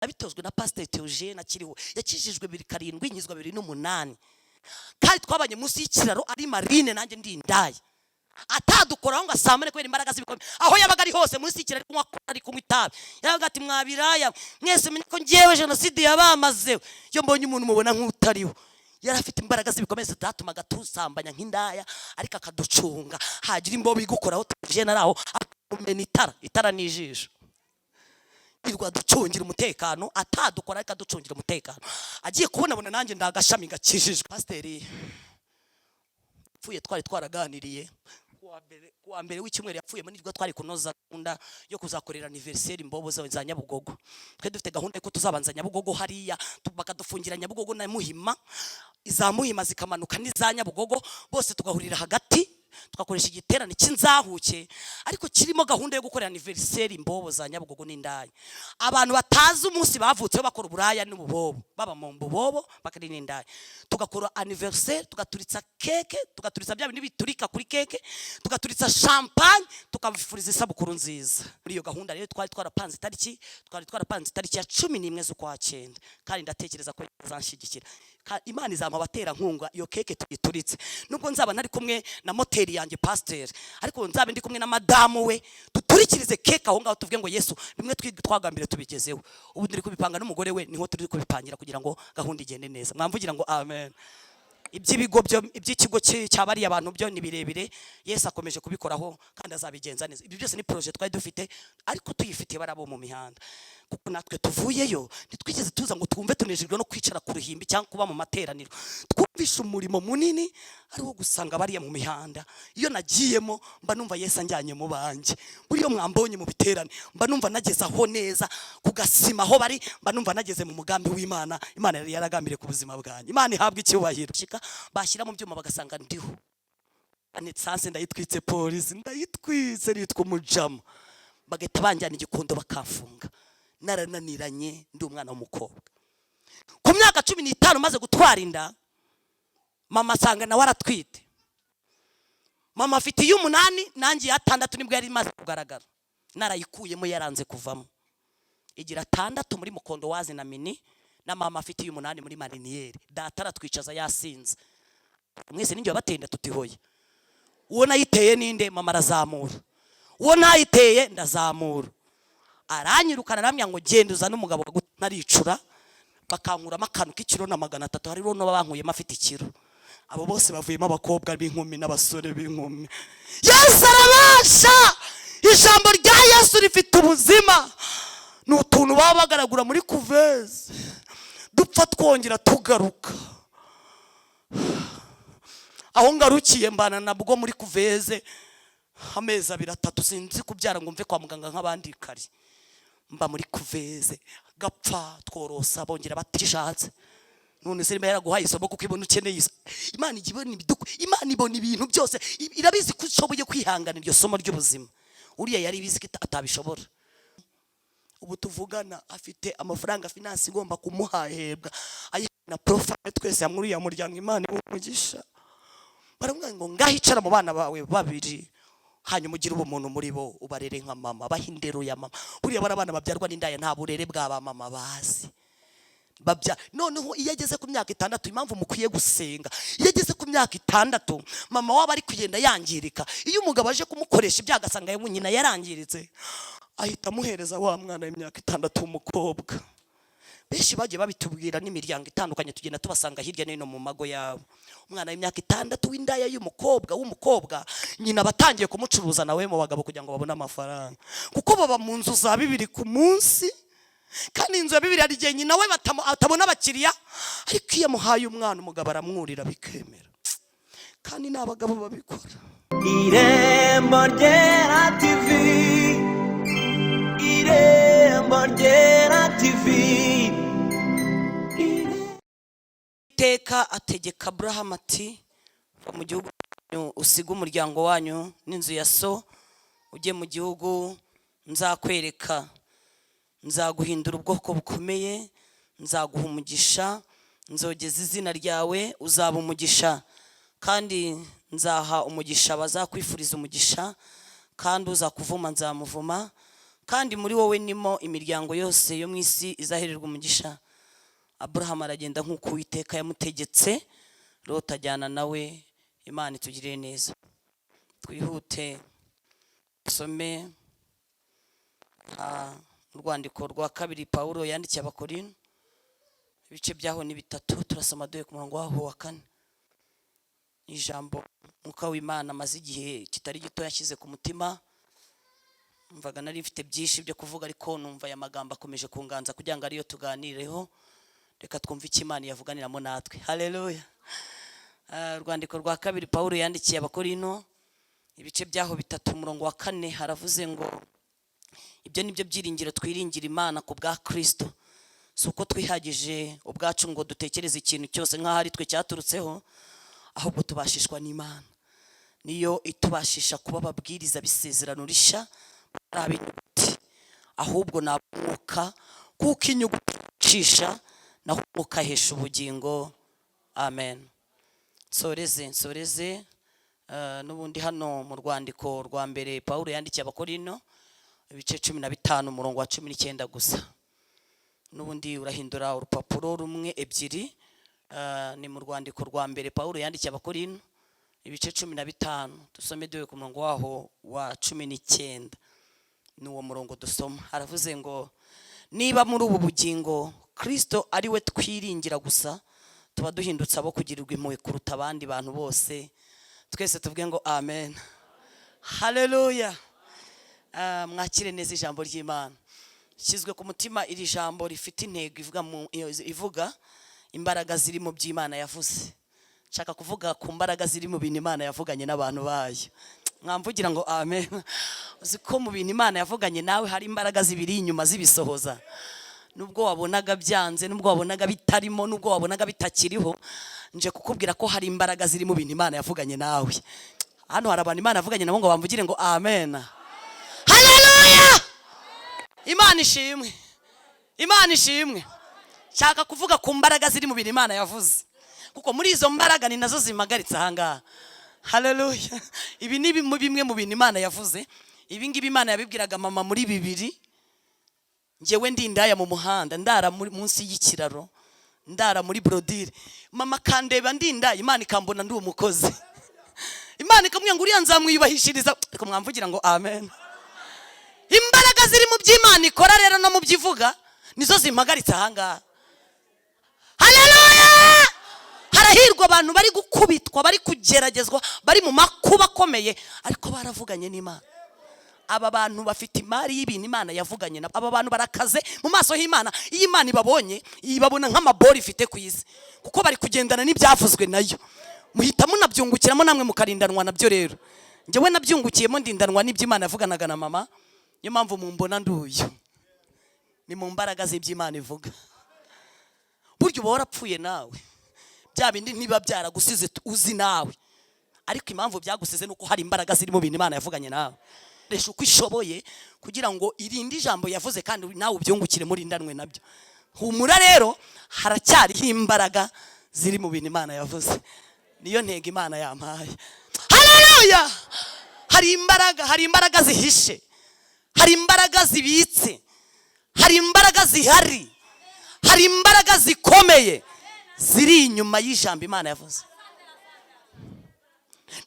abitozwe na Pastor Theogene akiriho yakijijwe 7 inkizwa 2008 kandi twabanye munsi y'ikiraro ari marine nanjye ndi indaya atadukoraho ngo asamane kubera imbaraga z'ibikomeye aho yabaga ari hose munsi y'ikiraro kunywa ari kunywa itabi yabaga ati mwabiraya mwese menye ko ngiyewe jenoside yabamazeho yo mbonye umuntu mubona nk'utariho yari afite imbaraga z'ibikomeye zatatumaga tusambanya nk'indaya ariko akaducunga hagira imbobo igukoraho Theogene araho akumena itara n'ijisho irwa ducungira umutekano atadukora ariko ducungira umutekano agiye kubona nanjye ndagashami gakijijwe Pasiteri pfuye twari twaraganiriye kuwa mbere w'icyumweru yapfuye muri rwo twari kunoza gahunda yo kuzakorera anniversaire imbobo za Nyabugogo twe dufite gahunda yo tuzabanza Nyabugogo hariya bakadufungira Nyabugogo na Muhima iza Muhima zikamanuka n'iza Nyabugogo bose tugahurira hagati tugakoresha igiterane cy'inzahuke ariko kirimo gahunda yo gukorera anniversaire imbobo za Nyabugogo n'indaya abantu batazi umunsi bavutseho bakora uburaya n'ububobo baba mu bubobo bakari n'indaya tugakora anniversaire tugaturitsa keke tugaturitsa bya bindi biturika kuri keke tugaturitsa champagne tukabifuriza isabukuru nziza muri iyo gahunda rero twari twarapanze itariki ya 11 z'ukwa 9 kandi ndatekereza ko zanshyigikira Imana izampa batera nkunga iyo keke tuyituritse nubwo nzaba ntari kumwe na moteri yanjye Pastor ariko nzabe ndi kumwe na madamu we tuturikirize keke aho ngaho tuvuge ngo Yesu bimwe twagambire tubigezeho ubu ndiri kubipanga n'umugore we niho turi kubipangira kugira ngo gahunda igende neza mwamvugira ngo amen ibyibigo byo iby'ikigo cyabari abantu byo ni birebire Yesu akomeje kubikoraho kandi azabigenza neza ibyo byose ni project twari dufite ariko tuyifitiye barabo mu mihanda kuko natwe tuvuyeyo nitwigeze tuza ngo twumve tunejejwe no kwicara ku ruhimbi cyangwa kuba mu materaniro twumvisha umurimo munini ariwo gusanga bariya mu mihanda iyo nagiyemo mba numva Yesu anjyanye mu banje buriyo mwambonye mu biterane mba numva nageze aho neza kugasima aho bari mba numva nageze mu mugambi w'Imana Imana yari yaragambire ku buzima bwanjye Imana ihabwa icyubahiro bashyira mu byuma bagasanga ndiho sanse ndayitwitse polisi ndayitwitse ritwa umujama bagahita banjyana igikondo bakafunga narananiranye ndi umwana w'umukobwa ku myaka 15 maze gutwara inda mama asanga nawe aratwite mama afite 8 nanjye 6 nibwo yari maze kugaragara narayikuyemo yaranze kuvamo igira 6 muri mukondo wazi na mini na mama afite 8 muri mariniyeri data aratwicaza yasinze mwese ninjye batenda tutihoye uwo nayiteye ninde mama arazamura uwo nayiteye ndazamura aranyirukana namya ngo genda uzana umugabo naricura bakankuramo akantu k'ikiro na 300 hari rono babankuyemo afite ikiro abo bose bavuyemo abakobwa b'inkumi n'abasore b'inkumi Yesu arabasha ijambo rya Yesu rifite ubuzima n'utuntu baba bagaragura muri kuveze dupfa twongera tugaruka aho ngarukiye mbana nabwo muri kuveze amezi 2-3 sinzi kubyara ngo mve kwa muganga nk'abandi kari mba muri kuveze gapfa tworosa bongera batishatse none se yaraguhaye isomo kuko ibona ukeneye Imana igibona ibiduko Imana ibona ibintu byose irabizi ko ushoboye kwihangana iryo somo ry'ubuzima uriya yari bizi ko atabishobora ubu tuvugana afite amafaranga finance igomba kumuhahebwa ayina profile twese muri ya muryango Imana umugisha baramwanga ngo ngahicara mu bana bawe babiri hanyuma ugira ubumuntu muri bo ubarere nka mama bahindero ya mama uriya barabana babyarwa n'indaya nta burere bwa mama bazi babya noneho iyo ageze ku myaka 6 impamvu mukwiye gusenga iyo ageze ku myaka 6 mama waba ari kugenda yangirika iyo umugabo aje kumukoresha ibyaga asanga yewe nyina yarangiritse ahita amuhereza wa mwana w'imyaka 6 w'umukobwa benshi bagiye babitubwira n'imiryango itandukanye tugenda tubasanga hirya no hino mu mago yabo umwana w'imyaka 6 w'indaya w'umukobwa nyina batangiye kumucuruza nawe mu bagabo kugira ngo babone amafaranga kuko baba mu nzu za 2 ku munsi kandi inzu ya 2 ari gihe nyina we atabona abakiriya ariko iyo muhaye umwana umugabo aramwurira bikemera kandi n'abagabo babikora Irembo Ryera TV Irembo Ryera TV Iteka ategeka Abraham ati mu gihugu usiga umuryango wanyu n'inzu ya so ujye mu gihugu nzakwereka nzaguhindura ubwoko bukomeye nzaguha umugisha nzogeza izina ryawe uzaba umugisha kandi nzaha umugisha bazakwifuriza umugisha kandi uzakuvuma nzamuvuma kandi muri wowe nimo imiryango yose yo mu isi izahererwa umugisha. Aburahamu aragenda nk'uko Uwiteka yamutegetse, Loti ajyana nawe. Imana itugirire neza. Twihute dusome urwandiko rwa kabiri Pawulo yandikiye Abakorinto, ibice byaho ni 3. Turasoma duhe ku murongo waho wa 4. Ijambo Mwuka w'Imana amaze igihe kitari gito yashyize ku mutima. Mvaga nari mfite byinshi byo kuvuga, ariko numva aya magambo akomeje kunganza kugira ngo ariyo tuganireho. Reka twumve icyo Imana yavuganiramo natwe. Haleluya. Urwandiko rwa kabiri Pawulo yandikiye Abakorinto, ibice byaho 3 umurongo wa 4 haravuze ngo ibyo nibyo byiringiro twiringira Imana ku bwa Kristo, suko twihagije ubwacu ngo dutekereze ikintu cyose nk'aho ari twe cyaturutseho, ahubwo tubashishwa n'Imana. Niyo itubashisha kuba ababwiriza bisezerano risha, arabinyuguti ahubwo nabumuka kuko inyuguti cisha naho ukahesha ubugingo. Amen. Nsoreze n'ubundi hano mu rwandiko rwa mbere Pawulo yandikiye Abakorinto, ibice 15 umurongo wa 19 gusa. N'ubundi urahindura urupapuro rumwe ebyiri. Ni mu rwandiko rwa mbere Pawulo yandikiye Abakorinto, ibice 15. Dusome duhe ku murongo waho wa 19. N'uwo murongo dusoma haravuze ngo niba muri ubu bugingo Kristo ari we twiringira gusa, tuba duhindutse abo kugirirwa impuhwe kuruta abandi bantu bose. Twese tuvuge ngo amen. Haleluya. Mwakire neza ijambo ry'Imana. Kizwe ku mutima iri jambo rifite intego ivuga imbaraga ziri mu by'Imana yavuze. Nshaka kuvuga ku mbaraga ziri mu bintu Imana yavuganye n'abantu bayo. Mwamvugira ngo amen. Uziko mu bintu Imana yavuganye nawe hari imbaraga zibiri inyuma zibisohoza. Nubwo wabonaga byanze, nubwo wabonaga bitarimo, nubwo wabonaga bitakiriho, nje kukubwira ko hari imbaraga ziri mu bintu Imana yavuganye nawe. Hano hari abantu Imana yavuganye nabo ngo bamvugire ngo amen. Haleluya. Imana ishimwe. Imana ishimwe. Nshaka kuvuga ku mbaraga ziri mu bintu Imana yavuze, kuko muri izo mbaraga ni nazo zimagaritse ahangaha. Haleluya. Ibi ni bimwe mu bintu Imana yavuze. Ibi ngibi Imana yabibwiraga mama muri 2. Njewe ndi indaya mu muhanda, ndara munsi y'ikiraro, ndara muri brodire. Mama kandeba ndi indaya, Imana ikambona ndi umukozi. Imana ikamubwira ngo uriya nzamwiyubahishiriza. Ariko mwamvugira ngo amen. Imbaraga ziri mu by'Imana ikora rero no mu byivuga nizo zimagaritse ahangaha. Haleluya. Harahirwa abantu bari gukubitwa, bari kugeragezwa, bari mu makuba akomeye, ariko baravuganye n'Imana. Aba bantu bafite imari y'ibintu Imana yavuganye nabo. Aba bantu barakaze mu maso y'Imana. Iyi Imana ibabonye, ibabona nk'amabori ifite ku isi, kuko bari kugendana n'ibyavuzwe nayo. Muhita munabyungukiramo namwe mukarindanwa nabyo. Rero njyewe nabyungukiyemo, ndindanwa n'ibyo Imana yavuganaga na mama. Niyo mpamvu mumbona nduyo. Ni mu mbaraga z'iby'Imana ivuga. Buryo uba warapfuye nawe, bya bindi ntiba byaragusize uzi nawe, ariko impamvu byagusize nuko hari imbaraga ziri mu bintu Imana yavuganye nawe. Resha uko ishoboye kugira ngo irinde ijambo yavuze, kandi nawe ubyungukire muri ndanwe nabyo. Humura rero, haracyariho imbaraga ziri mu bintu Imana yavuze. Niyo ntego Imana yampaye. Haleluya. Hari imbaraga zihishe, hari imbaraga zibitse, hari imbaraga zihari, hari imbaraga zikomeye ziri inyuma y'ijambo Imana yavuze.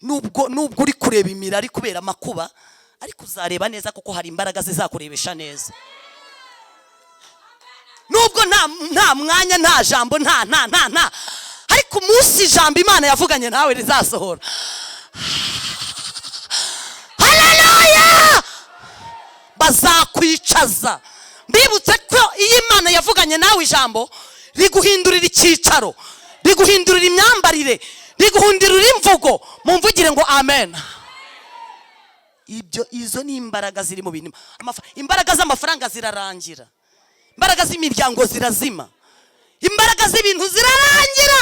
Nubwo uri kureba imirari kubera amakuba, ariko uzareba neza kuko hari imbaraga zizakurebesha neza. Nubwo nta mwanya, nta jambo, nta ariko umunsi ijambo Imana yavuganye nawe rizasohora. Haleluya. Bazakwicaza. Mbibutse ko iyo Imana yavuganye nawe ijambo riguhindurira icyicaro, riguhindurira imyambarire, riguhindurira imvugo. Mumvugire ngo amen. Izo ni imbaraga ziri mu bintu. Imbaraga z'amafaranga zirarangira, imbaraga z'imiryango zirazima, imbaraga z'ibintu zirarangira,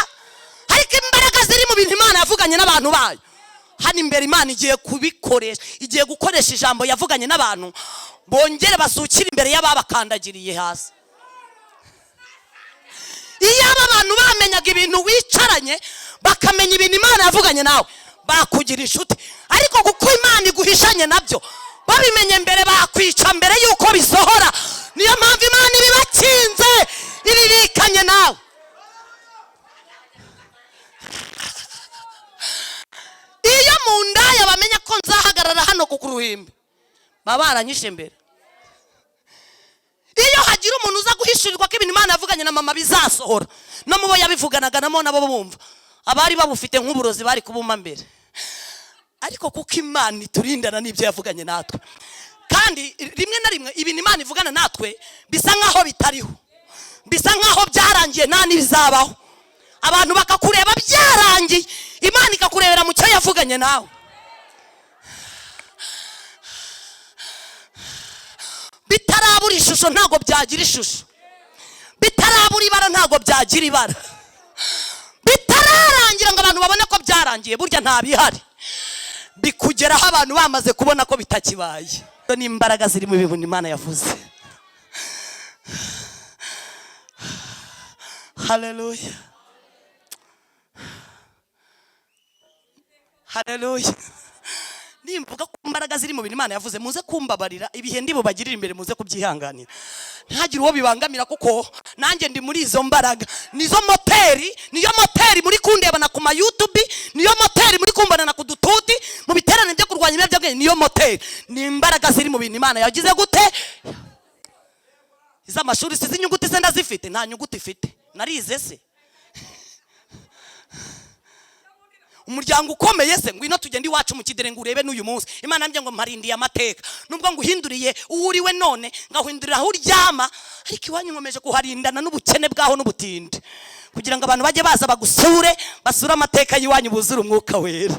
ariko imbaraga ziri mu bintu Imana yavuganye n'abantu bayo. Hano imbere Imana igiye kubikoresha, igiye gukoresha ijambo yavuganye n'abantu, bongere basukire imbere y'ababakandagiriye hasi. Iyo aba bantu bamenyaga ibintu wicaranye, bakamenya ibintu Imana yavuganye nawe, bakugira inshuti. Ariko kuko Imana iguhishanye nabyo, babimenye mbere bakwica mbere yuko bisohora. Niyo mpamvu Imana ibibakinze iririkanye nawe. Iyo mu ndaya bamenya ko nzahagarara hano ku ruhimbi baba baranyishe mbere. Iyo hagira umuntu uza guhishurirwa ko ibintu Imana yavuganye na mama bizasohora, no mubo yabivuganaga namo nabo bumva, abari babufite nk'uburozi bari kubuma mbere. Ariko kuko Imana iturindana n'ibyo yavuganye natwe, kandi rimwe na rimwe ibintu Imana ivugana natwe bisa nkaho bitariho, bisa nkaho byarangiye nta n'ibizabaho. Abantu bakakureba byarangiye, Imana ikakurebera mu cyo yavuganye nawe. Bitarabura ishusho ntago byagira ishusho, bitarabura ibara ntago byagira ibara, bitararangira ngo abantu babone ko byarangiye burya nta bihari. Bikugeraho abantu bamaze kubona ko bitakibaye. Ni imbaraga ziri mu bintu Imana yavuze. Haleluya, haleluya. Nimvuga ko imbaraga ziri mu bintu Imana yavuze, muze kumbabarira ibihe ndi bubagirira imbere, muze kubyihanganira, ntihagire uwo bibangamira, kuko nanjye ndi muri izo mbaraga. Nizo moteri, niyo moteri muri kundebana ku ma YouTube, niyo moteri muri kumbana ku dututi mu biterane byo kurwanya ibiyobyabwenge, niyo moteri. Ni imbaraga ziri mu bintu Imana yagize gute. Iz'amashuri sizi inyuguti se ndazifite? Nta nyuguti ifite, narize se. Umuryango ukomeye se, ngwino tugende iwacu mu kidere ngo urebe n'uyu munsi. Imana ambye ngo mparindiye amateka, nubwo ngo uhinduriye uwuriwe none ngahindurira aho uryama, ariko iwanyu nkomeje kuharindana n'ubukene bwaho n'ubutindi, kugira ngo abantu bajye baza bagusure, basure amateka y'iwanyu, buzure umwuka wera,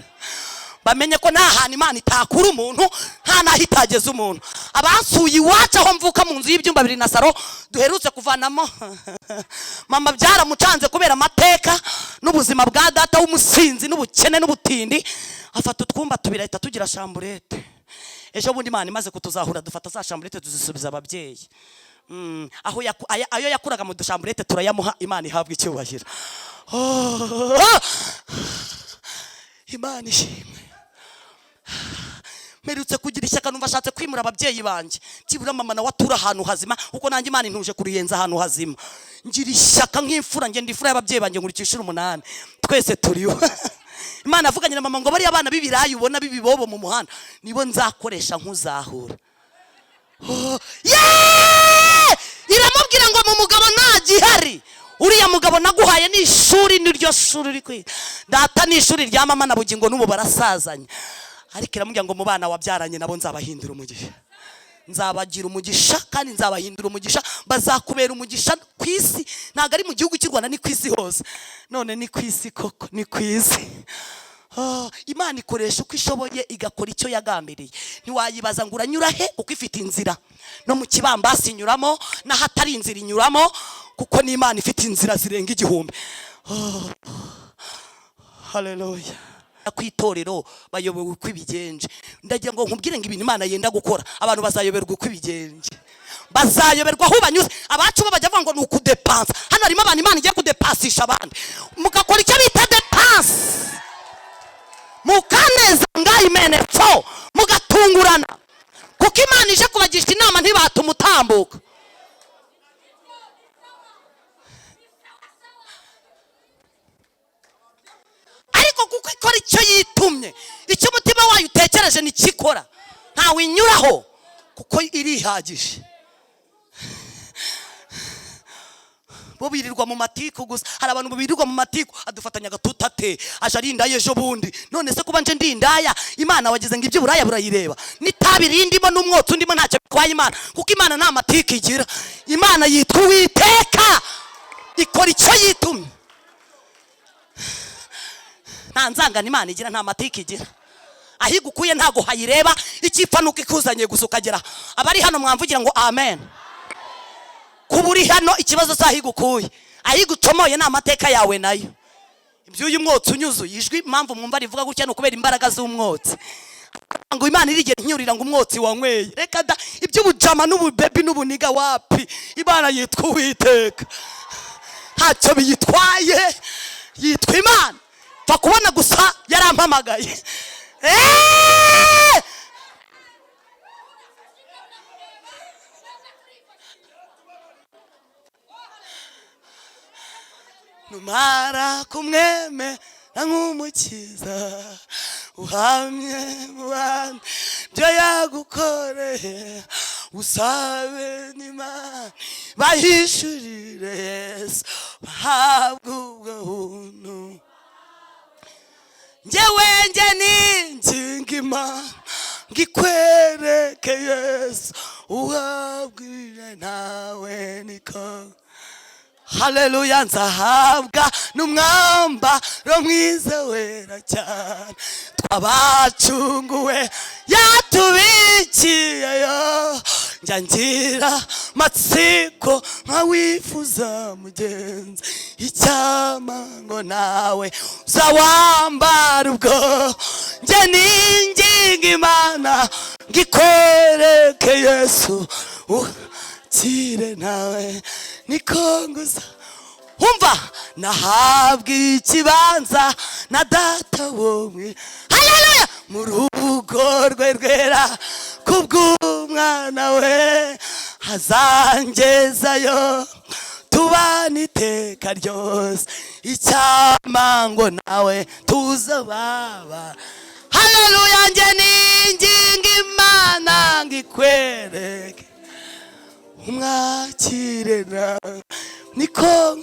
bamenye ko nta hantu Imana itakura umuntu, nta naho itageze umuntu. Abasuye iwacu aho mvuka mu nzu y'ibyumba 2 na saro duherutse kuvanamo mama byaramucanze kubera amateka n'ubuzima bwa data w'umusinzi n'ubukene n'ubutindi, afata utwumba 2 ahita tugira chamburete. Ejo bundi Imana imaze kutuzahura dufata za chamburete tuzisubiza ababyeyi. Ayo yakuraga mu dushamburete turayamuha, Imana ihabwa icyubahiro. Imana ishimwe. Merutse kugira ishyaka numva ashatse kwimura ababyeyi banje, kibura mama na watura ahantu hazima, kuko nanjye Imana intuje kuruyenza ahantu hazima. Ngira ishyaka nk'imfura, nge ndifura y'ababyeyi banje nkurikisha 8 twese turiho. Imana avuganye na mama ngo bari abana b'ibirayi ubona bibibobo mu muhanda nibo nzakoresha nk'uzahura. Iramubwira ngo mu mugabo nta gihari, uriya mugabo naguhaye ni ishuri, niryo shuri uri kwiga. Data ni ishuri rya mama na bugingo n'ubu barasazanye. Ariko iramubwira ngo mu bana wabyaranye nabo nzabahindura umugisha, nzabagira umugisha kandi nzabahindura umugisha, bazakubera umugisha ku isi. Ntago ari mu gihugu cy'u Rwanda, ni ku isi hose. None ni ku isi koko, ni ku isi. Imana ikoresha uko ishoboye igakora icyo yagambiriye. Ntiwayibaza ngo uranyura he, uko ifite inzira. No mu kibambasi inyuramo, n'ahatari inzira inyuramo, kuko ni Imana ifite inzira zirenga 1000. Haleluya. Kwitorero bayobewe uko ibigenje. Ndagira ngo nkubwire ngo ibintu Imana yenda gukora, abantu bazayoberwa uko ibigenje, bazayoberwa aho banyuze. Abacu bajya bavuga ngo ni ukudepansa. Hano harimo abantu Imana igiye kudepasisha abandi, mugakora icyo bita depanse, mukaneza ngaho imenepfo, mugatungurana, kuko Imana ije kubagisha inama ntibatuma utambuka. Ariko kuko ikora icyo yitumye, icyo umutima wayo utekereje nikikora, ntawe inyuraho kuko irihagije. Bo birirwa mu matiku gusa. Hari abantu birirwa mu matiku, adufatanya gatutate aje arinda ejo bundi. None se kuba nje ndindaya, Imana wageze ngo ibyo buraya burayireba, nitabirindimo n'umwotsi ndimo ntacyo bitwaye Imana, kuko Imana nta matiku igira. Imana yitwa Uwiteka, ikora icyo yitumye. Nta nzangana Imana igira, nta matiku igira. Ahigukuye ntago hayireba, ikipfa nuko ikuzanye gusa ukagera. Abari hano mwamvugira ngo amen. Kuburi hano ikibazo cyahigukuye, ahigucomoye na amateka yawe nayo. Ibyo uyu mwotsi unyuzuye ijwi, impamvu mwumva rivuga gutya no kubera imbaraga z'umwotsi. Ngo Imana irigera inyurira ngo umwotsi wanyweye. Reka da, ibyo ubujama n'ububebi n'ubuniga wapi, Imana yitwa Uwiteka. Ntacyo biyitwaye, yitwa Imana. Pfa kubona gusa yarampamagaye. numara kumwemera nk'umukiza uhamye mu bandi byo yagukoreye usabe n'Imana bahishurire Yesu bahabwe ubwo buntu njyewe ninginga Imana ngikwereke Yesu uhabwire nawe niko haleluya nzahabwa n'umwambaro mwiza wera cyane twabacunguwe yatubikiyeyo njya ngira matsiko nkawifuza mugenzi icyama ngo nawe uzawambara ubwo njye ninginga Imana ngikwereke Yesu ukire nawe niko nguza umva nahabwa ikibanza na data wowe haleluya mu rugo rwe rwera kubw'umwana we hazangezayo tubana iteka ryose icyama ngo nawe tuzababa haleluya njye ninginga Imana ngikwereke umwakire nawe niko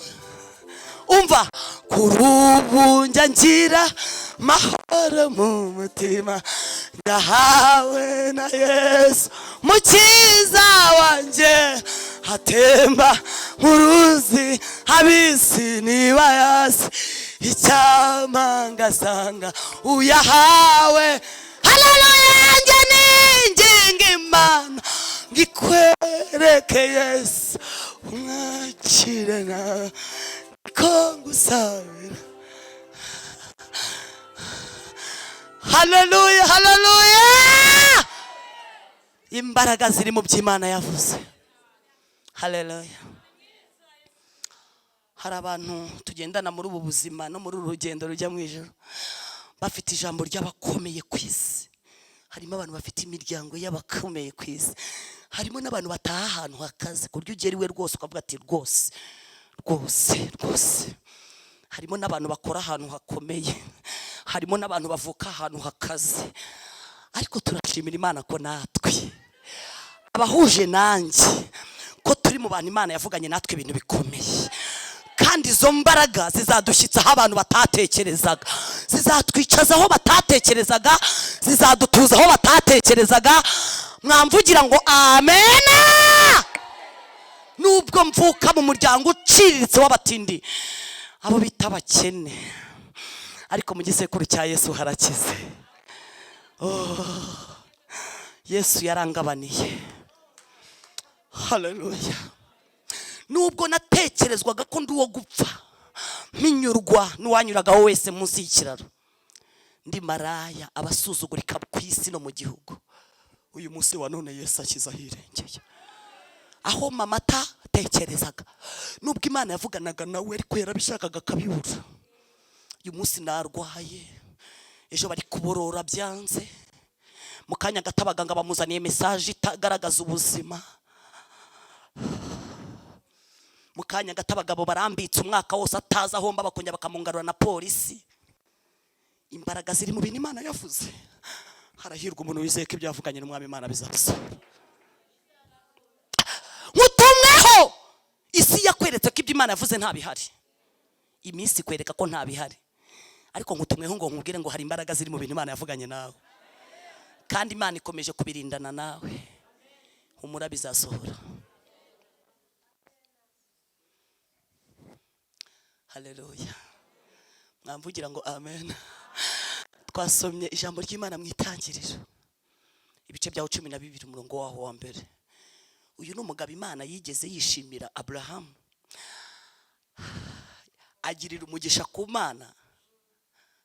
umva kuri ubu njya ngira mahoro mu mutima ndahawe na Yesu mukiza wanjye hatemba nk'uruzi abisi nibayasi icyama ngasanga uyahawe haleluya njye ninginga Imana ngikwereke Yesu umwakire nawe ko ngusabira haleluya haleluya imbaraga ziri mu by'Imana yavuze haleluya hari abantu tugendana muri ubu buzima no muri uru rugendo rujya mu ijuru bafite ijambo ry'abakomeye ku isi harimo abantu bafite imiryango y'abakomeye ku isi harimo n'abantu bataha ahantu hakaze ku buryo ugera iwe rwose ukavuga ati rwose harimo n'abantu bakora ahantu hakomeye harimo n'abantu bavuka ahantu hakaze ariko turashimira Imana ko natwe abahuje nanjye ko turi mu bantu Imana yavuganye natwe ibintu bikomeye kandi izo mbaraga zizadushyitsa aho abantu batatekerezaga zizatwicaza aho batatekerezaga zizadutuza aho batatekerezaga mwamvugira ngo amena nubwo mvuka mu muryango uciriritse w'abatindi abo bita abakene ariko mu gisekuru cya Yesu harakize Yesu yarangabaniye haleluya nubwo natekerezwaga ko ndi uwo gupfa mpinyurwa n'uwanyuragaho wese munsi y'ikiraro ndi maraya abasuzugurika ku isi no mu gihugu uyu munsi wa none Yesu akiza hirengeye aho mama atatekerezaga nubwo Imana yavuganaga nawe ariko yarabishakaga akabibura uyu munsi narwaye ejo bari kuborora byanze mu kanya gato abaganga bamuzaniye message itagaragaza ubuzima mu kanya gato abagabo barambitse umwaka wose ataza ahomba bakongera bakamungarura na polisi imbaraga ziri mu bintu Imana yavuze harahirwa umuntu wizeye ko ibyavuganye n'umwami Imana bizasohora mutumweho isi yakweretse ko ibyo Imana yavuze nta bihari iminsi kwereka ko nta bihari ariko ngutumweho ngo nkubwire ngo hari imbaraga ziri mu bintu Imana yavuganye nawe kandi Imana ikomeje kubirindana nawe humura bizasohora haleluya mwamvugira ngo amen twasomye ijambo ry'Imana mu itangiriro ibice bya 12 umurongo waho wa mbere uyu ni umugabo Imana yigeze yishimira Abraham agirira umugisha ku Mana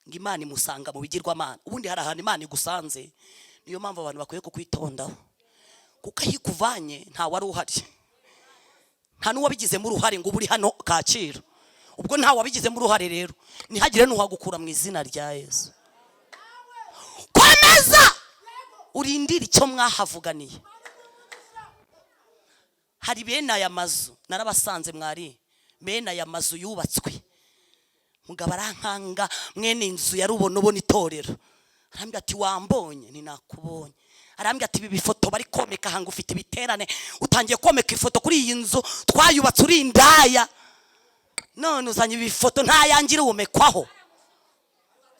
ngo Imana imusanga mu bigirwamana ubundi hari ahantu Imana igusanze niyo mpamvu abantu bakwiye kukwitondaho kuko ayikuvanye nta wari uhari nta n'uwabigizemo uruhare ngo uri hano Kaciro ubwo nta wabigizemo uruhare rero ntihagire n'uhagukura mu izina rya Yesu komeza urindira icyo mwahavuganiye hari bene aya mazu narabasanze mwari bene aya mazu yubatswe mugabo arankanga, mwene inzu yari ubona itorero. Arambwira ati wambonye? Ni nakubonye. Arambwira ati ibi bifoto bari komeka hanga ufite ibiterane, utangiye komeka ifoto kuri iyi nzu twayubatse uri indaya, none uzanye ibifoto nta yangira umekwaho.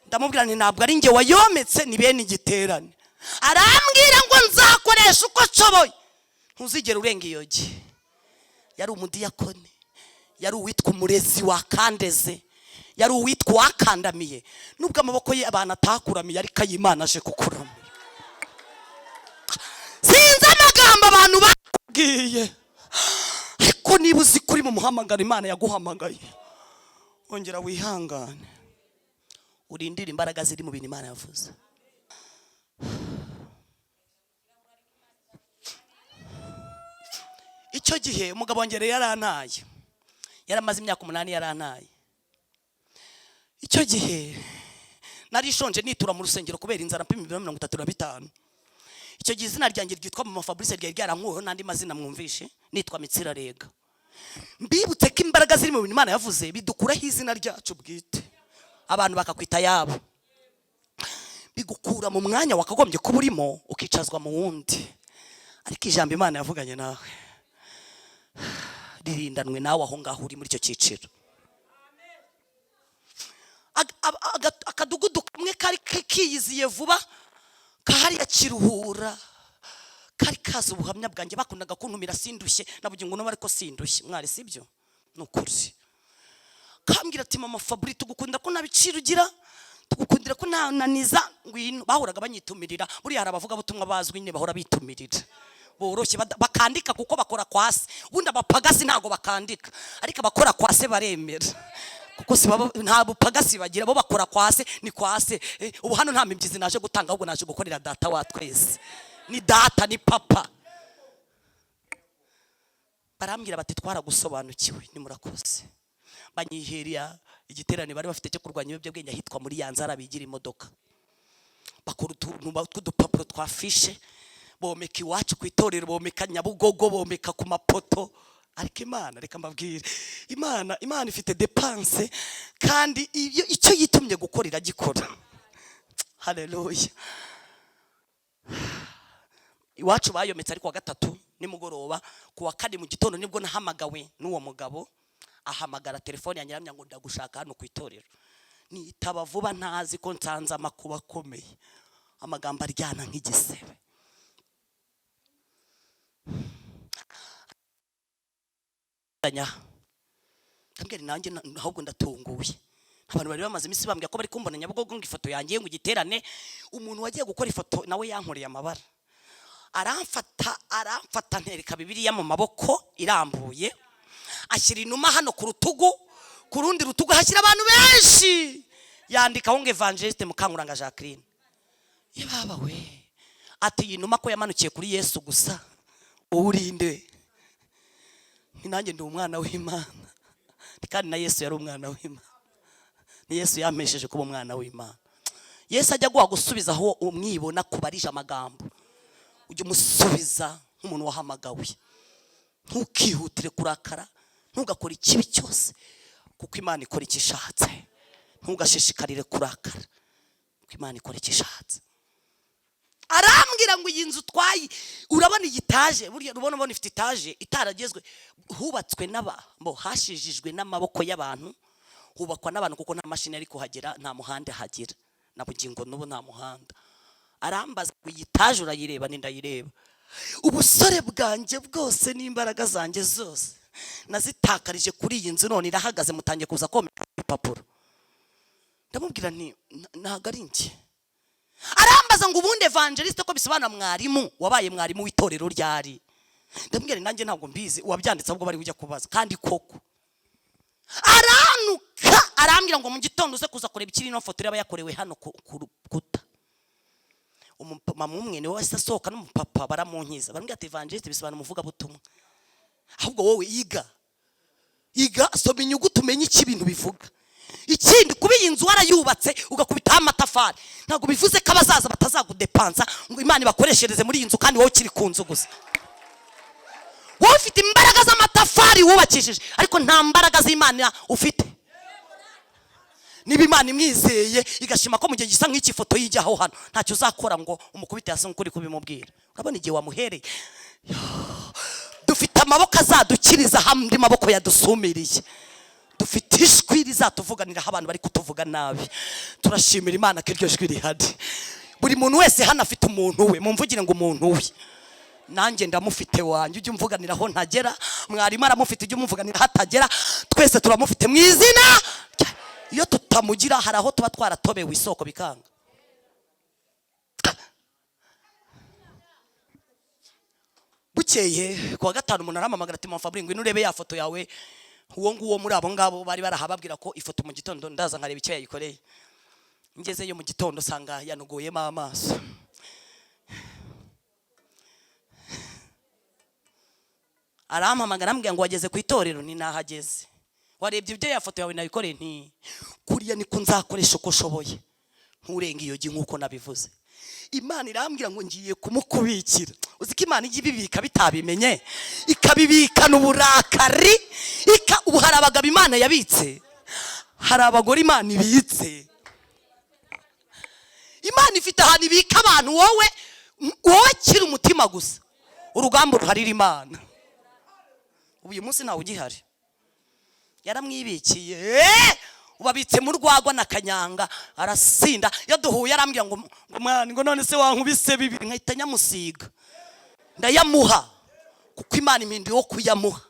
Ndamubwira nti ntabwo ari njye wayometse, ni bene igiterane. Arambwira ngo nzakoresha uko nshoboye, ntuzigera urenga iyo gi. Yari umudiyakoni, yari uwitwa umurezi wakandeze, yari uwitwa wakandamiye, nubwo amaboko ye abantu atakuramiye ariko ay'Imana aje kukuramira. Sinzi amagambo abantu bakubwiye, ariko niba uzi kuri mu muhamagaro Imana yaguhamagaye, ongera wihangane, urindire imbaraga ziri mu bintu Imana yavuze. Icyo gihe umugabo wanjye yarantaye, yaramaze imyaka 8 yarantaye. Icyo gihe nari shonje nitura mu rusengero kubera inzara mpima 35. Icyo gihe izina ryanjye ryitwa Mama Fabrice ryari ryarankuweho n'andi mazina mwumvishe, nitwa Mitsirarega. Mbibutse ko imbaraga ziri mu bintu Imana yavuze bidukuraho izina ryacu bwite, abantu bakakwita yabo, bigukura mu mwanya wakagombye kuba urimo ukicazwa mu wundi. Ariko ijambo Imana yavuganye nawe ririndanwe nawe aho ngaho uri muri icyo cyiciro. Akadugudu kamwe kari kiyiziye vuba kahari ya Kiruhura, kari kaza ubuhamya bwanjye, bakundaga kuntumira sindushye, nabugingo no bariko sindushye, mwari sibyo nukuri. Kambwira ati Mama Fabrice tugukunda ko nabicira ugira, tugukundira ko nananiza ngwino. Bahuraga banyitumirira, buri hari abavuga butumwa bazwi nyine bahora bitumirira, boroshye bakandika kuko bakora kwase. Ubundi abapagasi ntago bakandika, ariko abakora kwase baremera kuko nta bupagasi bagira, bo bakora kwase. Ni kwase ubu hano nta mibyizi naje gutanga, ahubwo naje gukorera data wa twese. Ni data, ni papa. Barambwira bati twaragusobanukiwe, ni murakoze. Banyiherera igiterane bari bafite cyo kurwanya ibiyobyabwenge ahitwa muri Yanzara, bigira imodoka, bakora utuntu tw'udupapuro twa fishe, bomeka iwacu ku itorero, bomeka Nyabugogo, bomeka ku mapoto. Ariko Imana, reka mbabwire, Imana ifite depanse, kandi icyo yitumye gukora iragikora. Haleluya. Iwacu bayometse ariko wa gatatu nimugoroba, ku wa kane mu gitondo nibwo nahamagawe n'uwo mugabo. Ahamagara telefone yanjye aramya ngo ndagushaka hano ku itorero. Nitaba vuba ntazi ko nsanze amakuba akomeye, amagambo aryana nk'igisebe. Tambwira nanjye ahubwo ndatunguye. Abantu bari bamaze imisi bambwira ko bari kumbona Nyabugogo ngo ifoto yanjye ngo igiterane. Umuntu wagiye gukora ifoto nawe yankoreye amabara, aramfata ntereka Bibiliya mu maboko irambuye, ashyira inuma hano ku rutugu, ku rundi rutugu hashyira abantu benshi, yandikaho ngo Evangeliste Mukankuranga Jacqueline. Yebaba we, ati inuma ko yamanukiye kuri Yesu gusa, urinde. Nanjye ndi umwana w'Imana, kandi na Yesu yari umwana w'Imana. Ni Yesu yampesheje kuba umwana w'Imana. Yesu ajya gusubiza aho umwibona kubarije amagambo, ujye umusubiza nk'umuntu wahamagawe. Ntukihutire kurakara, ntugakora ikibi cyose, kuko Imana ikora icyo ishatse. Ntugashishikarire kurakara, kuko Imana ikora icyo ishatse. Arambwira ngo iyi nzu twayi, urabona igitaje, burya rubona ifite itaje itaragezwe, hubatswe n'abambo, hashijijwe n'amaboko y'abantu, hubakwa n'abantu kuko nta mashini ari kuhagera, nta muhanda hagira, na bugingo n'ubu nta muhanda. Arambaza ngo iyi taje urayireba? Ndayireba. Ubusore bwanjye bwose n'imbaraga zanjye zose nazitakarije kuri iyi nzu, none irahagaze, mutangiye kuza komeka ipapuro. Ndamubwira nti ntago ari njye. Arambaza ngo ubundi Evangeliste ko bisobanura mwarimu, wabaye mwarimu w'itorero ryari? Ndamubwira nanjye ntabwo mbizi, uwabyanditse ahubwo bari ujya kubaza. Kandi koko aranuka, arambwira ngo mu gitondo uze kuza kureba ikiri no foto yaba yakorewe hano ku rukuta. Umumama umwe niwe wese asohoka n'umupapa baramunkiza, barambwira ati Evangeliste bisobanura umuvuga butumwa. Ahubwo wowe iga soma inyuguti umenye iki ibintu bivuga. Ikindi kuba iyi nzu warayubatse ugakubitaho amatafari, ntabwo bivuze ko abazaza batazagudepansa ngo Imana ibakoreshereze muri iyi nzu kandi wowe ukiri ku nzu gusa. Wowe ufite imbaraga z'amatafari wubakishije, ariko nta mbaraga z'Imana ufite. niba Imana imwizeye igashima ko mu gihe gisa nk'iki foto yijyaho hano ntacyo uzakora ngo umukubite hasi nk'ukuri kubimubwira. Urabona igihe wamuhereye dufite amaboko azadukiriza hamwe maboko yadusumiriye, dufite ijwi rizatuvuganiraho abantu bari kutuvuga nabi. Turashimira Imana ko iryo jwi rihari. Buri muntu wese hano afite umuntu we, mumvugire ngo umuntu we. Nanjye ndamufite wanjye, ujye umvuganiraho ntagera, mwarimu aramufite ujye umuvuganira hatagera, twese turamufite mu izina. Iyo tutamugira hari aho tuba twaratobewe isoko bikanga. Bukeye kuwa gatanu umuntu arampamagara ati Mama Fabrice ngwino urebe ya foto yawe. Uwo nguwo muri abo ngabo bari barahababwira ko ifoto mu gitondo ndaza nkareba icyo yayikoreye. Ngezeyo mu gitondo sanga yanuguyemo amaso. Arampamagara ambwira ngo wageze ku itorero. Ni nahageze. Warebye ibyo ya foto yawe nayikoreye? Nti kuriya niko nzakoresha uko shoboye nturenga iyo gi nkuko nabivuze. Imana irambwira ngo ngiye kumukubikira. Uziko Imana ijya ibibika bitabimenye, ikabibikana uburakari. Ubu hari abagabo Imana yabitse, hari abagore Imana ibitse. Imana ifite ahantu ibika abantu, wowe kiri umutima gusa. Urugamba ruharira Imana. Uyu munsi ntawe ugihari, yaramwibikiye. Ubabitse mu rwagwa na kanyanga arasinda. Iyo duhuye arambwira ngo mwana ngo none se wankubise bibiri, nkahita nyamusiga ndayamuha, kuko Imana impinduye wo kuyamuha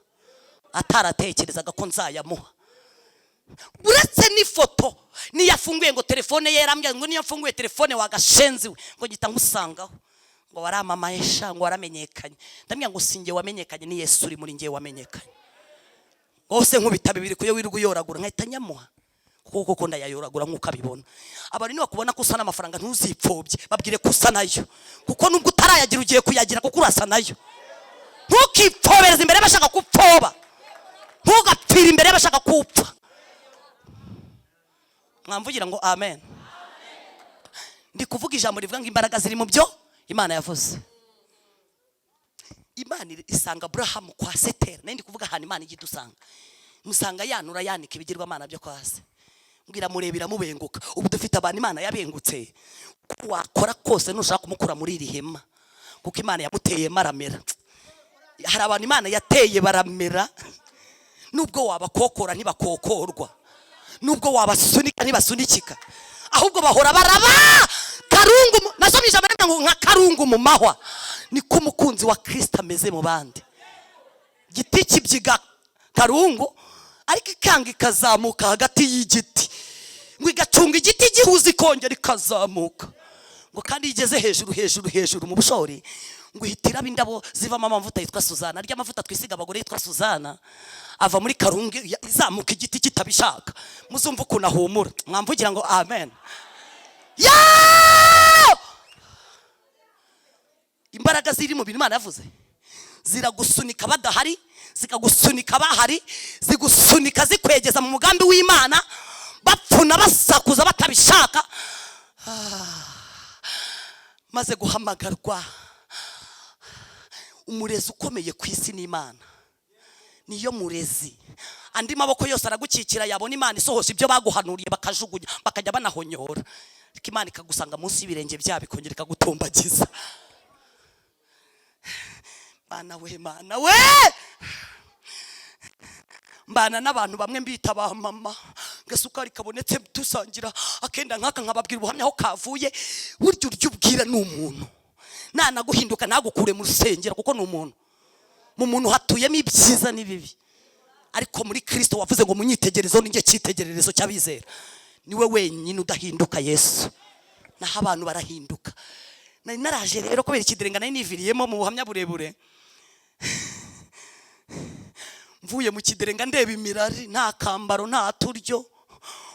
ataratekerezaga ko nzayamuha. Uretse n'ifoto niyafunguye ngo telefone ye, yarambwira ngo niyo mfunguye telefone wagashenzi we ngo gita ngusangaho ngo waramamaye ngo waramenyekanye. Ndambwira ngo singe wamenyekanye, ni Yesu uri muri ngiye wamenyekanye. Bose nkubita bibiri kuyo wirirwa uyoragura nkahita nyamuha, kuko ndayayoragura nk'uko abibona. Abari niba kubona ko usa n'amafaranga ntuzipfobye, babwire ko usa nayo, kuko nubwo utarayagira ugiye kuyagira kuko urasa nayo. Ntukipfobereze imbere y'abashaka kupfoba, ntugapfire imbere y'abashaka kupfa. Mwamvugira ngo amen. Ndi kuvuga ijambo rivuga ngo imbaraga ziri mu byo Imana yavuze. Imana isanga Abraham kwa Setera. Ndi kuvuga ahantu Imana ijya idusanga. Musanga yanura yanika ibigirwamana byo kwase. Mbwira murebera mubenguka. Ubu dufite abantu Imana yabengutse. Wakora kose nushaka kumukura muri iri hema, kuko Imana yamuteye maramera. Hari abantu Imana yateye baramera. Nubwo wabakokora ntibakokorwa, nubwo wabasunika ntibasunikika, ahubwo bahora baraba. Karungu nasomye ijambo ngo nka karungu mu mahwa, niko umukunzi wa Kristo ameze mu bandi. Giti kibyiga karungu ariko ikanga ikazamuka hagati y'igiti, ngo igacunga igiti gihuza ikongera ikazamuka, ngo kandi igeze hejuru mu bushori ngo ihitira indabo zivamo amavuta yitwa Suzana. Arya amavuta twisiga abagore yitwa Suzana ava muri karungu izamuka igiti kitabishaka. Muzumva ukuntu ahumura. Mwamvugira ngo amen. Imbaraga ziri mu bintu Imana yavuze ziragusunika badahari, zikagusunika bahari, zigusunika zikwegeza mu mugambi w'Imana, bapfuna basakuza batabishaka. Maze guhamagarwa umurezi ukomeye ku isi n'Imana, niyo murezi. Andi maboko yose aragukikira, yabona Imana isohoza ibyo baguhanuriye bakajugunya bakajya banahonyora, ariko Imana ikagusanga munsi y'ibirenge byabo ikongera ikagutombagiza. Mana we mbana n'abantu bamwe mbita ba mama, gasukari kabonetse tusangira akenda nkaka nkababwira ubuhamya aho kavuye. Buryo uryo ubwira n'umuntu nanaguhinduka nagukure mu rusengero, kuko n'umuntu mu muntu hatuyemo ibyiza n'ibibi, ariko muri Kristo wavuze ngo munyitegerezo ninjye cyitegererezo cy'abizera. Niwe wenyine udahinduka Yesu, naho abantu barahinduka. Nari naraje rero kubera ikidirenga nari niviriyemo mu buhamya burebure. Mvuye mu kidirenga ndeba imirari, nta kambaro nta turyo.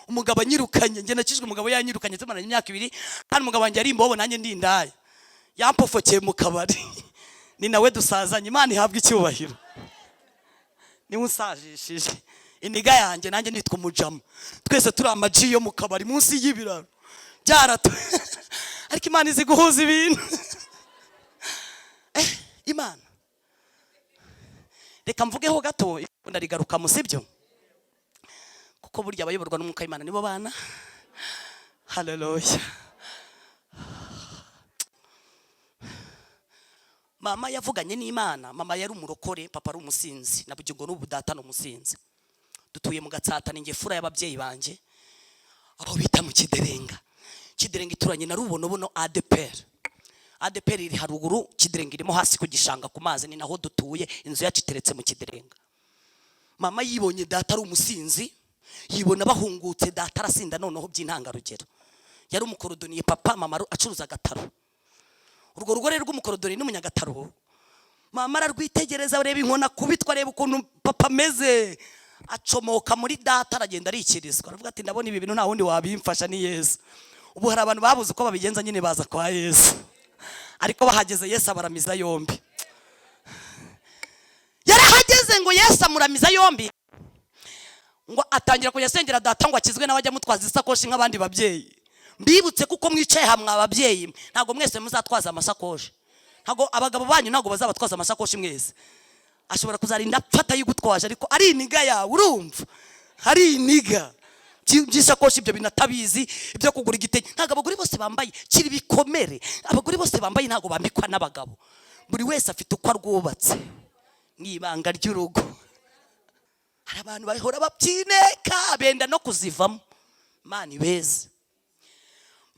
Umugabo anyirukanye, nge nakijwe umugabo yanyirukanye tumaranye imyaka 2, kandi umugabo wanjye ari imbobo nanjye ndi indaya, yampofokeye mu kabari. Ni nawe dusazanye, Imana ihabwa icyubahiro. Niwe usajishije iniga yanjye, nanjye nitwa umujama. Twese turi amaji yo mu kabari munsi y'ibiraro byarato. Ariko Imana izi guhuza ibintu. Imana reka mvugeho gato ndarigaruka musibyo, kuko ko burya abayoborwa n'umwuka w'Imana nibo bana. Haleluya. Mama yavuganye n'Imana. Mama yari umurokore, papa ari umusinzi, nabugingo n'ubu data no umusinzi. Dutuye mu Gatsata, ninge fura y'ababyeyi banje, aho bita mu Kiderenga. Kiderenga ituranye na Rubonobono ADPR. ADPR iri haruguru, Kiderenga irimo hasi ku gishanga ku mazi, ni naho dutuye, inzu yacu iteretse mu Kiderenga. Mama yibonye data ari umusinzi, yibona bahungutse data arasinda noneho by'intangarugero. Yari umukorodoniye papa, mama acuruza agataro. Urwo rugo rero rw'umukorodoni n'umunyagataro, mama ararwitegereza areba inkona kubitwa, areba ukuntu papa ameze, acomoka muri data aragenda arikirizwa. Aravuga ati ndabona ibi bintu nta wundi wabimfasha ni Yesu. Ubu hari abantu babuze uko babigenza nyine baza kwa Yesu, ariko bahageze Yesu abaramiza yombi. Yarahageze ngo Yesu amuramiza yombi, ngo atangira kuyasengera data ngo akizwe n'abajya mutwaza isakoshi nk'abandi babyeyi. Mbibutse kuko mwicaye hamwe ababyeyi, ntago mwese muzatwaza amasakoshi. Ntago abagabo banyu ntago bazabatwaza amasakoshi mwese. Ashobora kuzarinda apfata yigutwaje, ariko ari iniga yawe, urumva? Hari iniga by'isakoshi ibyo binatabizi, ibyo kugura igitenge. Ntago abagore bose bambaye kiri bikomere, abagore bose bambaye ntago bambikwa n'abagabo. Buri wese afite uko arwubatse n'ibanga ry'urugo. Hari abantu bahora babyineka benda no kuzivamo. Imana ibeze.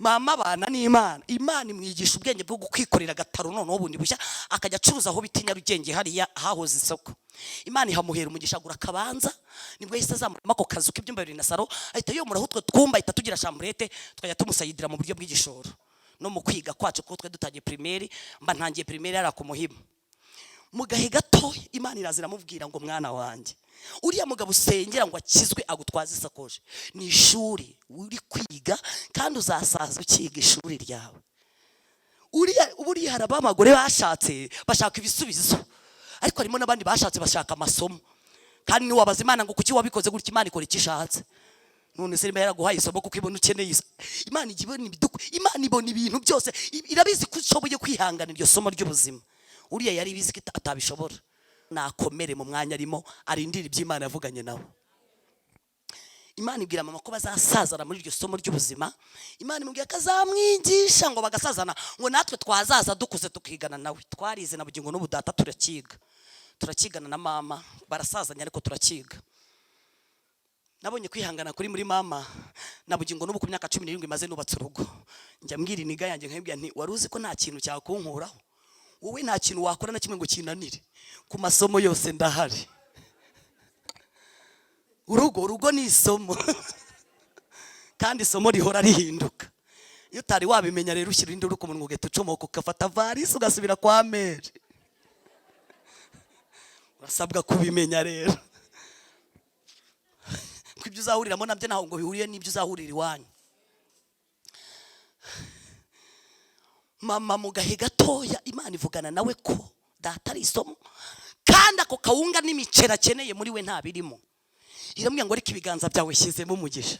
Mama bana n'Imana. Imana imwigisha ubwenge bwo kwikorera agataro noneho ubundi bushya, akajya acuruza aho bita Nyarugenge hariya hahoze isoko. Imana ihamuhera umugisha, agura akabanza, nibwo yahise azamuramo ako kazu k'ibyumba 2 na saro, ahita yomuraho utwo twumba, ahita tugira chambrette, twajya tumusayidira mu buryo bw'igishoro. No mu kwiga kwacu ko twe dutagiye primaire, mba ntangiye primaire ara ku Muhima. Mu gahe gato Imana irazira amubwira ngo mwana wanjye, uriya mugabo usengera ngo akizwe agutwaza isakoshi, ni ishuri uri kwiga kandi uzasaza ukiga ishuri ryawe. Uriya haraba abagore bashatse bashaka ibisubizo, ariko harimo n'abandi bashatse bashaka amasomo. Kandi ni wabaza Imana ngo kuki wabikoze gutya, Imana ikora ikishatse. None se Imana yaraguhaye isomo kuko ibona ukeneye. Imana igibona ibiduko, Imana ibona ibintu byose, irabizi ko ushoboye kwihangana iryo somo ry'ubuzima. Uriya yari bizi ko atabishobora. Nakomere mu mwanya arimo, arindira iby'Imana yavuganye nawe. Imana ibwira mama ko bazasazana muri iryo somo ry'ubuzima. Imana imubwira ko azamwigisha ngo bagasazana, ngo natwe twazaza dukuze tukigana nawe. Twarize na bugingo n'ubu data turakigana na mama, barasazanya ariko turakiga. Nabonye kwihangana kuri muri mama na bugingo n'ubu ku myaka 17 imaze nubatse urugo. Njya mbwira iniga yanjye nkabwira nti wari uzi ko nta kintu cyakunkuraho, wowe nta kintu wakora na kimwe ngo kinanire, ku masomo yose ndahari. Urugo ni isomo kandi isomo rihora rihinduka. Iyo utari wabimenya rero ushyira induru ku munwa ugahita ucomoka ugafata varisi ugasubira kwa mere. Urasabwa kubimenya rero ko ibyo uzahuriramo nabyo ntaho ngo bihuriye n'ibyo uzahurira iwanyu. Mama mu gahe gatoya Imana ivugana nawe ko data ari isomo, kandi ako kawunga n'imicera akeneye muri we ntabirimo. Iramubwira ngo ariko ibiganza byawe shyizemo umugisha.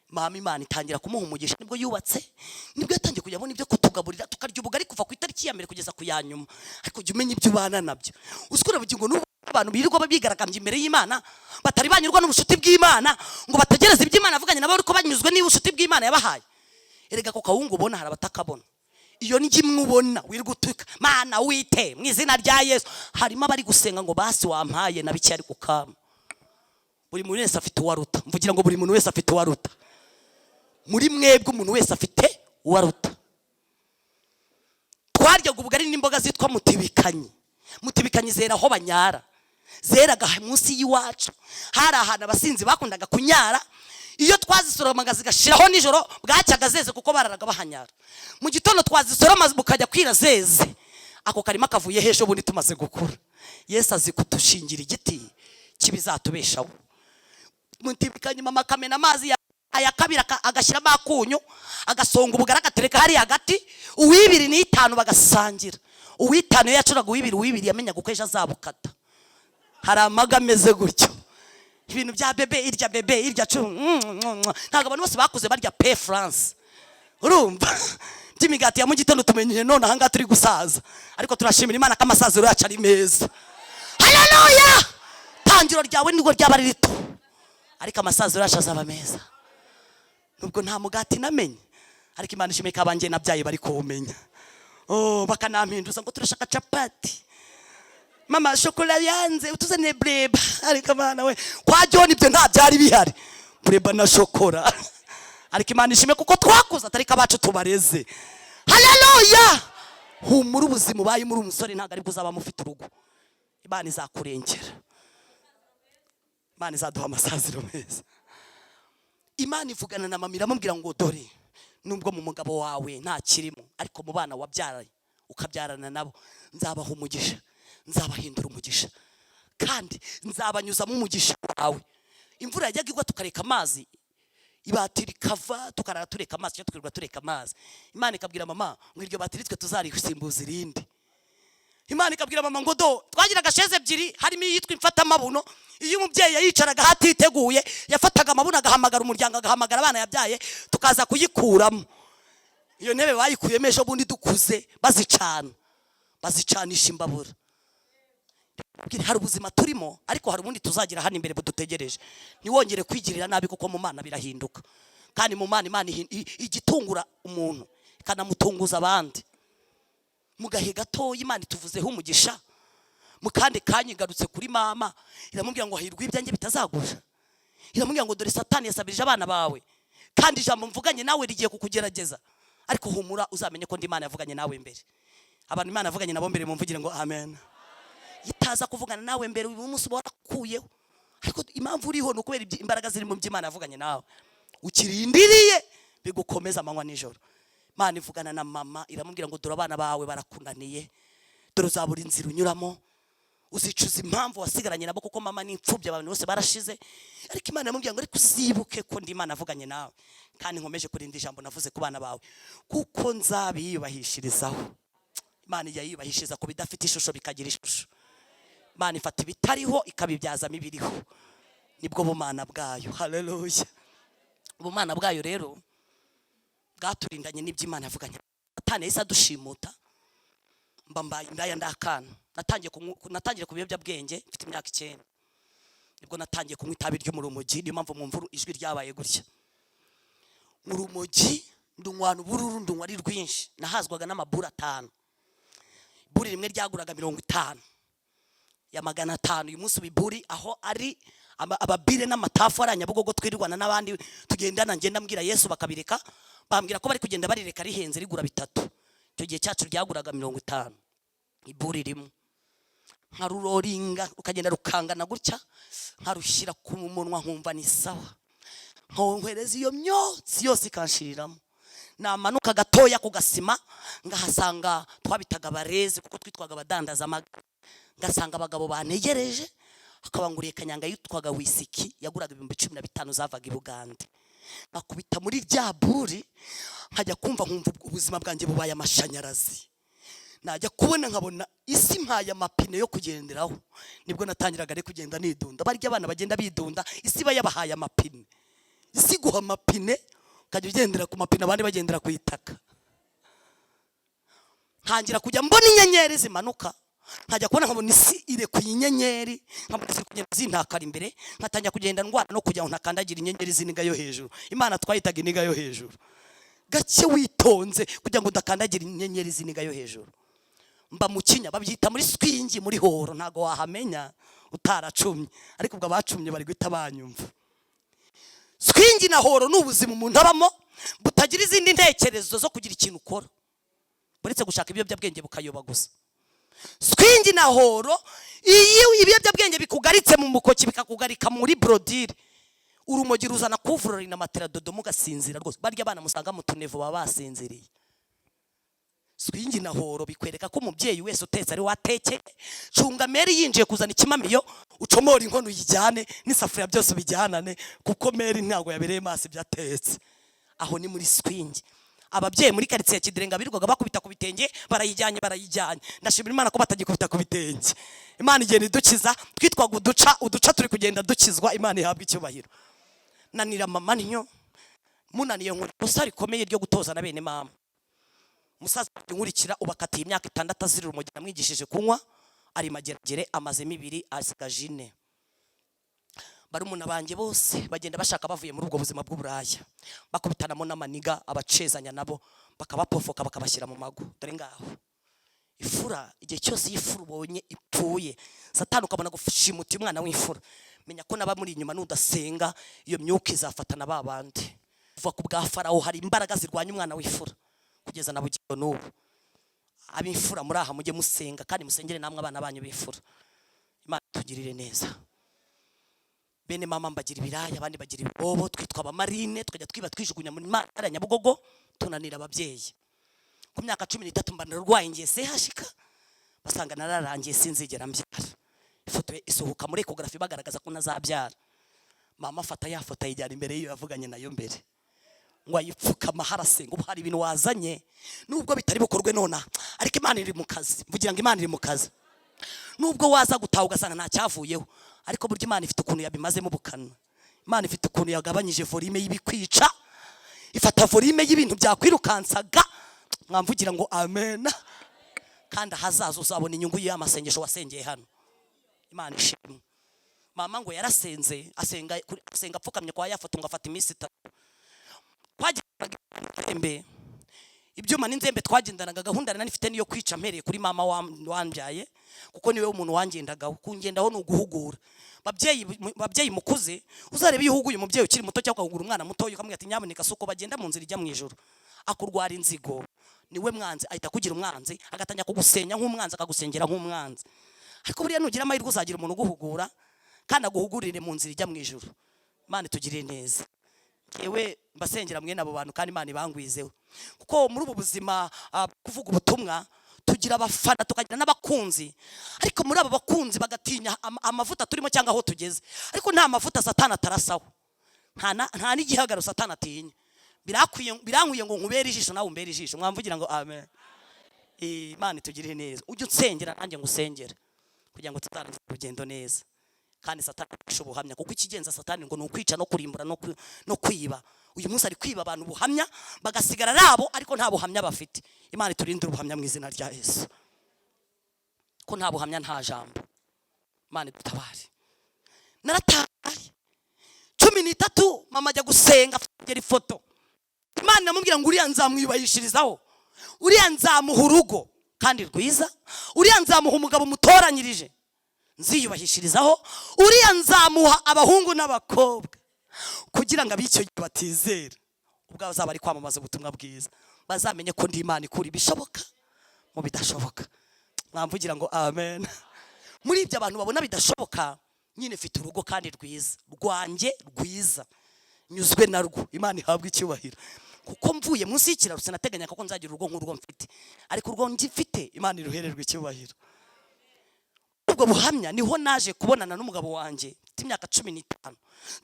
Mama Imana itangira kumuha umugisha, nibwo yubatse, nibwo yatangiye kujya abona ibyo kutugaburira, tukarya ubugari kuva ku itariki ya mbere kugeza ku ya nyuma. Ariko jya umenya ibyo ubana nabyo. Usikora bugingo n'ubu abantu birirwa babigaragambye imbere y'Imana, batari banyurwa n'ubushuti bw'Imana, ngo bategereze iby'Imana avuganye nabo ariko banyuzwe n'ubushuti bw'Imana yabahaye. Erega ko kawunga ubona hari abatakabona. Iyo ni kimwe ubona wirwa utuka Mana wite mu izina rya Yesu. Harimo abari gusenga ngo basi wampaye na biki ari kukama. Buri muntu wese afite uwaruta. Mvugira ngo buri muntu wese afite uwaruta. Muri mwebwe umuntu wese afite uwaruta. Twaryaga ubugari n'imboga zitwa mutibikanye. Mutibikanye zera aho banyara, zeraga munsi y'iwacu. Hari ahantu abasinzi bakundaga kunyara, iyo twazisoroma zigashiraho nijoro bwacyaga zeze kuko bararaga bahanyara. Mu gitondo twazisoroma bukajya kwira zeze. Ako karima kavuye hesho bundi tumaze gukura. Yesu azi kutushingira igiti kibizatubeshaho. Mutibikanye mama kamena amazi ayakabira agashyiramo akunyu, agasonga ubugara agatereka hari hagati, uwibiri n'itanu bagasangira. Uwitanu yacuraga uwibiri yamenya gukwesha azabukata. Hari amaga ameze gutyo. Ibintu bya bebe irya ntago abantu bose bakuze barya pe France. Urumva? By'imigati ya mu gitondo tumenye none ahanga turi gusaza. Ariko turashimira Imana ko amasaziro yacu ari meza. Haleluya! Tangiro ryawe nirwo ryaba rito. ariko amasaziro yacu azaba meza. Nubwo nta mugati namenye, ariko Imana ishimwe ko abanjye nabyaye bari kuwumenya. Bakanampinduza ngo turashaka capati, mama shokora yanze utuzane breba, ariko Imana we kwa John ibyo nta byari bihari, breba na shokora. Ariko Imana ishimwe kuko twakuza atariko abacu tubareze. Haleluya. Humura ubuzima ubaye muri umusore ntago ari buzaba mufite urugo. Imana izakurengera, Imana izaduha amasaziro meza. Imana ivugana na mama iramubwira ngo dore nubwo mu mugabo wawe nta kirimo, ariko mu bana wabyaraye ukabyarana nabo nzabaha umugisha, nzabahindura umugisha, kandi nzabanyuzamo umugisha wawe. Imvura yajyaga igwa tukareka amazi, ibatiri kava tukarara tureka amazi, cyo twirwa tureka amazi. Imana ikabwira mama ngo iryo batiri twe tuzarisimbuza irindi. Imana ikabwira mama ngo do twagiraga sheze ebyiri, harimo yitwa imfata mabuno. Iyo umubyeyi yayicaraga hatiteguye yafataga amabuno agahamagara umuryango, agahamagara abana yabyaye, tukaza kuyikuramo. Iyo ntebe bayikuyemo ejo bundi dukuze bazicanisha imbabura. Hari ubuzima turimo, ariko hari ubundi tuzagira hano imbere budutegereje. Ntiwongere kwigirira nabi kuko mu Mana birahinduka, kandi mu Mana Imana igitungura umuntu ikanamutunguza abandi. Mu gahe gato Imana ituvuzeho umugisha, mu kandi kanya igarutse kuri mama iramubwira ngo hahirwa ibyanjye bitazagusha. Iramubwira ngo dore Satani yasabirije abana bawe, kandi ijambo mvuganye nawe rigiye kukugerageza, ariko humura uzamenye ko ndi Imana yavuganye nawe mbere. Abantu Imana yavuganye nabo mbere mumvugire ngo amen. Itaza kuvugana nawe mbere uyu munsi warakuyeho, ariko impamvu uriho no kubera imbaraga ziri mu by'Imana yavuganye nawe, ukirindiriye bigukomeza amanywa nijoro. Imana ivugana na mama iramubwira ngo dore abana bawe barakunaniye, dore uzabura inzira unyuramo, uzicuza impamvu wasigaranye nabo kuko mama ni imfubyi, abantu bose barashize. Ariko Imana iramubwira ngo ariko uzibuke ko ndi Imana yavuganye nawe, kandi nkomeje kurinda ijambo navuze ku bana bawe, kuko nzabiyubahishirizaho. Imana yayubahishiriza ku bidafite ishusho bikagira ishusho. Imana ifata ibitariho ikabibyazamo ibiriho, nibwo bumana bwayo. Haleluya. Ubumana bwayo rero bwaturindanye n'iby'Imana yavuganye. Satani yahise adushimuta, mbambaye indaya ndakana. Natangiye ku biyobyabwenge mfite imyaka 9, nibwo natangiye kunywa itabi ry'umurumogi. Niyo mpamvu mwumva ijwi ryabaye gutya. Urumogi ndungwana ubururu, ndungwa ari rwinshi. Nahazwaga n'amaburi 5, buri rimwe ryaguraga 50 ya 500. Uyu munsi biburi aho ari ababire n'amatafu aranyabugogo twirirwana n'abandi tugendana, ngenda mbwira Yesu bakabireka, bambwira ko bari kugenda barireka rihenze rigura 3. Icyo gihe cyacu ryaguraga 50 iburi rimwe. Nkaruroringa ukagenda rukangana gutya, nkarushyira ku munwa nkumva ni sawa, nkohereza iyo myotsi yose ikanshyiriramo. Namanuka gatoya ku gasima ngahasanga twabitaga barezi kuko twitwaga abadandaza amagara, ngasanga abagabo banegereje, akabanguriye kanyanga yitwaga wisiki yaguraga 15,000 zavaga i Bugande. Nakubita muri rya buri nkajya kumva nkumva ubuzima bwanjye bubaye amashanyarazi. Najya kubona nkabona isi mpaye amapine yo kugenderaho, nibwo natangiraga ari kugenda nidunda. Barya abana bagenda bidunda, isi bayabahaye amapine. Isi guha amapine ukajya ugendera ku mapine, abandi bagendera ku itaka. Ntangira kujya mbona inyenyeri zimanuka, nkajya kubona nkabona isi irekuye inyenyeri, nkabona ziri kugenda zintakara imbere, nkatangira kugenda ndwara no kujya ntakandagira inyenyeri ziniga yo hejuru. Imana twayitaga iniga yo hejuru. Gake witonze kugira ngo ndakandagira inyenyeri ziniga yo hejuru. Mba mukinya babyita muri swingi, muri horo, ntago wahamenya utaracumye, ariko ubwo abacumye bari guhita banyumva. Swingi na horo n'ubuzima umuntu abamo butagira izindi ntekerezo zo kugira ikintu ukora buretse gushaka ibiyobyabwenge bukayoba gusa. Swingi na horo iyo ibiyobyabwenge bikugaritse mu mukoki bikakugarika muri brodire, urumogi ruzana kuvurori na matera dodomo gasinzira rwose. Barya abana musanga mu tunevo baba basinziriye. Swingi na horo bikwereka ko umubyeyi wese utetse ari wateke, cunga Meri yinjiye kuzana ikimamiyo ucomora inkono yijyane n'isafuriya byose bijyanane, kuko Meri ntago yabereye maso byatetse. Aho ni muri swingi. Ababyeyi muri karitsiye Kidirenga birirwaga bakubita ku bitenge, barayijyanye. Ndashimira Imana ko batagikubita ku bitenge. Imana igenda idukiza, twitwaga uduca turi kugenda dukizwa. Imana ihabwa icyubahiro. Nanira mama ntyo munaniye nk'ukosa rikomeye ryo gutoza na bene mama. Musaza nkurikira ubakatiye imyaka 6 azira urumogi, namwigishije kunywa, ari mageragere amazemo 2 asigaje 4. barumuna banjye bose bagenda bashaka bavuye muri ubwo buzima bw'uburaya, bakubitanamo n'amaniga abacezanya nabo bakabapofoka bakabashyira mu mago. Dore ngaho ifura, igihe cyose y'ifura ubonye ipfuye, Satani ukabona gushimuta umwana w'ifura, menya ko naba muri inyuma nudasenga iyo myuka izafatana babandi. Kuva ku bwa Farawo hari imbaraga zirwanya umwana w'ifura kugeza na bugingo n'ubu. Ab'ifura muri aha mujye musenga kandi musengere namwe abana banyu b'ifura. Imana tugirire neza. Bene mama mbagira ibiraya, abandi bagira ibibobo, twitwa abamarine, tukajya twiba twijugunya muri Mara Nyabugogo tunanira ababyeyi. Ku myaka 13 mba narwaye ngiye sehashika, basanga nararangiye sinzigera mbyara. Ifoto isohoka muri ecography bagaragaza ko nazabyara. Mama afata ya foto ayijyana imbere yiyo yavuganye nayo mbere, ngo ayipfukama harasenga. Ubu hari ibintu wazanye nubwo bitari bukorwe nona, ariko Imana iri mu kazi. Mvugira ngo Imana iri mu kazi. Nubwo waza gutaha ugasanga nta cyavuyeho, ariko burya Imana ifite ukuntu yabimazemo ubukana. Imana ifite ukuntu yagabanyije volume y'ibikwica, ifata volume y'ibintu byakwirukansaga. Mwamvugira ngo amen. Kandi hazaza uzabona inyungu y'amasengesho wasengeye hano. Imana ishimwe. Mama ngo yarasenze, asenga apfukamye kwa yafoto ngo afata iminsi 3. Twagiraga inzembe, ibyuma n'inzembe twagendanaga. Gahunda nari nifite niyo kwica mpereye kuri mama wambyaye, kuko niwe umuntu wangendaga. Kungendaho no guhugura babyeyi mukuze. Uzarebe iyo uhuguye umubyeyi ukiri muto cyangwa ukahugura umwana muto, ukamubwira ati nyamuneka suko bagenda mu nzira ijya mu ijuru, akurwara inzigo, niwe mwanzi ahita kugira umwanzi, agatanya kugusenya nk'umwanzi, akagusengera nk'umwanzi. Ariko buriya nugira amahirwe uzagira umuntu uguhugura kandi aguhugurire mu nzira ijya mu ijuru. Imana tugirire neza. Yewe mbasengera mwene abo bantu kandi Imana ibangwizeho, kuko muri ubu buzima kuvuga ubutumwa tugira abafana tukagira n'abakunzi, ariko muri abo bakunzi bagatinya amavuta turimo cyangwa aho tugeze. Ariko nta mavuta Satani atarasaho, nta n'igihagaro Satani atinya. Birankwiye ngo nkubere ijisho nawe umbere ijisho. Mwamvugira ngo amen. Imana tugirire neza. Ujye unsengera nanjye ngusengera kugira ngo tutarangiza urugendo neza. Kandi Satani ashobohamya, kuko ikigenza Satani ngo nukwica no kurimbura no kwiba. Uyu munsi ari kwiba abantu buhamya bagasigara rabo, ariko nta buhamya bafite. Imana iturindire ubuhamya mu izina rya Yesu, ko nta buhamya nta jambo. Imana dutabare. Narataye 13 mama ajya gusenga, afite ifoto. Imana namubwira ngo uriya nzamwibahishirizaho, uriya nzamuha urugo kandi rwiza, uriya nzamuha umugabo mutoranyirije nziyubahishirizaho, uriya nzamuha abahungu n'abakobwa kugira ngo abicyo batizera. Ubwo bazaba ari kwamamaza ubutumwa bwiza, bazamenye ko ndi Imana ikura ibishoboka mu bidashoboka. Mwamvugira ngo amen. Muri ibyo abantu babona bidashoboka, nyine mfite urugo kandi rwiza, rwanjye rwiza, nyuzwe narwo. Imana ihabwa icyubahiro, kuko mvuye munsi y'ikiraro sinateganya ko nzagira urugo nk'urwo mfite, ariko urwo ngifite Imana iruhererwe icyubahiro. Ubwo buhamya niho naje kubonana n'umugabo wanjye mfite imyaka 15.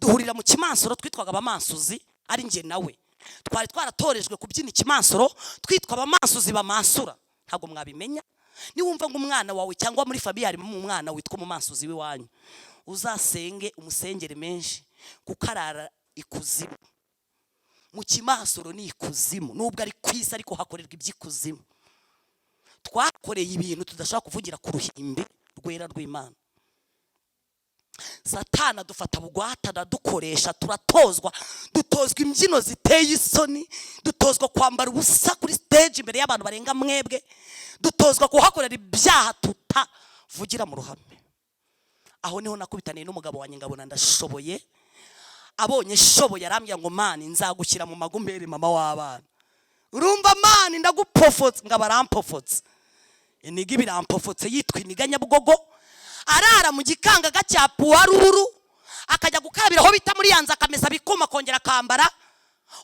Duhurira mu Kimansuro, twitwaga abamansuzi, ari njye nawe. Twari twaratorejwe kubyina Ikimansuro, twitwa abamansuzi bamansura. Ntago mwabimenya. Niwumva ngo umwana wawe cyangwa muri Fabiye harimo umwana witwa umumansuzi w'iwanyu, uzasenge umusengere menshi, kuko arara ikuzimu. Mu Kimansuro ni ikuzimu, nubwo ari kwisa ariko hakorerwa iby'ikuzimu. Twakoreye ibintu tudashaka kuvugira ku ruhimbi rwera rw'Imana. Satani adufata bugwata, dukoresha, dutozwa imbyino ziteye isoni, dutozwa kwambara ubusa kuri stage imbere y'abantu barenga mwebwe, dutozwa kuhakorera ibyaha tutavugira mu ruhame. Aho niho nakubitaniye n'umugabo wanjye, ngabona ndashoboye. Abonye shoboye arambya ngo mani nzagushyira mu magumbere mama w'abana. Urumva mani ndagupofotse, ngabarampofotse. Iniga ibirampofotse yitwa Iniga Nyabugogo, arara mu gikangaga cya Puwaruru, akajya gukabira aho bita muri yanza, akamesa bikuma kongera akambara,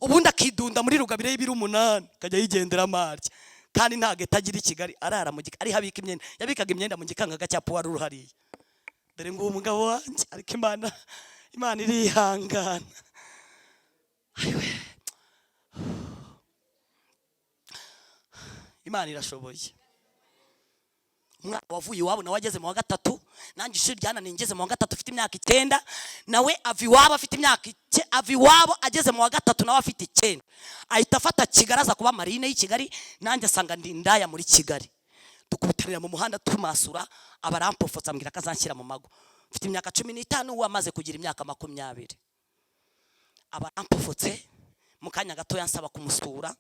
ubundi akidunda muri Rugabire y'ibiri 8, akajya yigendera amarya. Kandi ntage tagira i Kigali, arara mu ari habika imyenda, yabikaga imyenda mu gikangaga cya Puwaruru hariya. Dore ngo umugabo wanjye, ariko Imana irihangana. Imana irashoboye. Umwana wavuye iwabo nawe ageze mu wa 3, nanjye ishuri ryananiye ngeze mu wa 3 ufite imyaka 9, nawe ava iwabo afite imyaka ava iwabo ageze mu wa 3 nawe afite 9. Ahita afata Kigali aza kuba marine y'i Kigali, nanjye asanga ndi indaya muri Kigali. Dukubitanira mu muhanda tumasura, abarampofotsa ambwira kazanshyira mu mago. mfite imyaka 15 wamaze kugira imyaka 20. Abarampufutse mu kanya gato yansaba kumusura,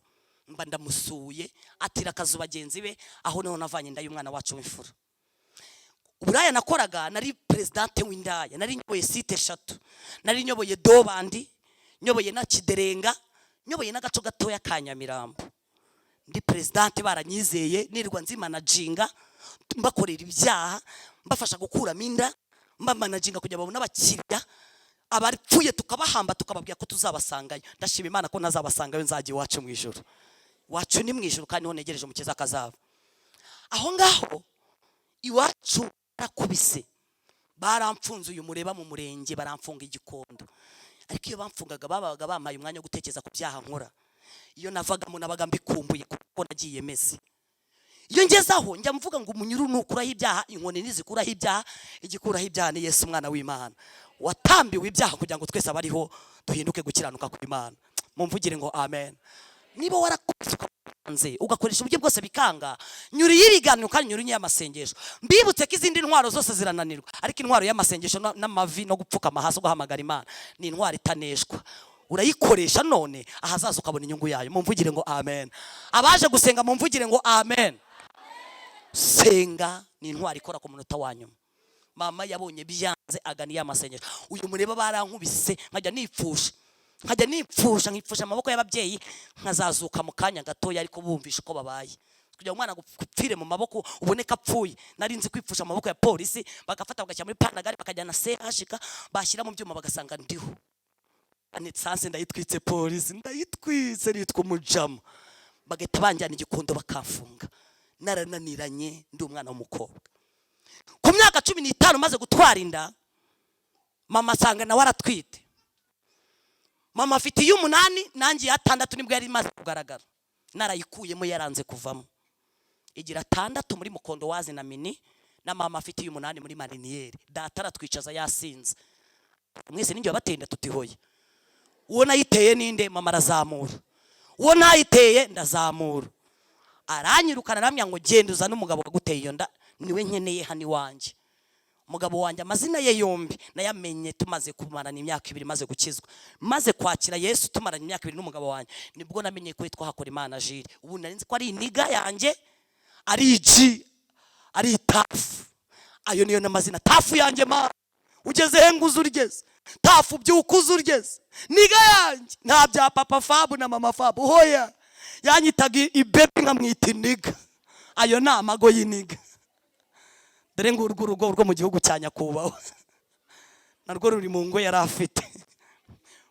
mba ndamusuye, atira akazu bagenzi be, aho niho navanye inda y'umwana wacu w'imfura. Uburaya nakoraga, nari presidente w'indaya, nari nyoboye site 3, nari nyoboye Dobandi, nyoboye na Kiderenga, nyoboye n'agaco gatoya ka Nyamirambo. Ndi presidente baranyizeye, nirwa nzi managinga, mbakorera ibyaha, mbafasha gukura minda, mba managinga kujya babona abakiriya, abaripfuye tukabahamba tukababwira ko tuzabasangayo. Ndashima Imana ko nazabasangayo, nzagiye iwacu mu ijuru. Wacu ni mu ijuru kandi ho negereje umukiza akazaba. Aho ngaho iwacu barakubise, baramfunze uyu mureba mu murenge, baramfunga igikondo. Ariko iyo bamfungaga babaga bamaye umwanya wo gutekereza ku byaha nkora. Iyo navagamo nabaga mbikumbuye kuko nagiye meze. Iyo ngezaho njya mvuga ngo umunyuru nukuraho ibyaha, inkoni nizikuraho ibyaha, igikuraho ibyaha ni Yesu umwana w'Imana watambiwe ibyaha kugira ngo twese abariho duhinduke gukiranuka ku Imana. Mumvugire ngo amen. Niba warakuze ugakoresha uburyo bwose bikanga, nyuri y'ibiganiro kandi nyuri y'amasengesho. Mbibutse ko izindi ntwaro zose zirananirwa, ariko intwaro y'amasengesho n'amavi no gupfukama hasi ugahamagara Imana ni intwaro itaneshwa. Urayikoresha none ahazaza ukabona inyungu yayo. Mumvugire ngo amen. Abaje gusenga mumvugire ngo amen. Senga ni intwaro ikora ku munota wanyuma. Mama yabonye byanze aganiye amasengesho. Uyu mureba barankubise nkajya nipfusha nkipfusha amaboko y'ababyeyi, nkazazuka mu kanya gatoya ariko bumvisha uko babaye. Kugira umwana gupfire mu maboko uboneka apfuye, nari nzi kwipfusha amaboko ya polisi, bagafata bagashyira muri Panagari bakajyana CHK, bashyira mu byuma bagasanga ndiho. Anitsanse ndayitwitse polisi, ndayitwitse ritwa umujama, bagahita banjyana igikondo bakamfunga. Narananiranye ndi umwana w'umukobwa. Ku myaka 15 maze gutwara inda, mama asanga nawe aratwite. Mama afite y'umunani, nanjye ya 6 nibwo yari maze kugaragara. Narayikuyemo yaranze kuvamo. Igira 6 muri Mukondo wazi na Mini, na mama afite y'umunani muri Mariniyeri. Data aratwicaza yasinze. Mwese ninjye wabatenda tutihoye. Uwo nayiteye ninde? Mama arazamura. Uwo nayiteye ndazamura. Aranyirukana namya ngo genda uzana umugabo waguteye iyo nda, niwe nkeneye hani wanje. Umugabo wanje amazina ye yombi nayamenye tumaze kumarana imyaka 2 maze gukizwa. Maze kwakira Yesu tumarana imyaka 2 n'umugabo wanje, nibwo namenye ko yitwa Hakorimana Jire. Ubu narinzi ko ari iniga yanjye, ari G, ari Tafu. Ayo niyo namazina. Tafu yanjye ma ugeze henguza urigeze. Tafu byukuza urigeze. Niga yanjye nta bya papa Fabu na mama Fabu. Hoya yanyitaga ibebe nkamwita iniga. Ayo ni amago y'iniga. Dore ngo urwo rugo rwo mu gihugu cya Nyakubahwa narwo ruri mu ngo yari afite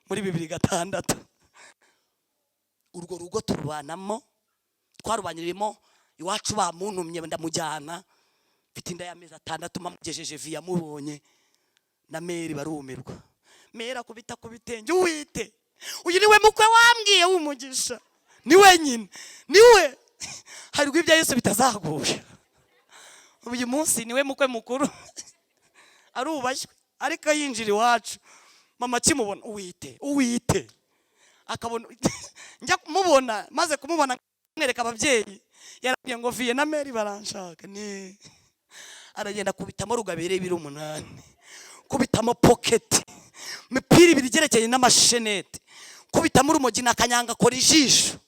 muri 2006. Urwo rugo turubanamo, twarubanirimo iwacu bamuntumye ndamujyana, mfite inda y'amezi 6 mamugejeje via mubonye na Meri barumirwa. Mera kubita kubitenge uwite. Uyu niwe mukwe wambwiye w'umugisha. Niwe nyine. Niwe. Hari rw'ibya Yesu bitazagusha. Uyu munsi niwe mukwe mukuru. Arubashywe ariko yinjira iwacu. Mama kimubona uwite. Akabona njya kumubona, maze kumubona mwereka ababyeyi. Yarabwiye ngo Vie na Meri baranshaka. Ni aragenda kubitamo rugabere 8, kubitamo pocket, mipiri bigerekeye n'amashenete, kubitamo urumogi nakanyanga kora ijisho.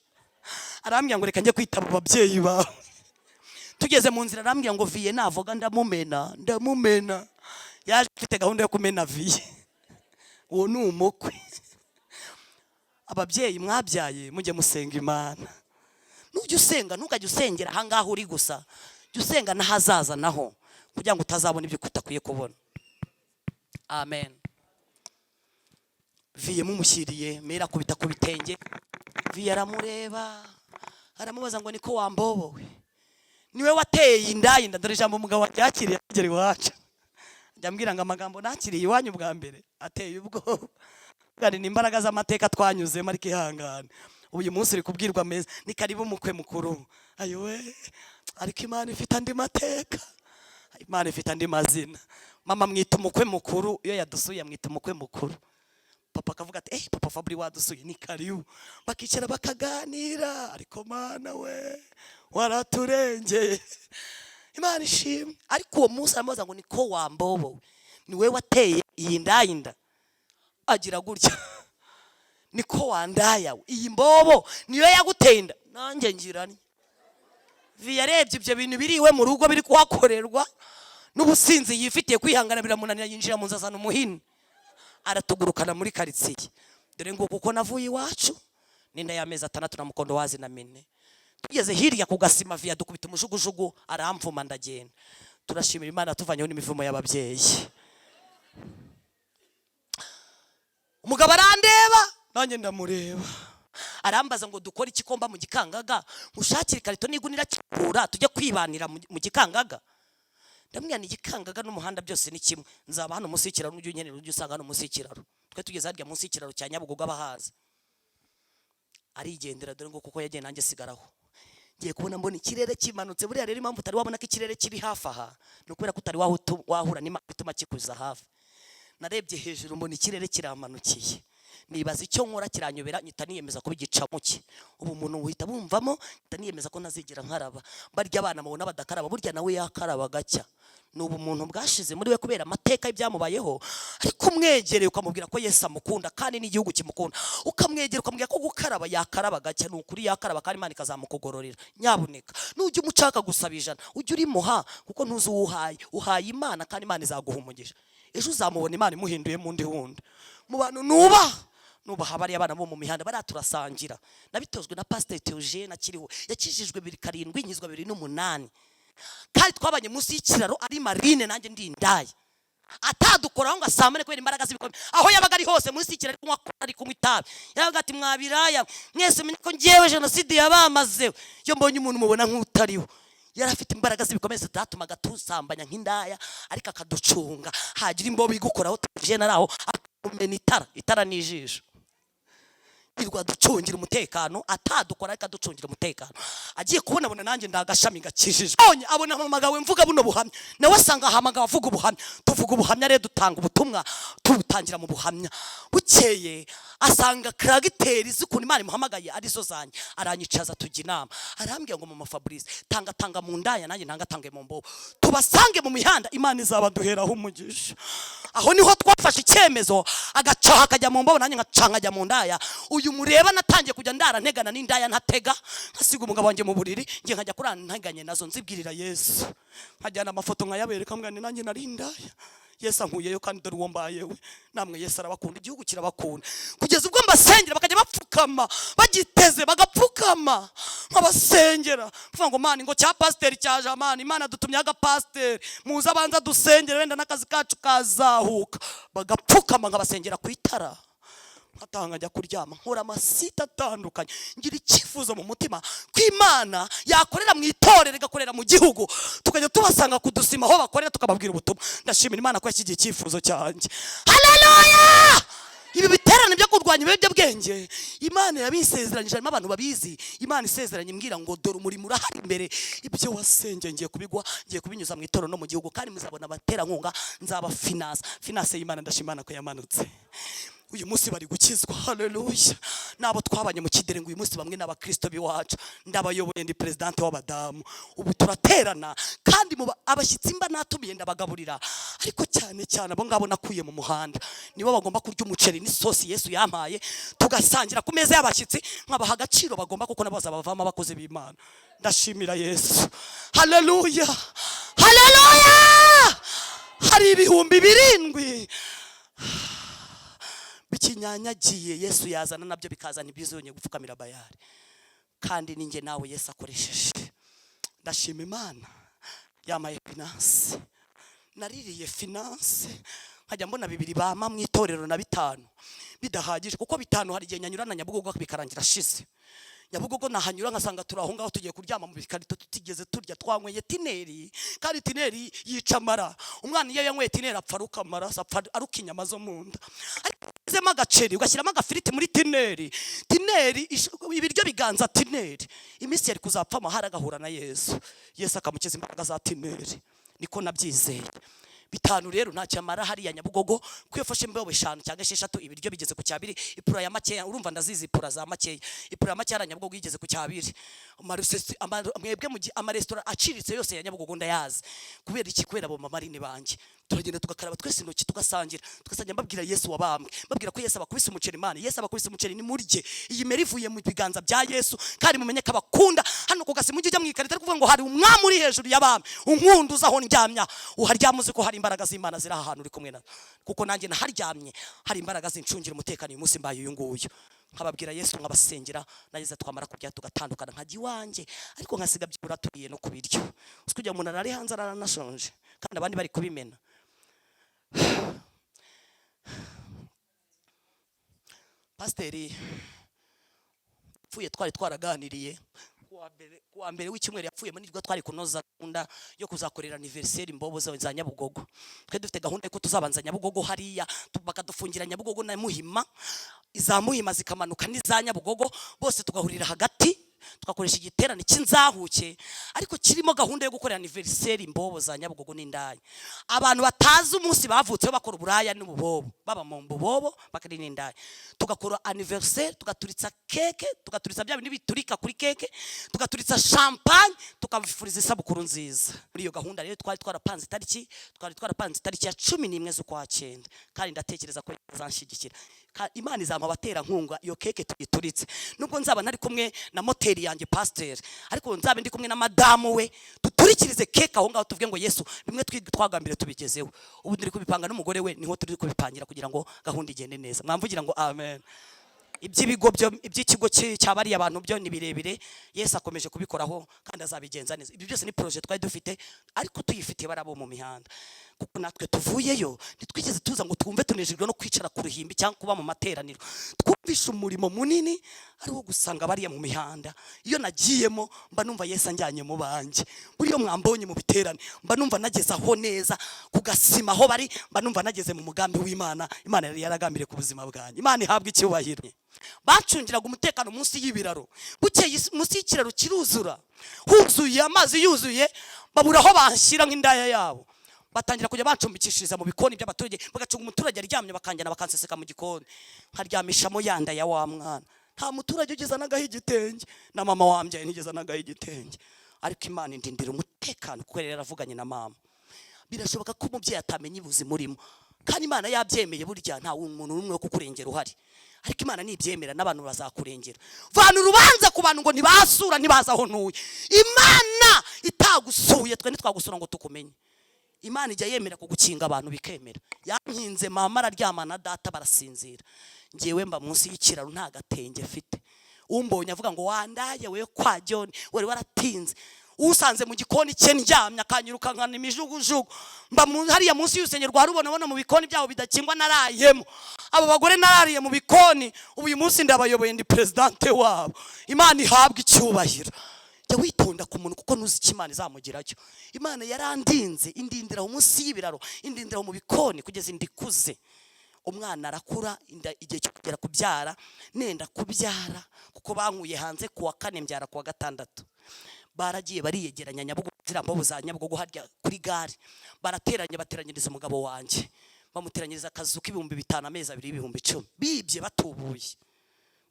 Arambwira ngo reka njye kwitaba ababyeyi bawe. Tugeze mu nzira arambwira ngo Vie navuga ndamumena. Yaje afite gahunda yo kumena Vie. Uwo ni umukwe. Ababyeyi mwabyaye mujye musenga Imana. Nujye usenga ntukajye usengera ahangaha uri gusa. Jye usenga nahazaza naho kugira ngo utazabona ibyo kutakwiye kubona. Amen. Vie mumushyiriye Mera kubita ku bitenge. Vie aramureba aramubaza ngo niko wambobowe. Niwe wateye inda dore jambo umugabo yakiriye agera iwacu. Njambwira ngo amagambo nakiriye iwanyu bwa mbere ateye ubwo. Kandi nimbaraga z'amateka twanyuzemo ariko ihangane. Uyu munsi uri kubwirwa meza ni karibu mukwe mukuru. Ayowe ariko Imana ifite andi mateka. Imana ifite andi mazina. Mama mwita umukwe mukuru, iyo yadusuye mwita umukwe mukuru. Papa akavuga ati papa Fabri wadusuye ni karibu. Bakicara bakaganira, ariko Mana we waraturengeye. Imana ishimwe. Ariko uwo munsi aramubaza ngo niko wambobowe. ni we wateye iyi ndayinda agira gutya niko wandaya iyi mbobo niyo yaguteye inda nanjye ngiranye yarebye ibyo bintu biriwe mu rugo biri kuhakorerwa n'ubusinzi yifitiye kwihangana biramunanira yinjira mu nzu azana umuhini aratugurukana muri karitsiye dore ngo kuko navuye iwacu n'inda y'amezi 6 na mukondo wazi na mine tugeze hirya ku gasima via dukubita umujugujugu aramvuma ndagenda turashimira Imana tuvanyeho n'imivumo y'ababyeyi umugabo arandeba nanjye ndamureba arambaza ngo dukora ikikomba mu gikangaga mushakira ikarito nigunira kikura tujye kwibanira mu gikangaga ndamwira ni gikangaga n'umuhanda byose ni kimwe nzaba hano munsi y'ikiraro n'ujye nyenera ujye usanga hano munsi y'ikiraro twe tugeze harya munsi y'ikiraro cya Nyabugogo abahaza arigendera dore ngo kuko yagiye nanjye sigaraho ngiye kubona mbona ikirere kimanutse buriya rero impamvu utari wabona ko ikirere kiri hafi aha no kubera ko utari wahura n'imana bituma kikuza hafi narebye hejuru mbona ikirere kiramanukiye nibaza icyo nkora kiranyobera nyita niyemeza kuba igicamuke ubu umuntu uhita bumvamo nyita niyemeza ko nazigera nkaraba barya abana mubona badakaraba burya nawe yakaraba gacya nubu umuntu bwashize muri we kubera amateka y'ibyamubayeho ariko umwegereye ukamubwira ko Yesu amukunda kandi n'igihugu kimukunda ukamwegera ukamubwira ko gukaraba yakaraba gacya n'ukuri yakaraba kandi Imana ikazamukugororera nyabuneka nujye umucaka gusaba ijana ujye urimuha kuko ntuzi uhaye Imana kandi Imana izaguha umugisha ejo uzamubona Imana imuhinduye mu ndi wundi mu bantu nubaha bari abana bo mu mihanda bari turasangira nabitozwe na Pastor Theogene akiriho yakijijwe 7 inyizwa 2008 kandi twabanye munsi y'ikiraro ari marine nanjye ndi indaya atadukoraho ngo asamane kubera imbaraga z'ibikombe aho yabaga ari hose munsi y'ikiraro ari kunywa itabi yabaga ati mwabiraya mwese menye ko ngiyewe genocide yabamaze yo mbonye umuntu mubona nk'utariho yari afite imbaraga z'ibikomeye zatumaga tusambanya nk'indaya ariko akaducunga hagira imbobo igukoraho Theogene araho akumena itara n'ijisho irwa ducungira umutekano atadukora ariko aducungira umutekano agiye kubona nanjye ndagashami gakijijwe abona amagawe mvuga buno buhamya nawe asanga ahamagawe avuga ubuhamya tuvuga ubuhamya rero dutanga ubutumwa tubutangira mu buhamya bukeye asanga karagiteri z'ukuntu Imana imuhamagaye arizo zanjye aranyicaza tujya inama arambwira ngo mama Fabrice tanga mu ndaya nanjye ntangatange mu mbobo tubasange mu mihanda Imana izabaduheraho umugisha aho niho twafashe icyemezo agacaha akajya mu mbobo nanjye ngacangajya mu ndaya uyu mureba natangiye kujya ndara ntegana n'indaya ntatega nkasiga umugabo wanjye mu buriri ngiye nkajya kurana nteganye nazo nzibwirira Yesu nkajyana amafoto nkayabereka mbwa nanjye nari indaya Yesu ankuyeyo kandi dore uwo mbayewe namwe Yesu arabakunda igihugu kirabakunda kugeza ubwo mbasengera bakajya bapfukama bagiteze bagapfukama nkabasengera mvuga ngo Mana ngo cya pasteur cya Jamani Imana dutumye aga pasteur muza abanza dusengere wenda n'akazi kacu kazahuka bagapfukama nkabasengera ku itara atanga njya kuryama nkora amasita atandukanye ngira icyifuzo mu mutima ko Imana yakorera mu itorero igakorera mu gihugu tukajya tubasanga kudusima aho bakorera tukababwira ubutumwa ndashimira Imana ko yashyigiye icyifuzo cyanjye haleluya ibi biterane byo kurwanya ibiyobyabwenge Imana yabisezeranyije harimo abantu babizi Imana isezeranye imbwira ngo dore umurimo urahari imbere ibyo wasengeye ngiye kubinyuza mu itorero no mu gihugu kandi muzabona abaterankunga nzaba finance y'Imana ndashimana ko yamanutse uyu munsi bari gukizwa haleluya nabo twabanye mu kidere ngo uyu munsi bamwe n'abakristo biwacu ndabayoboye ndi president w'abadamu ubu turaterana kandi abashyitsi mba natumiye ndabagaburira ariko cyane abo ngabo nakuye mu muhanda nibo bagomba kurya umuceri n'isosi Yesu yampaye tugasangira ku meza y'abashyitsi nkabaha agaciro bagomba kuko nabaza bavama abakozi b'Imana ndashimira Yesu haleluya hari ibihumbi 7 bikinyanyagiye Yesu yazana nabyo bikazana ibizonye gupfukamira Bayali kandi ninjye nawe Yesu akoresheje ndashima Imana yamaye finance naririye finance nkajya mbona 2 bama mu itorero na 5 bidahagije kuko 5 hari igihe nyanyurana Nyabugogo bikarangira shize Nyabugogo nahanyura nkasanga turaho ngaho tugiye kuryama mu bikarito tutigeze turya twanyweye tineri kandi tineri yica mara umwana iyo yanyweye tineri apfa rukamara apfa aruka inyama zo munda ariko agaceri ugashyiramo agafiriti muri tineri ibiryo biganza tineri iminsi yari kuzapfa amahara agahura na Yesu akamukiza imbaraga za tineri niko nabyizeye 5 rero nta cyamara hari ya Nyabugogo kwifashe imbeho 5 cyangwa 6 ibiryo bigeze ku cyabiri ipura ya makeya urumva ndazizi ipura za makeya ipura ya makeya ya Nyabugogo igeze ku cyabiri mwebwe mu amaresitora aciriritse yose ya Nyabugogo ndayazi. Kubera iki? Kubera abo mamarine banje turagenda tugakaraba twese intoki tugasangira mbabwira Yesu wabambwe, mbabwira ko Yesu abakubise umuceri Imana, Yesu abakubise umuceri ni murye, iyi meri ivuye mu biganza bya Yesu kandi mumenye ko abakunda. Hano ku Gasi mujye ujya mwikarita kuvuga ngo hari umwami uri hejuru y'abami, unkunduza aho ndyamya uharyamuze ko hari imbaraga z'Imana ziri ahantu uri kumwe na, kuko nanjye naharyamye hari imbaraga zincungira umutekano uyu munsi mbaye uyu nguyu. Nkababwira Yesu nkabasengera, nageze twamara kurya tugatandukana nkajya iwanjye, ariko nkasiga byibura turiye no kubiryo. Usikugira umuntu arari hanze aranashonje kandi abandi bari kubimena. Pasiteri pfuye twari twaraganiriye kuwa mbere w'icyumweru yapfuye muri nibwo twari kunoza gahunda yo kuzakorera anniversaire Imbobo za Nyabugogo. Twe dufite gahunda yuko tuzabanza Nyabugogo hariya bakadufungira Nyabugogo na Muhima, iza Muhima zikamanuka n'iza Nyabugogo, bose tugahurira hagati tugakoresha igiterane cy'inzahuke, ariko kirimo gahunda yo gukorera anniversaire Imbobo za Nyabugogo n'indaya. Abantu batazi umunsi bavutse bakora uburaya n'ububobo, baba mu Mbobo bakari n'indaya. Tugakora anniversaire, tugaturitsa keke, tugaturitsa bya bindi biturika kuri keke, tugaturitsa champagne, tukabifuriza isabukuru nziza. Muri iyo gahunda rero twari twarapanze itariki ya 11 z'ukwa 9, kandi ndatekereza ko izanshigikira. Imana izampa abatera nkunga iyo keke tuyituritse. Nubwo nzaba ntari kumwe na moteri yanjye pasteur, ariko nzabe ndi kumwe na madamu we, tuturikirize keke aho ngaho tuvuge ngo Yesu bimwe twagambire tubigezeho. Ubu ndiri kubipanga n'umugore we, niho turi kubipangira kugira ngo gahunda igende neza. Mwamvugira ngo amen. Ibyibigo byo iby'ikigo cyabari abantu byo ni birebire, Yesu akomeje kubikoraho kandi azabigenza neza. Ibyo byose ni projet twari dufite, ariko tuyifitiye barabo mu mihanda, kuko natwe tuvuyeyo nitwigeze tuza ngo twumve tunejejwe no kwicara ku ruhimbi cyangwa kuba mu materaniro. Twumvisha umurimo munini ari wo gusanga bariya mu mihanda. Iyo nagiyemo mba numva Yesu anjyanye mu banje, buriyo mwambonye mu biterane mba numva nageze aho neza ku Gasima aho bari, mba numva nageze mu mugambi w'Imana. Imana yari yaragambiriye ku buzima bwanjye. Imana ihabwa icyubahiro. Bacungiraga umutekano munsi y'ibiraro, bukeye munsi y'ikiraro kiruzura, huzuye amazi yuzuye, babura aho banshyira nk'indaya yabo. Batangira kujya bacumbikishiriza mu bikoni by'abaturage, bagacunga umuturage aryamye bakanjyana bakanseseka mu gikoni, nkaryamishamo yanda ya wa mwana. Nta muturage ugeza nagaho igitenge, na mama wambyaye nigeza nagaho igitenge, ariko Imana indindira umutekano kuko yari yaravuganye na mama. Birashoboka ko umubyeyi atamenya ubuzima urimo, kandi Imana yabyemeye. Burya nta umuntu n'umwe wo kukurengera uhari, ariko Imana nibyemera n'abantu bazakurengera. Vana urubanza ku bantu ngo ntibasura ntibaza aho ntuye. Imana itagusuye twe ntitwagusura ngo tukumenye. Imana ijya yemera kugukinga abantu bikemera. Yankinze mama araryama na data barasinzira, ngewe mba munsi y'ikiraro nta gatenge mfite. Umbonye avuga ngo wandaye we kwa John wari waratinze, usanze mu gikoni cye ndyamye akanyiruka nkana imijugujugu. Mba hariya munsi y'urusengero rwa Rubona mu bikoni byabo bidakingwa narayemo. Abo bagore narariye mu bikoni, ubu uyu munsi ndabayoboye ndi presidente wabo. Imana ihabwa icyubahiro. Jya witonda ku muntu kuko nuzi icyo Imana izamugirayo. Imana yarandinze, indindira munsi y'ibiraro, indindira mu bikoni kugeza indikuze. Umwana arakura, igihe cyo kugera kubyara, nenda kubyara kuko bankuye hanze kuwa 4 mbyara kuwa 6. Baragiye bariyegeranya Nyabugogo, Imbobo za Nyabugogo harya kuri gare, barateranye bateranyiriza umugabo wanjye, bamuteranyiriza akazu k'5,000 amezi 2 10,000, bibye batubuye.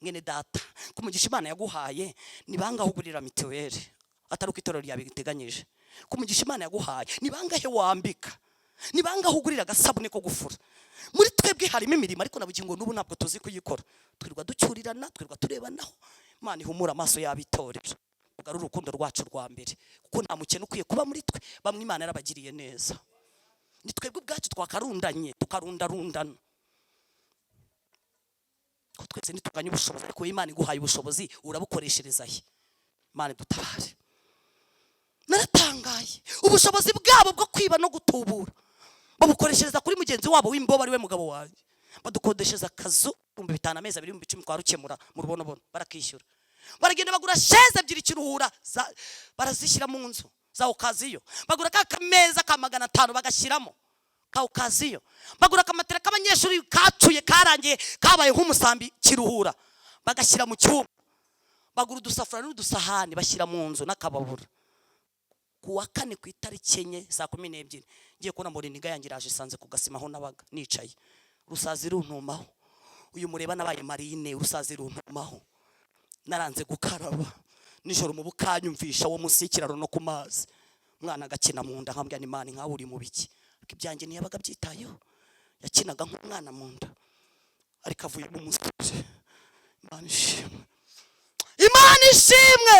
Mwene data kumugisha Imana yaguhaye, ni bangaho ugurira mituweli atari uko itorero ryabiteganyije. Kumugisha Imana yaguhaye, ni bangahe wambika, ni bangaho ugurira agasabune ko gufura. Muri twebwe harimo imirimo, ariko nabugingo n'ubu ntabwo tuzi kuyikora. Twirwa ducyurirana, twirwa turebanaho. Imana ihumura amaso yabitorera, ugarura urukundo rwacu rwa mbere, kuko nta mukene ukwiye kuba muri twe. Bamwe Imana yarabagiriye neza, ni twebwe ubwacu twakarundanye tukarundarundana. Twese nituganye ubushobozi, ariko Imana iguhaye ubushobozi urabukoreshereza he? Imana dutabare. Naratangaye ubushobozi bwabo bwo kwiba no gutubura babukoreshereza kuri mugenzi wabo w'Imbobo ari we mugabo wanjye. Badukodesheza akazu 5,000 amezi 2 10,000 kwa Rukemura mu Rubonobono, barakishyura. Baragenda bagura sheze ebyiri kiruhura, barazishyira mu nzu za okaziyo. Bagura ka kameza ka 500 bagashyiramo ka okaziyo. Bagura akamatera k'abanyeshuri kacuye karangiye kabaye nk'umusambi kiruhura, bagashyira mu cyumba. Bagura udusafuriya n'udusahani bashyira mu nzu n'akababura. Kuwa 4 ku itariki 4 saa 12 ngiye kubona mbona iniga yanjye iraje isanze ku Gasima aho nabaga nicaye. Rusazi runtumaho, uyu mureba nabaye marine, urusazi runtumaho. Naranze gukaraba, nijoro mu bukanyumvisha wo munsi y'ikiraro no ku mazi, umwana agakina mu nda, nkambwira Imana nkawe uri mu biki, ariko ibyanjye ntiyabaga byitayeho, yakinaga nk'umwana mu nda, ariko avuye mu musozi. Imana ishimwe, Imana ishimwe.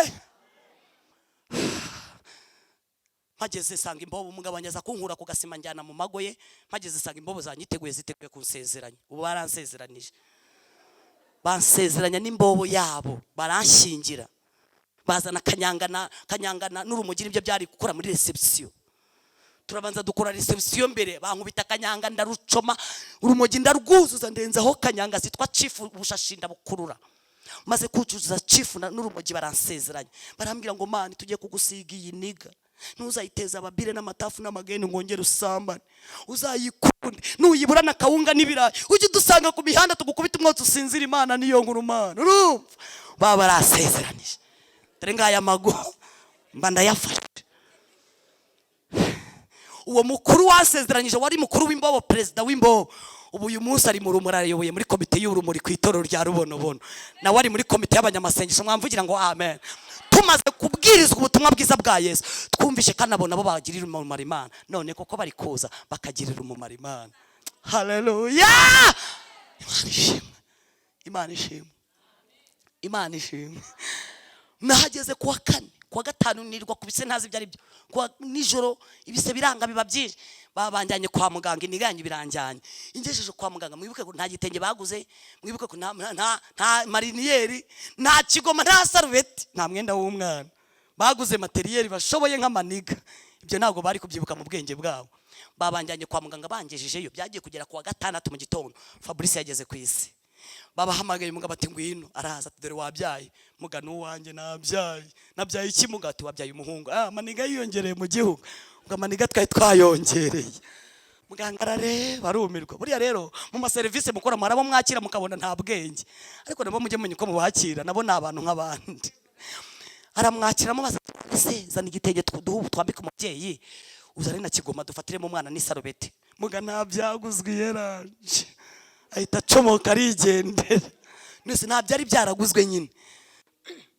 Mpageze sanga imbobo, umugabo anyaza kunkura ku gasima njyana mu mago ye, mpageze sanga imbobo zanyiteguye ziteguye kunsezeranya. Ubu baransezeranije, bansezeranya n'imbobo yabo, baranshingira, bazana kanyangana n'urumogi, nibyo byari gukora muri reception. Turabanza dukora reception mbere, bankubita kanyanga ndarucoma, urumogi ndarwuzuza, ndenzaho kanyanga zitwa chief, ubushashi ndabukurura, maze kucuza chief n'urumogi, baransezeranya, barambwira ngo mani tugiye kugusiga iyi niga, ntuzayiteza ababire n'amatafu n'amageni ngongera usambane, uzayikunde, nuyibura na kawunga n'ibirayi, ujye dusanga ku mihanda tugukubita umwotsi usinzira. Imana niyo nkuru mana, urumva baba barasezeranije. Dore ngaya mago mba ndayafashe. Uwo mukuru wasezeranyije wari mukuru w'imbobo, perezida w'imbobo, ubu uyu munsi ari mu rumuri, arayoboye muri komite y'urumuri ku itorero rya Rubonobono, nawe ari muri komite y'abanyamasengesho. Mwamvugira ngo amen. Tumaze kubwirizwa ubutumwa bwiza bwa Yesu, twumvishe kandi abo nabo bagirira umumaro Imana, none koko bari kuza bakagirira umumaro Imana. Haleluya! Imana ishimwe, Imana ishimwe, Imana ishimwe. Nahageze kuwa kane, kuwa gatanu nirwa kubise ntazi ibyo ari byo, kuwa nijoro ibise biranga biba byinshi, babanjyanye kwa muganga, iniganye biranjyanye, ingejeje kwa muganga. Mwibuke ko nta gitenge baguze, mwibuke ko nta mariniyeri, nta kigoma, nta sarubeti, nta mwenda w'umwana, baguze materiyeri bashoboye nk'amaniga. Ibyo ntabwo bari kubyibuka mu bwenge bwabo. Babanjyanye kwa muganga, bangejejeyo, byagiye kugera kuwa gatandatu mu gitondo, Fabrice yageze ku isi. Babahamagaye umugabo ati ngwino, araza ati dore wabyaye. Mugano wanjye nabyaye iki? Mugati wabyaye umuhungu. Amaniga yiyongereye mu gihugu, ngo amaniga twayongereye. Muganga arareba arumirwa. Buriya rero mu maserivisi mukora marabo mwakira mukabona nta bwenge, ariko nabo mujye menya uko mubakira, nabo ni abantu nk'abandi. Aramwakira mubaza ese zana igitenge twambika umubyeyi, uzane na kigoma dufatiremo umwana n'isarubeti. Muga nta byaguzwe yaranje, ahita acomoka arigendera. Nese nta byari byaraguzwe nyine.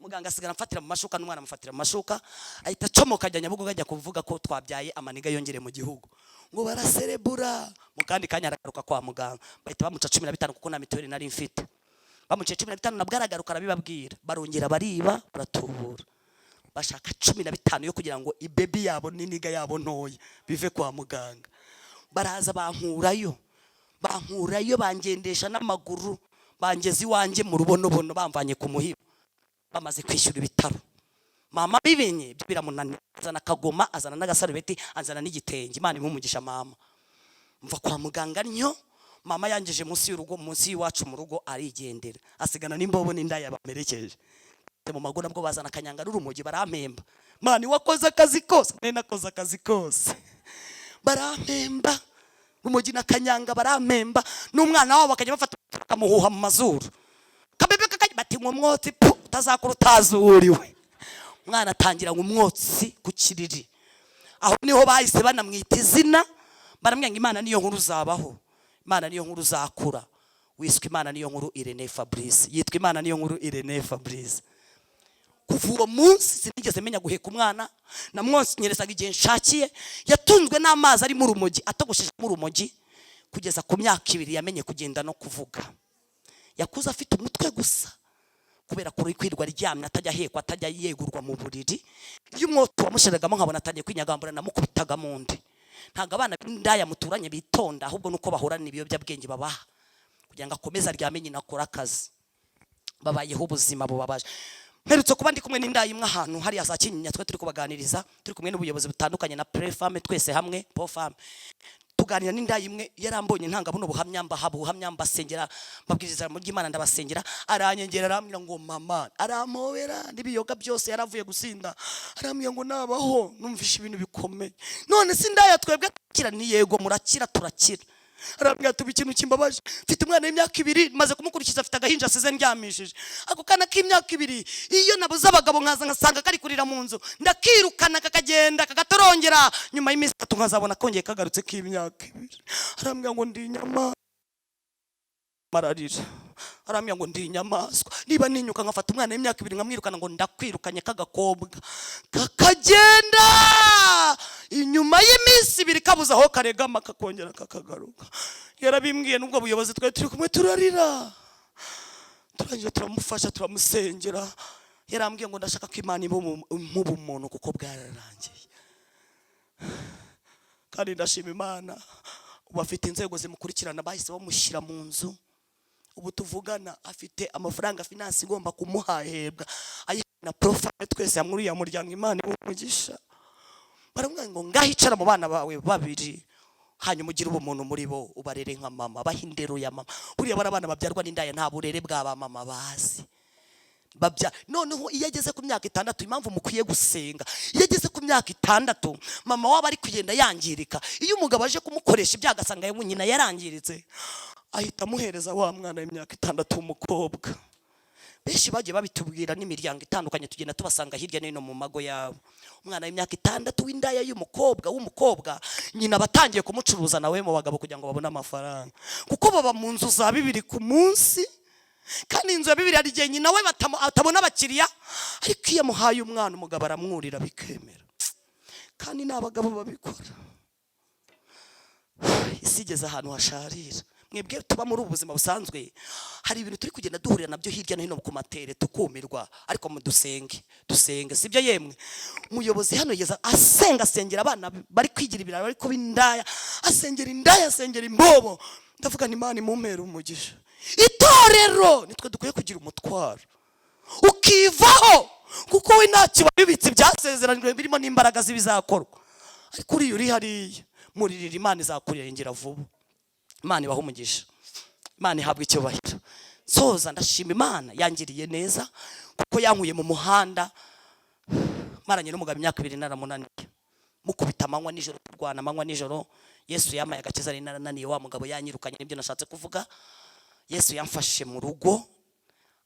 Muganga asigara amfatira mu mashuka, n'umwana amufatira mu mashuka, ahita acomoka ajya Nyabugogo ajya kuvuga ko twabyaye amaniga yongere mu gihugu, ngo baraserebura. Mu kandi kanya aragaruka kwa muganga, bahita bamuca 15 kuko na mituweli nari mfite. Bamuciye 15 nabwo aragaruka arabibabwira, barongera bariba baratubura, bashaka 15 yo kugira ngo ibebi yabo n'iniga yabo ntoya bive kwa muganga. Baraza bankurayo bangendesha n'amaguru, bangeze iwanjye mu Rubonobono, bamvanye ku Muhibo. Bamaze kwishyura ibitaro, mama bibenye byo biramunanira, azana kagoma, azana n'agasarubeti, azana n'igitenge. Imana impumugisha mama. Mva kwa muganga nnyo, mama yangeje munsi y'urugo, munsi y'iwacu mu rugo, arigendera, asigana n'imbobo n'indaya bamerekeje. Mu magona bwo bazana kanyanga n'urumogi, barampemba. Mani wakoze akazi kose, nakoze akazi kose, barampemba. Rumogi na kanyanga barampemba, n'umwana wabo bakajya bafata kamuhuha mu mazuru, kabebe kakajya bati ngo mwotsi utazakora utazuriwe. Umwana atangira ngo umwotsi ku kiriri, aho niho bahise banamwita izina, baramwanga Imana niyo nkuru uzabaho, Imana niyo nkuru uzakura. Wiswe Imana niyo nkuru Irene Fabrice, yitwa Imana niyo nkuru Irene Fabrice. Kuva uwo munsi sinigeze menya guheka umwana, na mwonsi nyeresaga igihe nshakiye. Yatunzwe n'amazi ari mu rumogi, atogosheje mu rumogi kugeza ku myaka 2 yamenye kugenda no kuvuga. Yakuze afite umutwe gusa, kubera ko kwirwa ryamye, atajya hekwa, atajya yegurwa mu buriri. Iyo umwoto wamushiragamo nkabona atangiye kwinyagambura, namukubitaga mu ndi. Ntago abana b'indaya muturanye bitonda, ahubwo nuko bahorana ibiyobyabwenge babaha kugira ngo akomeze aryamenye nakora akazi. Babayeho ubuzima bubabaje. Mperutse kuba ndi kumwe n'indaya imwe ahantu hariya za Kinyinya, twe turi kubaganiriza, turi kumwe n'ubuyobozi butandukanye na Prefame, twese hamwe Pofame. Tuganira n'indaya imwe, yarambonye ntanga buno buhamya mbasengera, mbabwiriza mu ry'Imana ndabasengera. Aranyengera arambwira ngo mama, aramobera n'ibiyoga byose yaravuye gusinda, arambwira ngo nabaho numvisha ibintu bikomeye. None si indaya twebwe kira ni yego murakira turakira. Arambwira tuba ikintu kimbabaje, mfite umwana w'imyaka 2 maze kumukurikiza, afite agahinja asize ndyamishije. Ako kana k'imyaka 2 iyo nabuze abagabo nkaza ngasanga kari kurira mu nzu, ndakirukana kakagenda kagatorongera, nyuma y'imisi 3 nkazabona kongeye kagarutse k'imyaka 2. Arambwira ngo ndi nyama mararira, arambwira ngo ndi inyamaswa, niba ninyuka nkafata umwana w'imyaka 2 nkamwirukana ngo ndakwirukanye kagakobwa kakagenda, inyuma y'iminsi 2 kabuza aho karegama kakongera kakagaruka. Yarabimbwiye n'ubwo buyobozi twari turi kumwe turarira, turangije turamufasha turamusengera. Yarambwiye ngo ndashaka ko Imana imubu umuntu kuko bwararangiye. Kandi ndashima Imana, ubu afite inzego zimukurikirana bahise bamushyira mu nzu. Ubu tuvugana afite amafaranga finance igomba kumuhahebwa ayina profile twese yamuri ya muryango. Imana imugisha. Baramubwira ngo ngahicara mu bana bawe 2 hanyuma ugira ubumuntu muri bo ubarere nka mama, bahindero ya mama. Buriya barabana babyarwa n'indaya nta burere bw'aba mama bazi. Babya noneho iyo ageze ku myaka 6, impamvu mukwiye gusenga, iyo ageze ku myaka 6 mama waba ari kugenda yangirika, iyo umugabo aje kumukoresha ibyaga asanga ye nyina yarangiritse, ahita amuhereza wa mwana w'imyaka 6 w'umukobwa. Benshi bagiye babitubwira n'imiryango itandukanye tugenda tubasanga hirya no hino mu mago yabo. Umwana w'imyaka 6 w'indaya w'umukobwa nyina batangiye kumucuruza nawe mu bagabo kugira ngo babone amafaranga, kuko baba mu nzu za 2 ku munsi. Kandi inzu ya 2 ari gihe nyina we atabona abakiriya, ariko iyo muhaye umwana umugabo aramwurira bikemera. Kandi n'abagabo babikora. Isigeze ahantu hasharira. Mwebwe tuba muri ubuzima busanzwe, hari ibintu turi kugenda duhurira nabyo hirya no hino ku matere tukumirwa, ariko dusenge sibyo yemwe. Umuyobozi hano yeza asengera abana bari kwigira ibiraro ariko bindaya, asengera indaya, asengera imbobo. Ndavuga ni Imana imumpera umugisha. Itorero nitwe dukwiye kugira umutwaro ukivaho, kuko we ntacyo babibitse byasezeranijwe birimo n'imbaraga zibizakorwa. Ariko uri hariya muririra, Imana izakurengera vuba. Imana ibaho umugisha, Imana ihabwe icyubahiro. Soza ndashima Imana yangiriye neza, kuko yankuye mu muhanda maranye n'umugabo imyaka 2 naramunaniye, mukubita amanywa nijoro, turwana amanywa nijoro. Yesu yamaye agakiza ari narananiye, wa mugabo yanyirukanye, nibyo nashatse kuvuga. Yesu yamfashe mu rugo,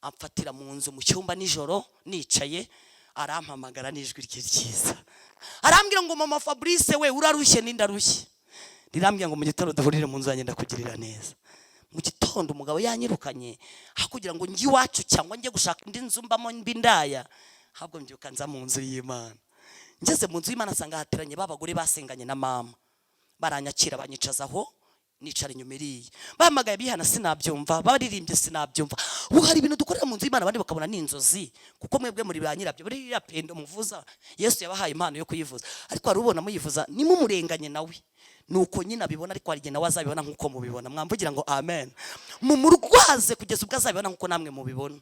amfatira mu nzu mu cyumba nijoro nicaye, arampamagara n'ijwi rye ryiza, arambwira ngo mama Fabrice we urarushye n'indarushye. Rirambwira ngo mu gitondo duhurire mu nzu yanjye ndakugirira neza. Mu gitondo umugabo yanyirukanye, hakugira ngo njye iwacu cyangwa njye gushaka indi nzu mbamo mbindaya, habwo mbyuka nza mu nzu y'Imana. Ngeze mu nzu y'Imana asanga hateranye babagore basenganye na mama, baranyakira banyicazaho, nicara inyuma iriya. Bahamagaye bihana sinabyumva, baririmbye sinabyumva. Ubu hari ibintu dukorera mu nzu y'Imana abandi bakabona n'inzozi, kuko mwebwe muri ba nyirabyo buriya pendo muvuza. Yesu yabahaye impano yo kuyivuza, ariko hari ubona muyivuza nimumurenganye nawe. Nuko nyina bibona, ariko hari nawe azabibona nkuko mubibona. Mwamvugira ngo amen. Mumurwaze kugeza ubwo azabibona nkuko namwe mubibona.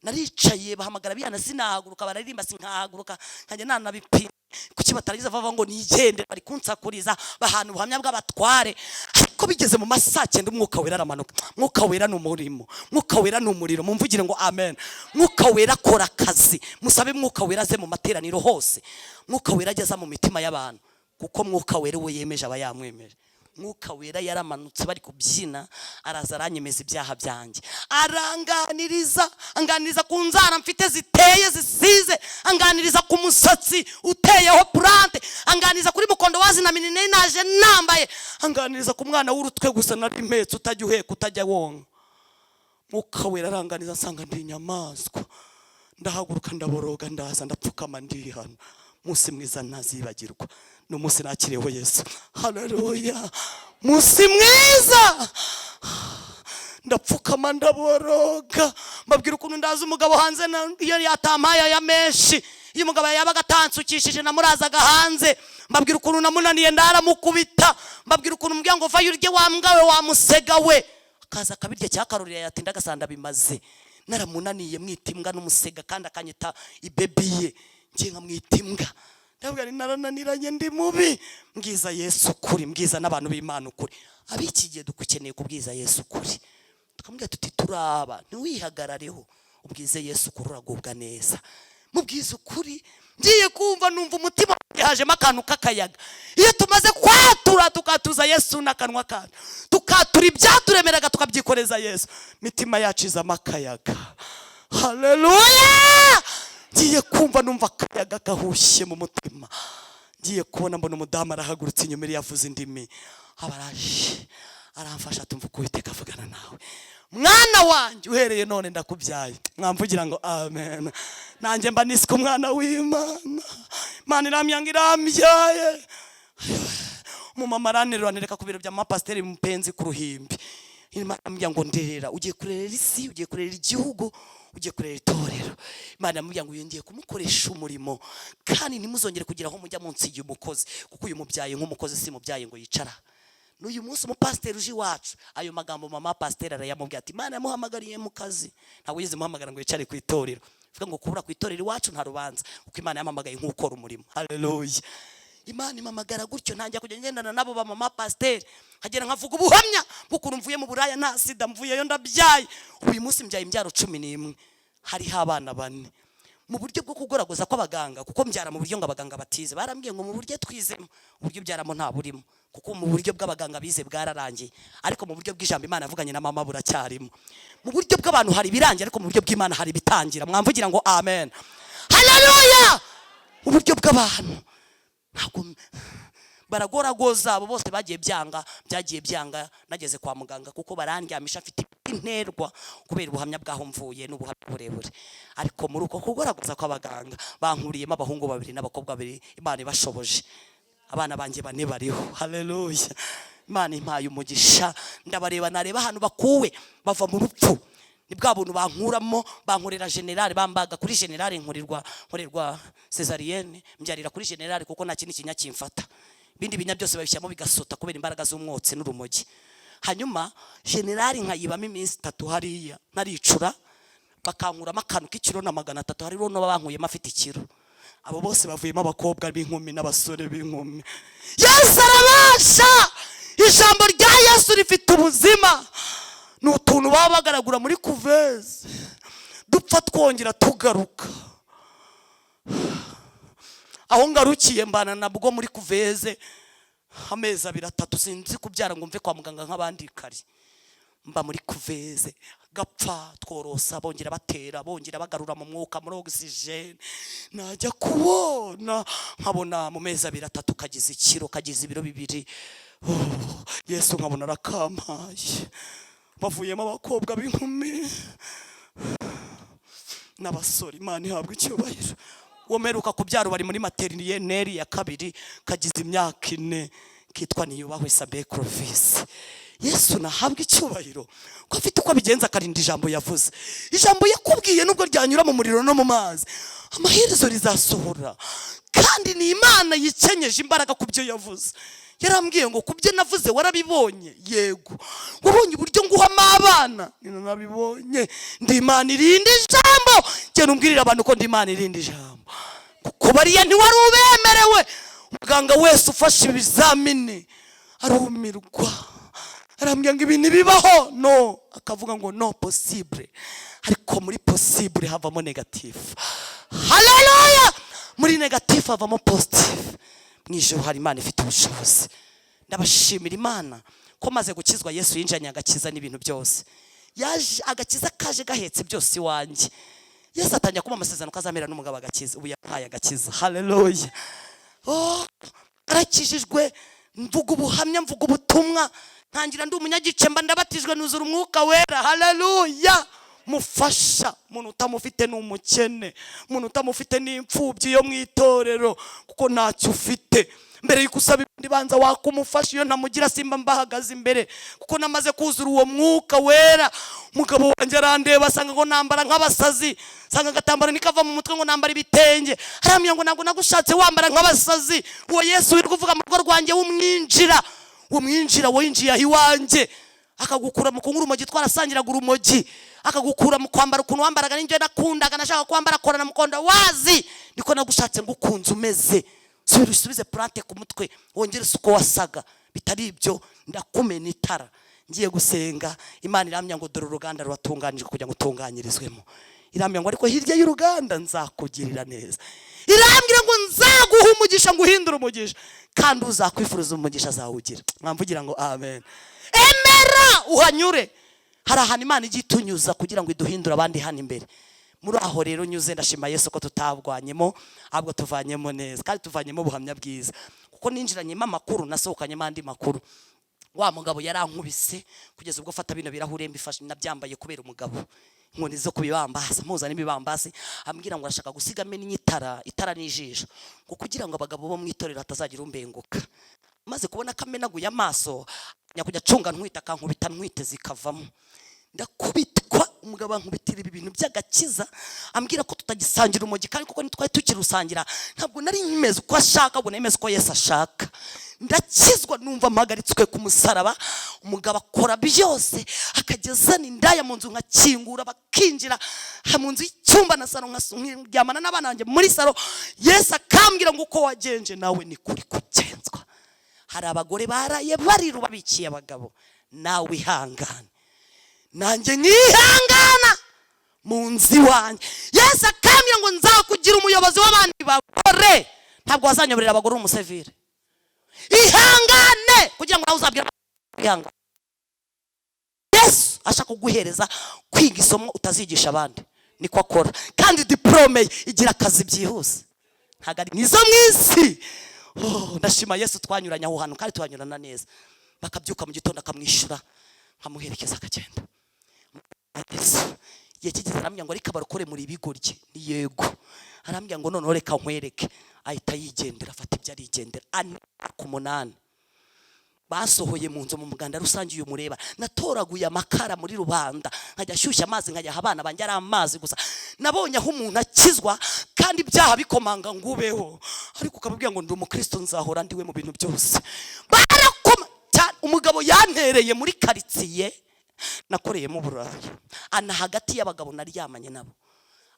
Naricaye bahamagara bihana sinahaguruka, bararirimba sinkahaguruka, nkajya nanabipima. Kuki batariza bava ngo nigende, bari kunsakuriza bahana ubuhamya bw'abatware. Ariko bigeze mu masaa 9 umwuka wera aramanuka. Mwuka wera n'umurimo, mwuka wera n'umuriro. Mumvugire ngo amen. Mwuka wera akora akazi. Musabe mwuka wera aze mu materaniro hose, mwuka wera ageza mu mitima y'abantu, kuko mwuka wera we yemeje aba yamwemeje. Mwuka wera yaramanutse bari kubyina, araza aranyemeza ibyaha byanjye, anganiriza ku nzara mfite ziteye zisize, anganiriza ku musatsi uteyeho plante, anganiriza kuri mukondo wazi na minine naje nambaye, anganiriza ku mwana w'urutwe gusa nari mpetse utajya uheka utajya wonka. Mwuka wera aranganiza nsanga ndi inyamaswa, ndahaguruka ndaboroga ndaza ndapfukama ndihana. Musi mwiza ntazibagirwa, n'umunsi nakiriyeho Yesu. Haleluya, musi mwiza. Ndapfukama ndaboroga, mbabwira ukuntu ndaza umugabo hanze iyo yatampaye ya menshi. Iyo umugabo yabaga atansukishije namurazaga hanze, mbabwira ukuntu namunaniye ndaramukubita, mbabwira ukuntu mbwira ngo va yurye wa mbwawe wa musega we, akaza akabirya cyakarurira yatinda gasanda bimaze. Naramunaniye mwita imbwa n'umusega, kandi akanyita ibebiye ngiye nkamwita imbwa. Ndabwira ni narananiranye ndi mubi. Mbwiza Yesu kuri, mbwiza n'abantu b'Imana ukuri. Abiki gihe dukukeneye kubwiza Yesu kuri, tukamubwira tuti turaba ntiwihagarareho, ubwize Yesu kuri uragubwa neza. Mubwiza ukuri, ngiye kumva numva umutima yahajemo akantu k'akayaga. Iyo tumaze kwatura tukatuza Yesu n'akanwa kacu, tukatura ibyaturemeraga tukabyikoreza Yesu, mitima yacu izamo akayaga. Haleluya. Ngiye kumva numva akayaga gahushye mu mutima. Ngiye kubona mbona umudamu arahagurutse inyuma yavuze indimi, abaraje aramfasha tumva uko Uwiteka avugana nawe. mwana wanjye uhereye none ndakubyaye. Mwamvugira ngo amen. Nanjye mba niswe umwana w'Imana. Imana iramyanga irambyaye. Umumama aranterura nereka ku biro bya mapasiteri mupenzi ku Ruhimbi. Imana iramubwira ngo nderera, ugiye kurera isi, ugiye kurera igihugu, ugiye kurera itorero. Imana iramubwira ngo yongeye kumukoresha umurimo, kandi ntimuzongere kugira aho mujya munsi y'umukozi, kuko uyu mubyaye nk'umukozi si mubyaye ngo yicara. N'uyu munsi umupasiteri uje iwacu, ayo magambo mama pasiteri arayamubwira ati Imana yamuhamagariye mu kazi. Ntabwo yigeze muhamagara ngo yicare ku itorero. Vuga ngo kubura ku itorero iwacu nta rubanza, kuko Imana yamuhamagaye nk'ukora umurimo. Haleluya. Imana imamagara gutyo, ntangiye kujya ngendana nabo ba mama pasiteri, hagera nkavuga ubuhamya bw'ukuntu mvuye mu buraya nta sida, mvuyeyo ndabyaye. Uyu munsi mbyaye imbyaro 11, hariho abana 4. Mu buryo bwo kugoragoza kw'abaganga, kuko mbyara mu buryo ngo abaganga batize. Barambwiye ngo mu buryo twizemo, uburyo byaramo nta burimo, kuko mu buryo bw'abaganga bize bwararangiye, ariko mu buryo bw'ijambo Imana yavuganye na mama buracyarimo. Mu buryo bw'abantu hari birangira, ariko mu buryo bw'Imana hari bitangira. Mwamvugira ngo amen. Haleluya. Mu buryo bw'abantu ntabwo baragoragoza, abo bose byagiye byanga. Nageze kwa muganga kuko barandyamisha afite interwa kubera ubuhamya bwaho mvuye n'ubuhamya burebure. Ariko muri uko kugoragoza kw'abaganga bankuriyemo abahungu 2 n'abakobwa 2. Imana ibashoboje, abana banjye 4 bariho. Haleluya. Imana impaye umugisha, ndabareba nareba ahantu bakuwe bava mu rupfu. Ni bwa buntu bankuramo, bankorera general, bambaga kuri general, nkorerwa cesarienne, mbyarira kuri general kuko nta kintu kinya kimfata. Bindi binya byose babishyamo bigasota kubera imbaraga z'umwotsi n'urumogi. Hanyuma general nkayibamo iminsi 3 hariya naricura, bakankuramo akantu k'ikiro na 300. Hariho no bankuyemo afite ikiro. Abo bose bavuyemo abakobwa b'inkumi n'abasore b'inkumi. Yesu arabasha. Ijambo rya Yesu rifite ubuzima. N'utuntu baba bagaragura muri kuveze, dupfa twongera tugaruka. Aho ngarukiye mbana nabwo muri kuveze amezi 2-3, sinzi kubyara ngo mve kwa muganga nk'abandi kare. Mba muri kuveze gapfa tworosa, bongera batera, bongera bagarura mu mwuka muri oxygen. Najya kubona nkabona mu mezi 2-3 kagize ikiro, kagize ibiro 2. Yesu nkabona arakampaye. Bavuyemo abakobwa b'inkumi n'abasore. Imana ihabwa icyubahiro. Womeruka kubyara bari muri materineri ya 2, kagize imyaka 4, kitwa Niyubahwe Sabe Clovis. Yesu nahabwa icyubahiro ko afite uko abigenza, akarinda ijambo yavuze. Ijambo yakubwiye nubwo ryanyura mu muriro no mu mazi, amaherezo rizasohora. Kandi ni Imana yikenyeje imbaraga ku byo yavuze. Yarambwiye ngo kubyo navuze warabibonye. Yego. Wabonye uburyo nguhama abana? Nabibonye. Ndi Imana irinda ijambo. Cyane umbwirira abantu ko ndi Imana irinda ijambo. Kuko bariya ntiwari ubemerewe. Muganga wese ufashe ibizamini arumirwa. Arambwira ngo ibi ntibibaho. No. Akavuga ngo no possible. Ariko muri possible havamo negative. Haleluya. Muri negative havamo positive. Mwijuru hari Imana ifite ubushobozi. Ndabashimira Imana ko maze gukizwa Yesu yinjanye agakiza n'ibintu byose. Yaje agakiza kaje gahetse byose iwanjye. Yesu atangira kuma amasezerano kazamera n'umugabo agakiza. Ubu yampaye agakiza. Haleluya. Arakijijwe, mvuga ubuhamya, mvuga ubutumwa, ntangira ndi umunyagice, mba ndabatijwe nuzura umwuka wera. Haleluya. Mufasha umuntu utamufite n'umukene, umuntu utamufite n'imfubyi yo mu itorero, kuko ntacyo ufite. Mbere yuko usaba ibindi banza wakumufasha. Iyo ntamugira simba mbahagaze imbere, kuko namaze kuzura uwo mwuka wera. Umugabo wanjye arandeba asanga ngo nambara nk'abasazi, sanga agatambaro nikava mu mutwe ngo nambara ibitenge. Arambwira ngo ntabwo nagushatse wambara nk'abasazi. Uwo Yesu uri kuvuga mu rugo rwanjye w'umwinjira, umwinjira winjiye aho iwanjye, akagukura mu kunywa urumogi, twarasangiraga urumogi, akagukura mu kwambara ukuntu wambaraga n'injye nakundaga, nashaka kwambara korana mukondo wazi. Niko nagushatse ngo ukunze umeze. Subize plante ku mutwe, wongere uko wasaga. Bitari ibyo ndakumena itara. Ngiye gusenga, Imana iramya ngo dore uruganda rwatunganijwe kugira ngo utunganyirizwemo. Iramya ngo ariko hirya y'uruganda nzakugirira neza. Irambwira ngo nzaguha umugisha, ngo uhindure umugisha, kandi uzakwifuriza umugisha azawugira. Mwamvugira ngo amen. Emera uhanyure. Hari ahantu Imana igiye itunyuza kugira ngo iduhindure abandi hano imbere. Muri aho rero nyuze ndashima Yesu ko tutabwanyemo, ahubwo tuvanyemo neza, kandi tuvanyemo ubuhamya bwiza. Kuko ninjiranyemo amakuru, nasohokanyemo andi makuru. wa mugabo yarankubise kugeza ubwo fata bino birahure mbifashe nabyambaye kubera umugabo inkoni zo kubibambasa muza n'ibibambasi ambwira ngo arashaka gusiga amena itara n'ijisho ngo kugira ngo abagabo bo mwitorera hatazagira umbenguka. Maze kubona kamenaguye amaso nyakujya cunga ntwita kankubita ntwite zikavamo. Ndakubitwa umugabo ankubitira ibi bintu by'agakiza ambwira ko tutagisangira umugi kandi kuko nitwaye tukirusangira ntabwo nari nyimeze uko ashaka ngo nemeze uko Yesu ashaka. Ndakizwa numva mpagaritswe ku musaraba. Umugabo akora byose akageza n'indaya mu nzu nkakingura bakinjira mu nzu y'icyumba na saro nkaryamana n'abana banjye muri saro. Yesu akambwira ngo uko wagenje nawe ni kuri kugenzwa. Hari abagore baraye bari rubabikiye abagabo nawe ihangane nanjye nkihangana mu nzi wanjye. Yesu akambwira ngo nzakugira umuyobozi w'abandi bagore ntabwo wazanyoberera abagore umusevire. Ihangane kugira ngo nawe uzabwira ihangane. Yesu ashaka kuguhereza kwiga isomo utazigisha abandi niko akora kandi diplome igira akazi byihuse ntago ari nizo mwisi. Ndashima Yesu twanyuranya aho hantu kandi twanyurana neza. Bakabyuka mu gitondo akamwishura nkamuherekeza akagenda. Igihe kigeze arambwira ngo reka barokore muri ibigoryi ni yego. Arambwira ngo none reka nkwereke ahita yigendera afata ibyo arigendera. Ku 8 basohoye mu nzu mu muganda rusange uyu mureba natoraguye amakara muri rubanda nkajya shyushya amazi nkajya abana banjye ari amazi gusa. Nabonye aho umuntu akizwa kandi ibyaha bikomanga ngubeho ariko ukababwira ngo ndi umukristo nzahora ndiwe mu bintu byose. Barakoma umugabo yantereye muri karitsiye nakoreyemo Burayi ana hagati y'abagabo naryamanye nabo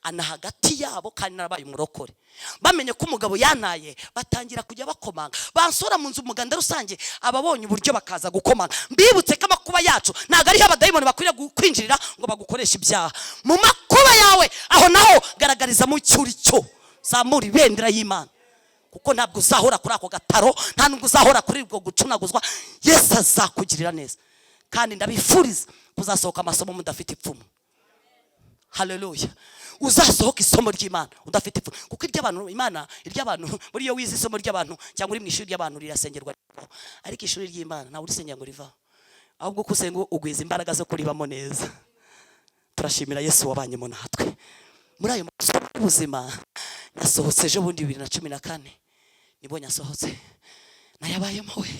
ana hagati yabo kandi narabaye umurokore. Bamenye ko umugabo yanaye batangira kujya bakomanga bansora mu nzu umuganda rusange. Ababonye uburyo bakaza gukomanga mbibutse ko amakuba yacu ntago ari abadayimoni bakwiriye kwinjirira ngo bagukoresha ibyaha. Mu makuba yawe aho naho garagariza mu cyuri cyo zamura ibendera y'Imana kuko ntabwo uzahora kuri ako gataro nta nubwo uzahora kuri ubwo gucunaguzwa. Yesu azakugirira neza kandi ndabifuriza kuzasohoka amasomo mudafite ipfumu. Haleluya. Uzasohoka isomo ry'Imana udafite ipfumu kuko iry'abantu Imana iry'abantu muri yo wize isomo ry'abantu cyangwa uri mu ishuri ry'abantu rirasengerwa ariko ishuri ry'Imana nta uri sengera ngo rivaho ahubwo kusenga ugwiza imbaraga zo kuribamo neza. Turashimira Yesu wabanyemo natwe muri ayo masomo y'ubuzima. Nasohotse ejo bundi 2014 nibo nyasohotse nayabayemo we.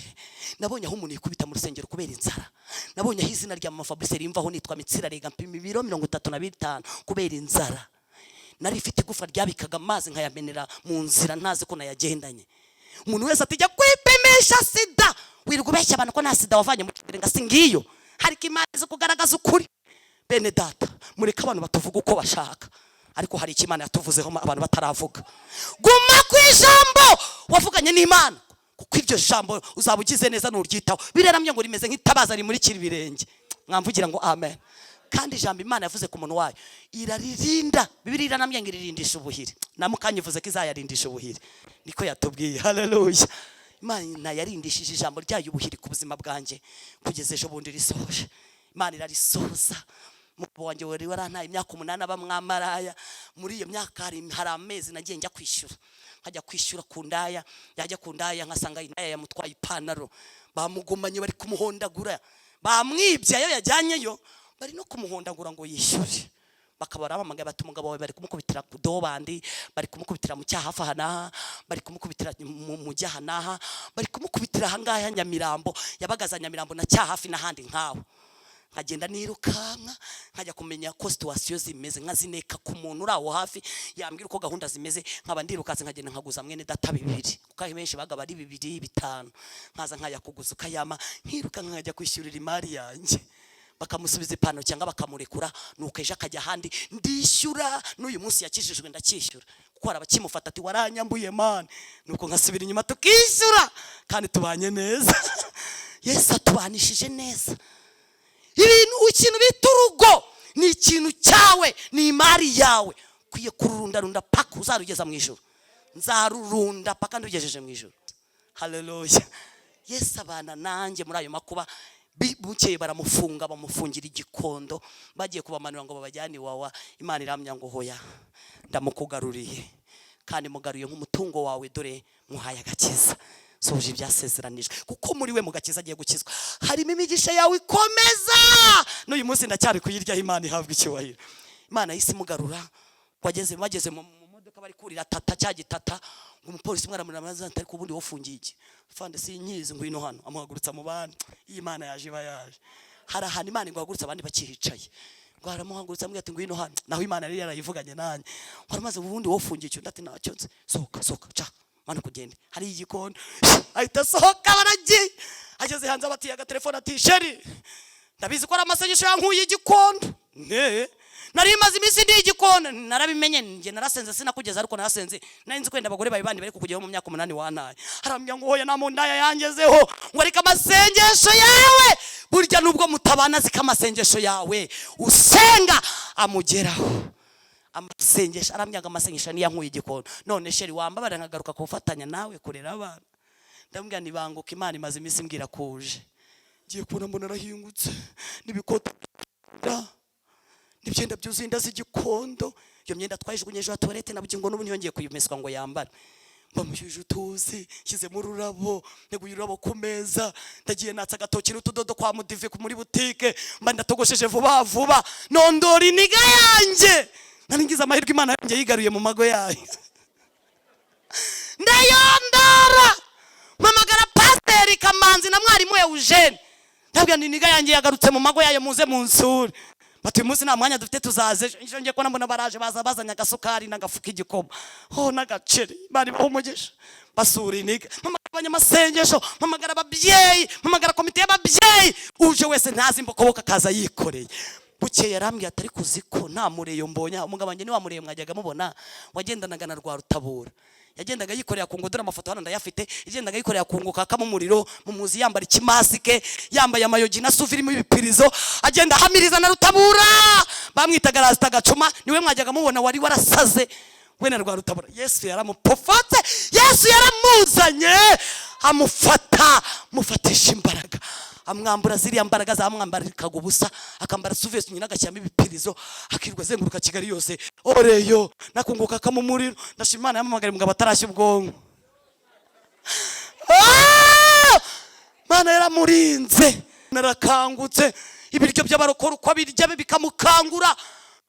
Nabonye aho umuntu yikubita mu rusengero kubera inzara. Nabonye aho izina rya Mama Fabrice rimvaho nitwa Mitsira rega mpima ibiro 35 kubera inzara. Nari ifite igufa ryabikaga amazi nkayamenera mu nzira ntazi ko nayagendanye. Umuntu wese atijya kwipimisha sida wirirwa ubeshya abantu ko nta sida wavanye mu kirenga singiyo. Hari Imana izo kugaragaza ukuri. Bene data mureka abantu batuvuga uko bashaka ariko hari Imana yatuvuzeho abantu bataravuga. Guma ku ijambo wavuganye n'Imana kuko iryo jambo uzabugize neza n'uryitaho. Bireramye ngo rimeze nk'itabaza rimuri kiri birenge. Mwamvugira ngo amen. Kandi ijambo Imana yavuze ku muntu wayo iraririnda. Bibiliya iranamye ngo irindisha ubuhiri. Namukanyivuze ko izayarindisha ubuhiri niko yatubwiye. Haleluya. Imana yarindishije ijambo ryayo ubuhiri ku buzima bwanjye kugeza ejo bundi risohoje. Imana irarisoza. Mubo wanjye wari warantaye imyaka 8 abamwamaraya. Muri iyo myaka hari amezi nagiye njya kwishyura. Nkajya kwishyura ku ndaya yajya ku ndaya nkasanga indaya yamutwaye ipantaro bamugumanye bari kumuhondagura bamwibye ayo yajyanyeyo bari no kumuhondagura ngo yishyure. Bakabara bamagaye bati umugabo wawe bari kumukubitira ku dobandi bari kumukubitira mu cyaha hafa hanaha bari kumukubitira mu jyaha naha bari kumukubitira hangaya Nyamirambo yabagaza Nyamirambo na cyaha hafi n'ahandi nkaho. Nkagenda nirukanka nkajya kumenya ko situation zimeze nkazineka ku muntu uraho hafi yambwira uko gahunda zimeze nkaba ndirukaze nkagenda nkaguza mwene data 2 kuko benshi bagaba ari 2 5 nkaza nkaya kuguza ukayama nkiruka nkajya kwishyurira imari yanjye bakamusubiza ipano cyangwa bakamurekura nuko ejo akajya handi ndishyura. N'uyu munsi yakijijwe ndakishyura kuko arabakimufata ati waranyambuye man nuko nkasubira inyuma tukishyura kandi tubanye neza. Yesu atubanishije neza. Ikintu bita urugo ni ikintu cyawe ni imari yawe kwiye kururunda paka uzarugeza mu ijuru. Nzarurunda paka ndugejeje mu ijuru. Haleluya. Yesu abana nanjye muri ayo makuba. Bukeye baramufunga bamufungira igikondo bagiye kubamanura ngo babajyane wawa. Imana iramya ngo hoya ndamukugaruriye kandi mugaruye nk'umutungo wawe dore muhaye agakiza. soje ibyasezeranijwe, kuko muri we mugakiza agiye gukizwa harimo imigisha yawe ikomeza. N'uyu munsi ndacyari kuyiryaho, Imana ihabwa icyubahiro. Imana yisi mugarura, bageze mu modoka bari kurira tata cya gitata, ngo umupolisi mwara muri amazi atari ku bundi wofungiye iki fande sinyizi ngo ino hano amuhagurutsa mu bandi. Iyi Imana yaje bayaje harahana Imana ngo hagurutsa abandi bakihicaye, ngo aramuhagurutsa ambwira ati ngo ino hano, naho Imana yari yarayivuganye nanjye ngo aramaze ubundi wofungiye iki, ndati nacyo nzi, sohoka cha mana kugende hari igikondo. Ahita sohoka, baragiye ageze hanze abatiye agatelefone ati sheri ndabizi ko ari amasengesho yankuye igikondo. Nari maze iminsi ndi igikondo, narabimenye nje narasenze sinakugeza, ariko narasenze nari nzi kwenda abagore bayi bandi bari kukugeraho mu myaka 8 wantaye. Arambya ngo hoya namundaya yangezeho, ngo ariko amasengesho yawe burya nubwo mutabana zikamasengesho yawe usenga amugeraho. Amasengesho arambyaga amasengesho ni yankuye igikondo. None sheri wambabara nkagaruka kufatanya nawe kurera abana. Ndambwira nibanguka, Imana imaze iminsi mbwira kuje, ngiye kubona mbona arahingutse n'ibikoto nibyenda byuzinda z'igikondo. Iyo myenda twayijugunyeje wa toilette nabugingo n'ubu niyongeye kuyimeswa ngo yambara. Bamushyuje utuzi, shyize mu rurabo, neguye ururabo ku meza, ndagiye natsa agatoki n'utudodo kwa mudive muri butike, mba ndatogosheje vuba vuba nondora iniga yanjye. Nari ngize amahirwe Imana yanjye yigaruye mu mago yayo, ndayondora mpamagara Pasiteri Kamanzi na mwarimu Eugene, ndabwira ni iniga yanjye yagarutse mu mago yayo, muze munsure. Bati uyu munsi nta mwanya dufite, tuzaze ejo. Ngiye kubona mbona baraje bazanye agasukari n'agafuka igikoma n'agaceri. Bari bahumugisha basura iniga, mpamagara abanyamasengesho, mpamagara ababyeyi, mpamagara komite y'ababyeyi, uje wese ntazi imbokoboka akaza yikoreye. Bukeye yarambwiye atari kuziko nta mureyo mbonye. Umugabo wanjye ni wa mureyo mwajyaga mubona wagendanaga na Rwarutabura, yagendaga yikorera ku ngodora, amafoto hano ndayafite, yagendaga yikorera ku nguka kama umuriro mu muzi, yambara ikimasike, yambaye amayogi na suvi irimo ibipirizo, agenda hamiriza na Rutabura. Bamwitaga Rasta Gacuma, niwe mwajyaga mubona wari warasaze we na Rwarutabura. Yesu yaramupofotse, Yesu yaramuzanye amufata, mufatisha imbaraga, amwambura ziriya mbaraga zamwambarikaga ubusa, akambara suvesi nyina agashyiramo ibipirizo, akirwa zenguruka Kigali yose oreyo nakunguka kamumuriro. Ndashima Imana yamamagara mugabo atarashya ubwonko. Mana yaramurinze, narakangutse. Ibiryo by'abarokora uko birya bikamukangura.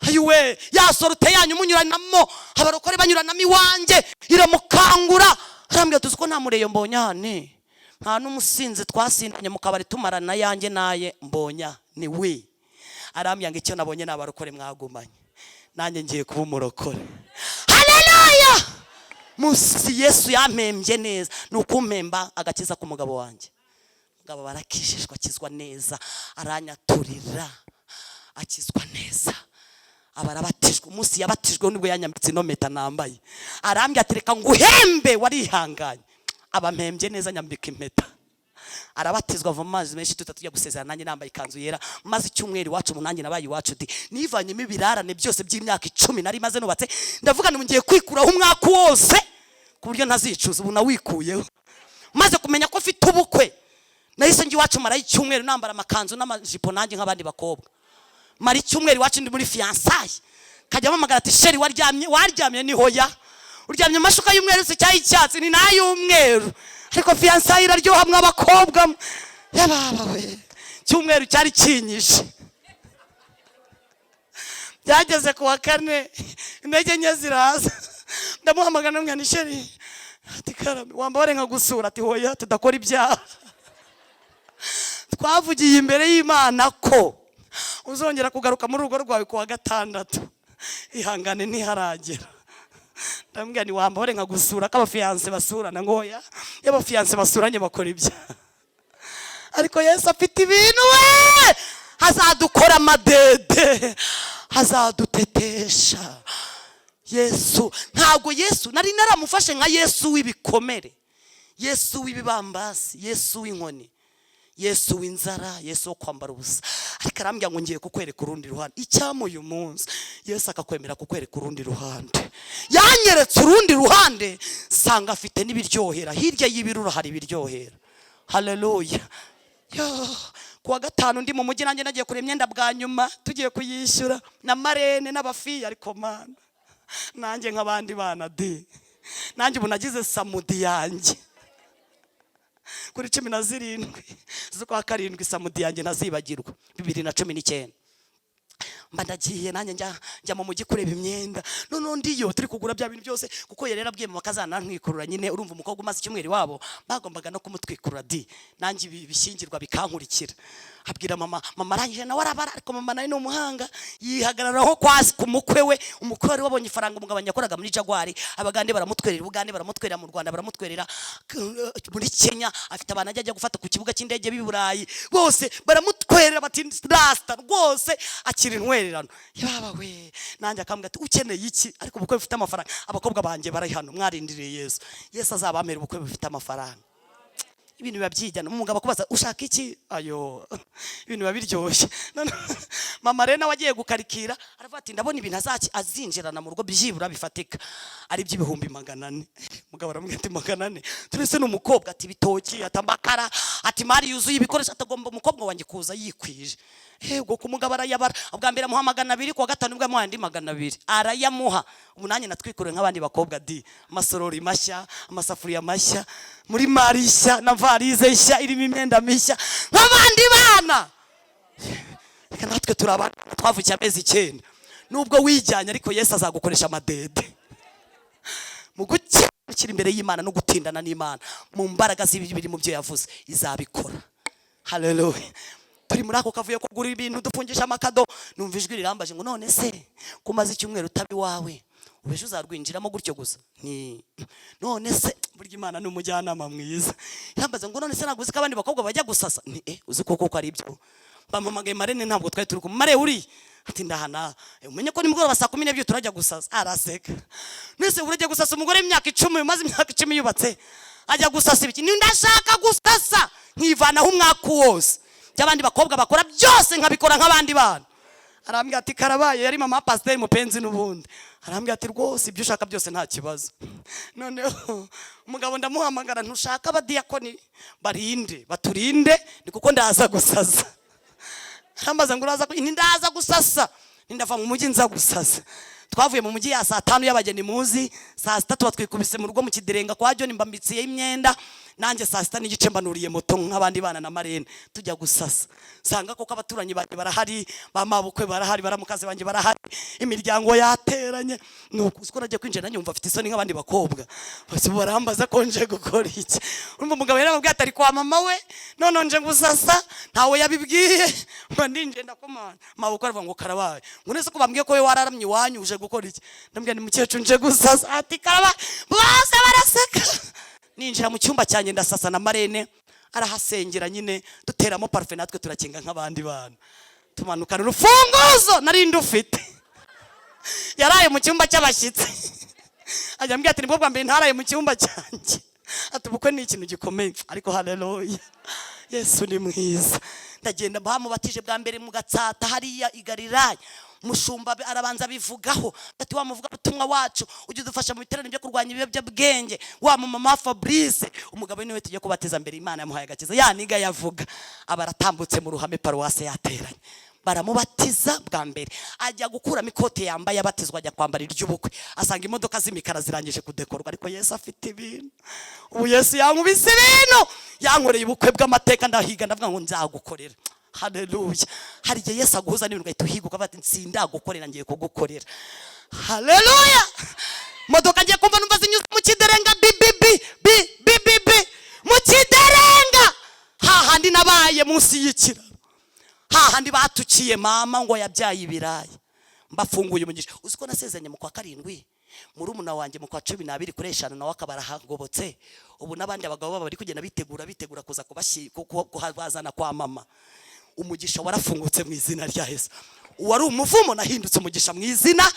Ayiwe yasorute yanyu munyuranamo, abarokore banyuranamo iwanjye iramukangura. Arambwira tuzi ko nta mureyo mbonye hane, nta n'umusinzi twasindanye mu kabari tumarana yanjye naye mbonya ni we. Arambya ngo icyo nabonye n'abarokore mwagumanye, nanjye ngiye kuba umurokore. Haleluya! Musi Yesu yampembye neza, nukumpemba agakiza ku mugabo wanjye. Mugabo barakishishwa akizwa neza, aranyaturira akizwa neza. Abarabatijwe, umunsi yabatijwe nibwo yanyambitse no meta nambaye. Arambya atereka nguhembe warihanganye, abampembye neza nyambika impeta. Arabatizwa ava mazi menshi tutajya gusezerana, nanjye nambaye ikanzu yera. Maze icyumweru iwacu munanjye nabaye iwacu di nivanyemo ibirarane byose by'imyaka 10 nari maze nubatse. Ndavuga ngiye kwikuraho umwaka wose ku buryo ntazicuza, ubu nawikuyeho. Maze kumenya ko mfite ubukwe, nahise ngi iwacu mara icyumweru nambara amakanzu n'amajipo nanjye nk'abandi bakobwa. Mara icyumweru iwacu ndi muri fiançailles, kajya mpamagara ati sheri waryamye ni hoya, uryamye amashuka y'umweru se cyayi cyatsi ni nay'umweru, ariko fiançailles iraryoha mw'abakobwa. Yababa we, cyumweru cyari kinyishe. Byageze ku wa kane intege nke ziraza, ndamuhamagara n'umwana sheri ati karame wambare nka gusura, ati hoya tudakora ibyaha. Twavugiye imbere y'Imana ko uzongera kugaruka mu rugo rwawe ku wa gatandatu, ihangane ntiharagera. Ndambwira ni wambare nka gusura ko abafiance basurana, ngoya y'abafiance basuranye bakora ibyaha. Ariko Yesu afite ibintu we, hazadukora amadede, hazadutetesha. Yesu ntabwo Yesu nari naramufashe nka Yesu w'ibikomere, Yesu w'ibibambasi, Yesu w'inkoni, Yesu w'inzara, Yesu wo kwambara ubusa. Ariko arambya ngo ngiye kukwereka urundi ruhande. Icyamo uyu munsi Yesu akakwemera kukwereka urundi ruhande. Yanyeretse urundi ruhande, sanga afite n'ibiryohera, hirya y'ibirura hari ibiryohera. Haleluya. Yo kuwa gatanu ndi mu mujyi, nanjye nagiye kureba imyenda bwa nyuma, tugiye kuyishyura na marene n'abafiya. Ariko mana nanjye nk'abandi bana di, nanjye ubu nagize samudi yanjye. kuri 17 z'ukwa karindwi samudi yanjye ntazibagirwa 2019. Mba ndagiye nanjye njya mu mujyi kureba imyenda, none ndiyo turi kugura bya bintu byose, kuko yari yarabwiye mu makazana ntwikurura nyine. Urumva umukobwa umaze icyumweru wabo bagombaga no kumutwikurura nanjye bishyingirwa bikankurikira. Abwira mama arangije nawe arabara, ariko mama nawe ni umuhanga, yihagararaho kwasi ku mukwe we. Umukwe wari wabonye ifaranga umugabo yakoraga muri Jaguar, abagande baramutwerera, Uganda baramutwerera, mu Rwanda baramutwerera, muri Kenya afite abantu ajya gufata ku kibuga cy'indege b'i Burayi, bose baramutwerera bati rasta rwose akiri intwererano. Yaba we nanjye akambwira ati ukeneye iki? Ariko ubukwe bufite amafaranga, abakobwa banjye bari hano, mwarindiriye Yesu azabamera ubukwe bufite amafaranga. Ibintu biba byijyana, umugabo akubaza ushaka iki? Ayo ibintu biba biryoshye. Mama rero wagiye gukarikira aravuga ati ndabona ibintu azinjirana mu rugo byibura bifatika ari by'ibihumbi 400. Mugabo aramubwira ati 400 turese n'umukobwa ati bitoki atambakara ati mari yuzuye ibikoresho, atagomba umukobwa wanjye kuza yikwije. Hego kumugabo arayabara, ubwa mbere amuha 200, kwa gatanu bwa muhandi 200 arayamuha. Ubu nanjye natwikure nk'abandi bakobwa amasorori mashya, amasafuriya mashya, muri marisha na varize nshya irimo imyenda mishya nk'abandi bana. Reka natwe turabana twavukiye amezi 9. Nubwo wijyanye ariko Yesu azagukoresha amadede mu gukira imbere y'Imana no gutindana n'Imana mu mbaraga z'ibiri mu byo yavuze izabikora. Haleluya. Turi muri ako kavuye ko gura ibintu dufungisha amakado, numva ijwi rirambaje ngo none se kumaze icyumweru utabi wawe ubeshe uzarwinjiramo gutyo gusa? None se burya Imana ni umujyanama mwiza. Yambaza ngo none se naguze ko abandi bakobwa bajya gusasa? Uzi koko ari ibyo. Bamamagaye Marene ntabwo twari turi kumare uri ati ndahana umenye ko nimugoroba saa 12 turajya gusasa. Araseka. Nese urajya gusasa umugore w'imyaka 10 umaze imyaka 10 yubatse ajya gusasa ibiki? Ni ndashaka gusasa nkivanaho umwaka wose cy'abandi bakobwa bakora byose nkabikora nk'abandi bana. Arambwira ati karabaye, yari mama pasteur mupenzi n'ubundi. Arambwira ati rwose ibyo ushaka byose nta kibazo. None umugabo ndamuhamagara, ntushaka abadiyakoni barinde baturinde ni kuko ndaza gusasa. Arambaza ngo uraza ndaza gusasa, ndava mu mujyi nza gusasa. Twavuye mu mujyi ya saa 5 y'abageni muzi, saa 6 batwikubise mu rugo mu Kiderenga kwa John mbambitsiye imyenda, nanjye saa 6 n'igice mbanuriye moto nk'abandi bana na Marene tujya gusasa. Sanga koko abaturanyi banjye barahari, bamabukwe barahari, baramukaze banjye barahari, imiryango yateranye. Nuko uko nagiye kwinjira nyumva afite isoni nk'abandi bakobwa, bose barambaza ko nje gukora iki. Urumva umugabo yaramubwiye atari kwa mama we, none nje gusasa, ntawe yabibwiye. Mba ndinje ndakomana mabukwe aravuga ngo karabaye, ngo nese ko bambwiye ko we wararamye wanyu uje gukora iki? Ndambwira ni mukecuru nje gusasa. Ati karabaye, bose baraseka. Ninjira mu cyumba cyanjye ndasasa na Marene arahasengera nyine, duteramo parfum natwe turakinga nk'abandi bana, tumanukana urufunguzo nari ndufite. Yaraye mu cyumba cy'abashyitsi. Ajya ambwira ati nibwo bwa mbere ntaraye mu cyumba cyanjye. Ati ubukwe ni ikintu gikomeye, ariko haleluya Yesu ni mwiza. Ndagenda bamubatije bwa mbere mu Gatsata hariya i Galilaya. Mushumba arabanza bivugaho ati wa muvuga butumwa wacu ujye dufasha mu biterane byo kurwanya ibiyobyabwenge. Wa mama Fabrice umugabo niwe tujye kubateza mbere, Imana yamuhaye agakiza. Yaniga yavuga abaratambutse mu ruhame paruwase yateranye, baramubatiza bwa mbere. Ajya gukuramo ikote yambaye abatizwa, ajya kwambara iry'ubukwe, asanga imodoka z'imikara zirangije kudekorwa. Ariko Yesu afite ibintu. Ubu Yesu yankubise ibintu, yankoreye ubukwe bw'amateka. Ndahiga ndavuga ngo nzagukorera. Haleluya. Hari igihe Yesu aguhuza n'ibintu ugahita uhiga ukavuga ati nsindagukorera ngiye kugukorera. Haleluya. Modoka ngiye kumva numva zinyuze mu Kiderenga bi mu Kiderenga, hahandi nabaye munsi y'ikiraro, hahandi batukiye mama ngo yabyaye ibirayi, mbafunguye umugisha. Uzi ko nasezeranye mu kwa 7 murumuna wanjye mu kwa 12 kuri 5 nawe akabara hangobotse. Ubu nabandi abagabo baba bari kugenda bitegura kuza kubazana kwa mama. Umugisha warafungutse mu izina rya Yesu. Uwari umuvumo nahindutse umugisha mu izina.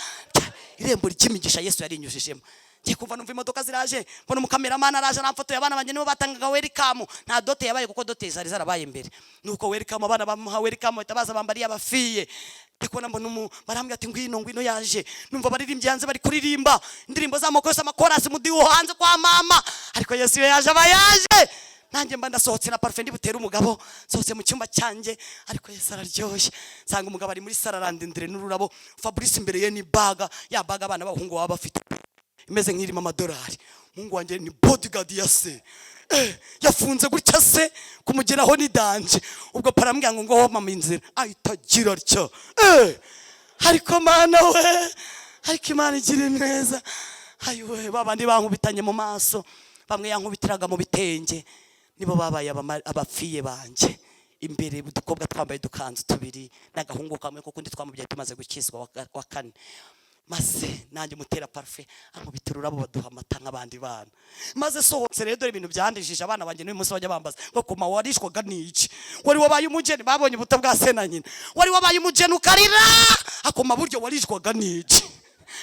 Irembo ry'imigisha Yesu yarinyujijemo. Ngiye kumva numva imodoka ziraje, mbona umukameramana araje namfotoye, abana banjye nibo batangaga welcome. Nta dote yabaye kuko dote zari zarabaye imbere. Nuko welcome abana bamuha welcome batabaza bambariye abafiye. Ndiko nambona barambwira ati ngwino yaje. Numva baririmbye hanze bari kuririmba indirimbo z'amoko yose, amakorasi mudiho hanze kwa mama. Ariko Yesu yaje abayaje. Nanjye mba ndasohotse na parfum ndibutera umugabo, sohotse mu cyumba cyanjye. Ariko Yesu araryoshye. Sanga umugabo ari muri sararandindire n'ururabo, Fabrice imbere ye ni baga, ya baga abana b'abahungu baba bafite imeze nk'irimo amadolari. Mungu wanjye ni bodyguard ya se. yafunze gutya se kumugeraho ni danje. Ubwo parambwira ngo mama inzira ahitagira atyo. Ariko mana we, ariko Imana igira neza. Ayiwe, babandi bankubitanye mu maso, bamwe yankubitiraga mu bitenge, nibo babaye abapfiye banje. Imbere udukobwa twambaye dukanzu tubiri n'agahungu kamwe kuko ndi twamubyaye tumaze gukizwa wa kane. Maze nanjye mutera parfait ankubitira urabo baduha amata nk'abandi bana. Maze sohotse rero dore ibintu byandijije abana banjye n'uyu munsi bajya bambaza ngo kuma warishwaga n'iki, wari wabaye umugeni, babonye ubuto bwa se na nyina, wari wabaye umugeni ukarira, akoma buryo warishwaga n'iki.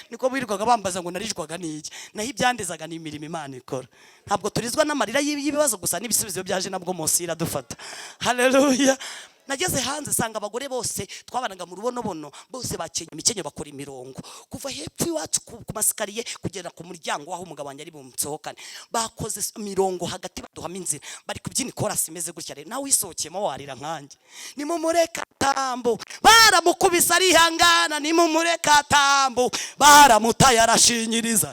Niko birirwaga bambaza ngo narishwaga n'iki. Naho ibyandezaga ni imirimo Imana ikora. Ntabwo turizwa n'amarira y'ibibazo gusa, n'ibisubizo byaje nabwo Munsi iradufata. Haleluya. Nageze hanze sanga abagore bose twabanaga mu rubonobono bose bakenye imikenyo bakora imirongo kuva hepfo iwacu ku masikariye kugera ku muryango aho umugabo wanjye ari bumsohokane. Bakoze imirongo hagati baduhama inzira, bari kubyina chorus imeze gutya. Rero nawe wisohokeyemo warira nkanjye. Ni mu mureka tambo baramukubisa arihangana, ni mu mureka tambo baramutaye arashinyiriza.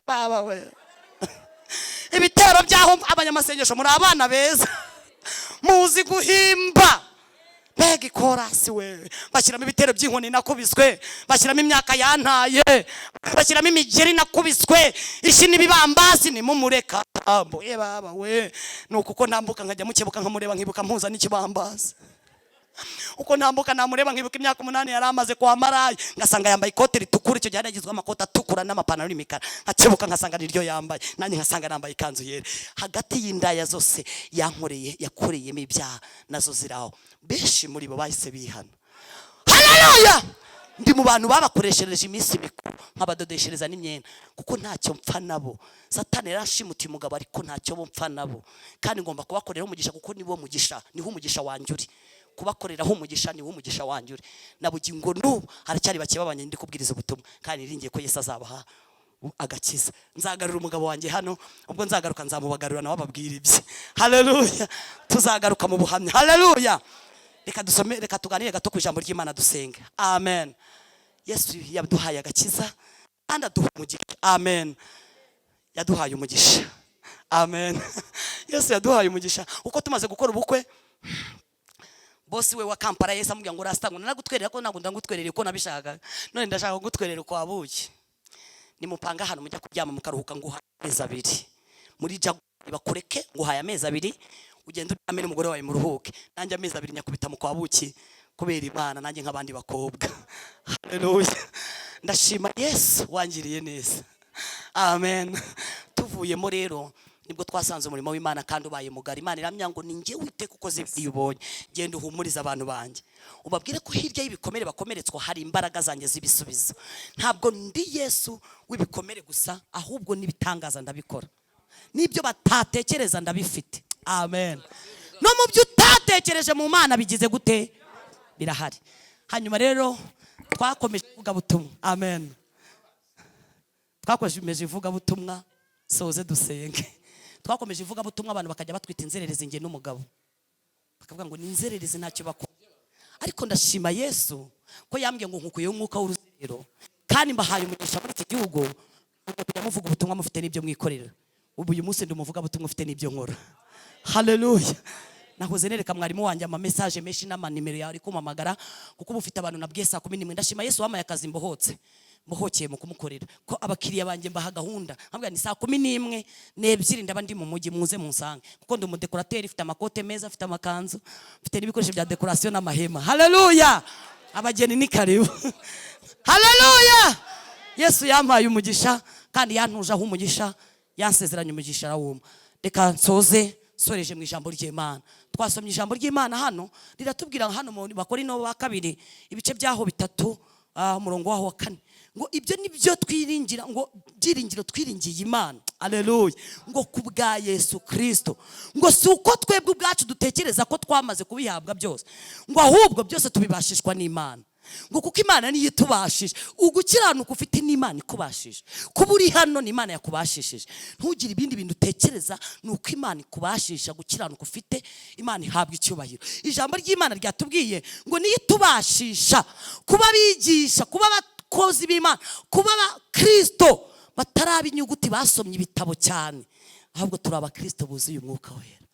Baba we, ibitero byaho abanyamasengesho muri abana beza muzi guhimba. Begi chorus we, bashyiramo ibitero by'inkoni nakubiswe, bashyiramo imyaka yantaye, bashyiramo imigeri nakubiswe, ishi n'ibibambasi. Ni mu mureka tambo. Baba we, nuko uko ntambuka nkajya mukebuka nkamureba nkibuka mpuza n'ikibambasi. Uko ntambuka namureba nkibuka imyaka 8 yari amaze kwa marayi, ngasanga yambaye ikote ritukura. Icyo gihe yagizwe amakoti atukura n'amapantaro y'imikara. Nkakebuka ngasanga niryo yambaye, nanjye ngasanga nambaye ikanzu yera. Hagati y'indaya zose yakoreyemo ibyaha nazo ziraho. Benshi muri bo bahise bihana. Haleluya. Ndi mu bantu babakoreshereje iminsi mikuru nkabadodeshereza n'imyenda kuko ntacyo mpfa nabo. Satani yarashimutiye umugabo ariko ntacyo bo mpfa nabo, kandi ngomba kubakorera umugisha kuko nibo mugisha, niho umugisha wanjye uri. Kubakoreraho umugisha niho umugisha wanjye uri. Nabugingo n'ubu haracyari bake babanye ndi kubwiriza ubutumwa, kandi niringiye ko Yesu azabaha agakiza. Nzagarura umugabo wanjye hano, ubwo nzagaruka nzamubagarura nawe ababwira ibye. Haleluya. Tuzagaruka mu buhamya. Haleluya. Reka dusome, reka tuganire gato ku ijambo ry'Imana dusenga. Amen. Yesu yaduhaye agakiza kandi aduha umugisha. Amen. Yaduhaye umugisha. Amen. Yesu yaduhaye umugisha. Uko tumaze gukora ubukwe, bosi we wa Kampala Yesu amubwira ngo rasta ngo nagutwerera ko ntabwo ndangutwerera ko nabishaka, none ndashaka gutwerera ko abuki. Nimupanga hano mujya kuryama mukaruhuka ngo amezi 2 muri jago bakureke ngo haya amezi 2 ugenda uryame n'umugore wawe muruhuke. Nanjye amezi 2 nyakubita mu kwabuki kubera Imana, nanjye nk'abandi bakobwa. Haleluya. Ndashima Yesu wangiriye neza. Amen. Tuvuyemo rero nibwo twasanze umurimo w'Imana kandi ubaye mugari. Imana iramya ngo ni njye Uwiteka ukoze ibiyubonye, genda uhumuriza abantu banjye, ubabwire ko hirya y'ibikomere bakomeretswa hari imbaraga zanjye z'ibisubizo. Ntabwo ndi Yesu w'ibikomere gusa, ahubwo n'ibitangaza ndabikora, nibyo batatekereza ndabifite. Amen. No mu byo utatekereje mu Mana bigize gute birahari. Hanyuma rero twakomeje kuvuga butumwa. Amen. Twakomeje kuvuga butumwa, soze dusenge. Twakomeje ivuga butumwa, abantu bakajya batwita inzererezi nge n'umugabo, bakavuga ngo ni inzererezi ntacyo bakora. Ariko ndashima Yesu ko yambwiye ngo nkukuye umwuka w'uruzerero, kandi mbahaye umugisha muri iki gihugu ngo kujya muvuga ubutumwa mufite n'ibyo mwikorera. Ubu uyu munsi ndumuvuga butumwa ufite n'ibyo nkora. Haleluya. Nahoze nereka mwarimu wanjye ama message menshi n'amanimero yawe ari kumamagara kuko bufite abantu nabwiye saa 11. Ndashima Yesu wamaye akazi mbohokeye mu kumukorera ko abakiriya banjye mbaha gahunda. Nkabwa ni saa 11 n'ebyiri ndaba ndi mu mujyi, muze munsange kuko ndi umudekorateri, ufite amakote meza, afite amakanzu, ufite n'ibikoresho bya decoration n'amahema. Haleluya. Abageni ni karibu. Haleluya. Yesu yampaye umugisha kandi yantuje aho umugisha, yansezeranye umugisha arawuma. Reka nsoze soreje mu ijambo ry'Imana. Twasomye ijambo ry'Imana hano riratubwira hano mu Bakorino ba 2 ibice byaho 3 umurongo waho wa 4 ngo ibyo nibyo twiringira, ngo byiringiro twiringiye Imana. Haleluya. Ngo kubwa Yesu Kristo, ngo si uko twebwe ubwacu dutekereza ko twamaze kubihabwa byose, ngo ahubwo byose tubibashishwa n'Imana. Ngo kuko Imana niyo itubashije, ugukiranuka ufite n'Imana ikubashije. Kuba uri hano ni Imana yakubashishije. Ntugire ibindi bintu utekereza, nuko Imana ikubashisha. Gukiranuka ufite Imana ihabwa icyubahiro. Ijambo ry'Imana ryatubwiye ngo niyo itubashisha kuba bigisha, kuba abakozi b'Imana, kuba Kristo bataraba inyuguti basomye ibitabo cyane. ahubwo turi abakristo buzuye umwuka wera.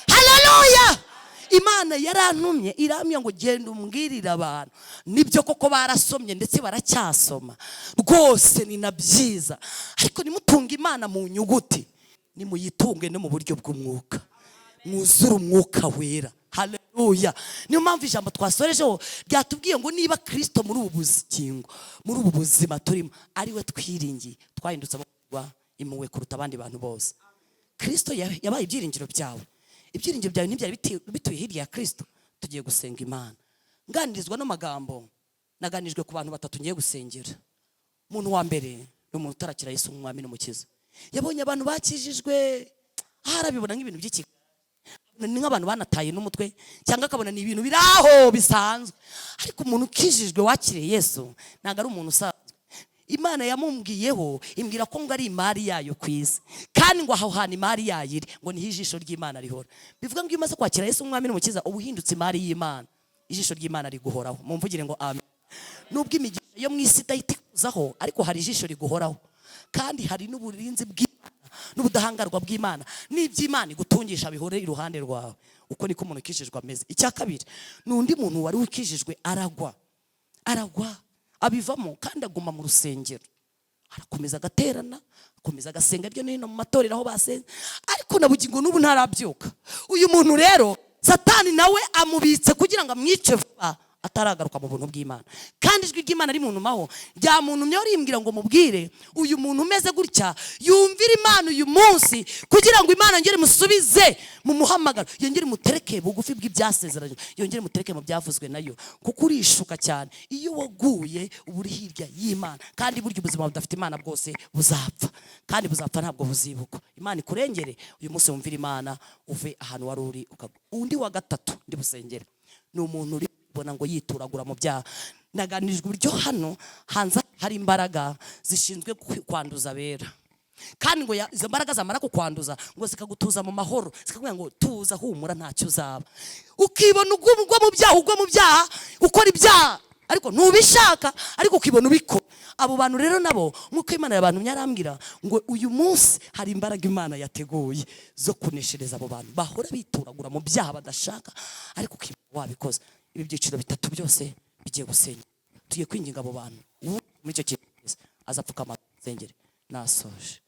Haleluya! Imana yarantumye irambye ngo genda umbwirire abantu. Nibyo koko barasomye ndetse baracyasoma rwose, ni na byiza, ariko nimutunga Imana mu nyuguti, nimuyitunge no mu buryo bw'umwuka, mwuzure umwuka wera. Haleluya! Niyo mpamvu ijambo twasorejeho ryatubwiye ngo niba Kristo muri ubu bugingo, muri ubu buzima turimo, ari we twiringiye, twahindutse abagwa impuhwe kuruta abandi bantu bose. Kristo yabaye ibyiringiro byawe. Ibyiringiro byawe ntibyari bituye hirya ya Kristo. Tugiye gusenga Imana. Nganirizwa no magambo naganijwe ku bantu batatu ngiye gusengera. Umuntu wa mbere ni umuntu utarakira Yesu nk'umwami n'umukiza. Yabonye abantu bakijijwe, harabibona nk'ibintu by'iki, ni nk'abantu banataye n'umutwe, cyangwa akabona ni ibintu biraho bisanzwe. Ariko umuntu ukijijwe wakiriye Yesu ntabwo ari umuntu usanzwe. Imana yamumbwiyeho imbwira ko ngo ari imari yayo ku isi, kandi ngo aho hantu imari yayo iri ngo niho ijisho ry'Imana rihora. Bivuga ngo iyo umaze kwakira Yesu umwami n'umukiza uba uhindutse imari y'Imana, ijisho ry'Imana riguhoraho. Mumvugire ngo amen. Nubwo imigisha yo mu isi idahitakuzaho, ariko hari ijisho riguhoraho, kandi hari n'uburinzi bw'Imana n'ubudahangarwa bw'Imana, n'iby'Imana igutungisha bihore iruhande rwawe. Uko niko umuntu ukijijwe ameze. Icya kabiri, n'undi muntu wari ukijijwe aragwa abivamo, kandi aguma mu rusengero, arakomeza agaterana, akomeza agasenga ryo no mu matorero aho basenga, ariko na bugingo n'ubu ntarabyuka. Uyu muntu rero Satani nawe amubitse kugira ngo amwice vuba ataragaruka mu buntu bw'Imana. Kandi ijwi ry'Imana rimuntumaho rya muntu myo rimbwira ngo mubwire uyu muntu umeze gutya yumvira Imana uyu munsi, kugira ngo Imana yongere musubize mu muhamagaro, yongere mutereke bugufi bw'ibyasezeranye, yongere mutereke mu byavuzwe nayo, kuko urishuka cyane. Iyo waguye uba uri hirya y'Imana, kandi burya ubuzima budafite Imana bwose buzapfa, kandi buzapfa ntabwo buzibukwa. Imana ikurengere uyu munsi, wumvira Imana uve ahantu wari uri. Undi wa gatatu ndi busengere ni umuntu uri bona ngo yituragura mu byaha. Naganijwe uburyo hano hanze hari imbaraga zishinzwe kwanduza abera, kandi ngo izo mbaraga zamara kukwanduza ngo zikagutuza mu mahoro, zikakubwira ngo tuza, humura, ntacyo uzaba. Ukibona ugwa mu byaha ukora ibyaha ariko ntubishaka, ariko ukibona ubikora. Abo bantu rero nabo nk'uko Imana y'abantu myarambwira ngo uyu munsi hari imbaraga Imana yateguye zo kuneshereza abo bantu bahora bituragura mu byaha badashaka, ariko ukibona wabikoze. Ibi byiciro bitatu byose bigiye gusenya. Tugiye kwinginga abo bantu muri icyo kintu azapfukama sengere. Nasoje.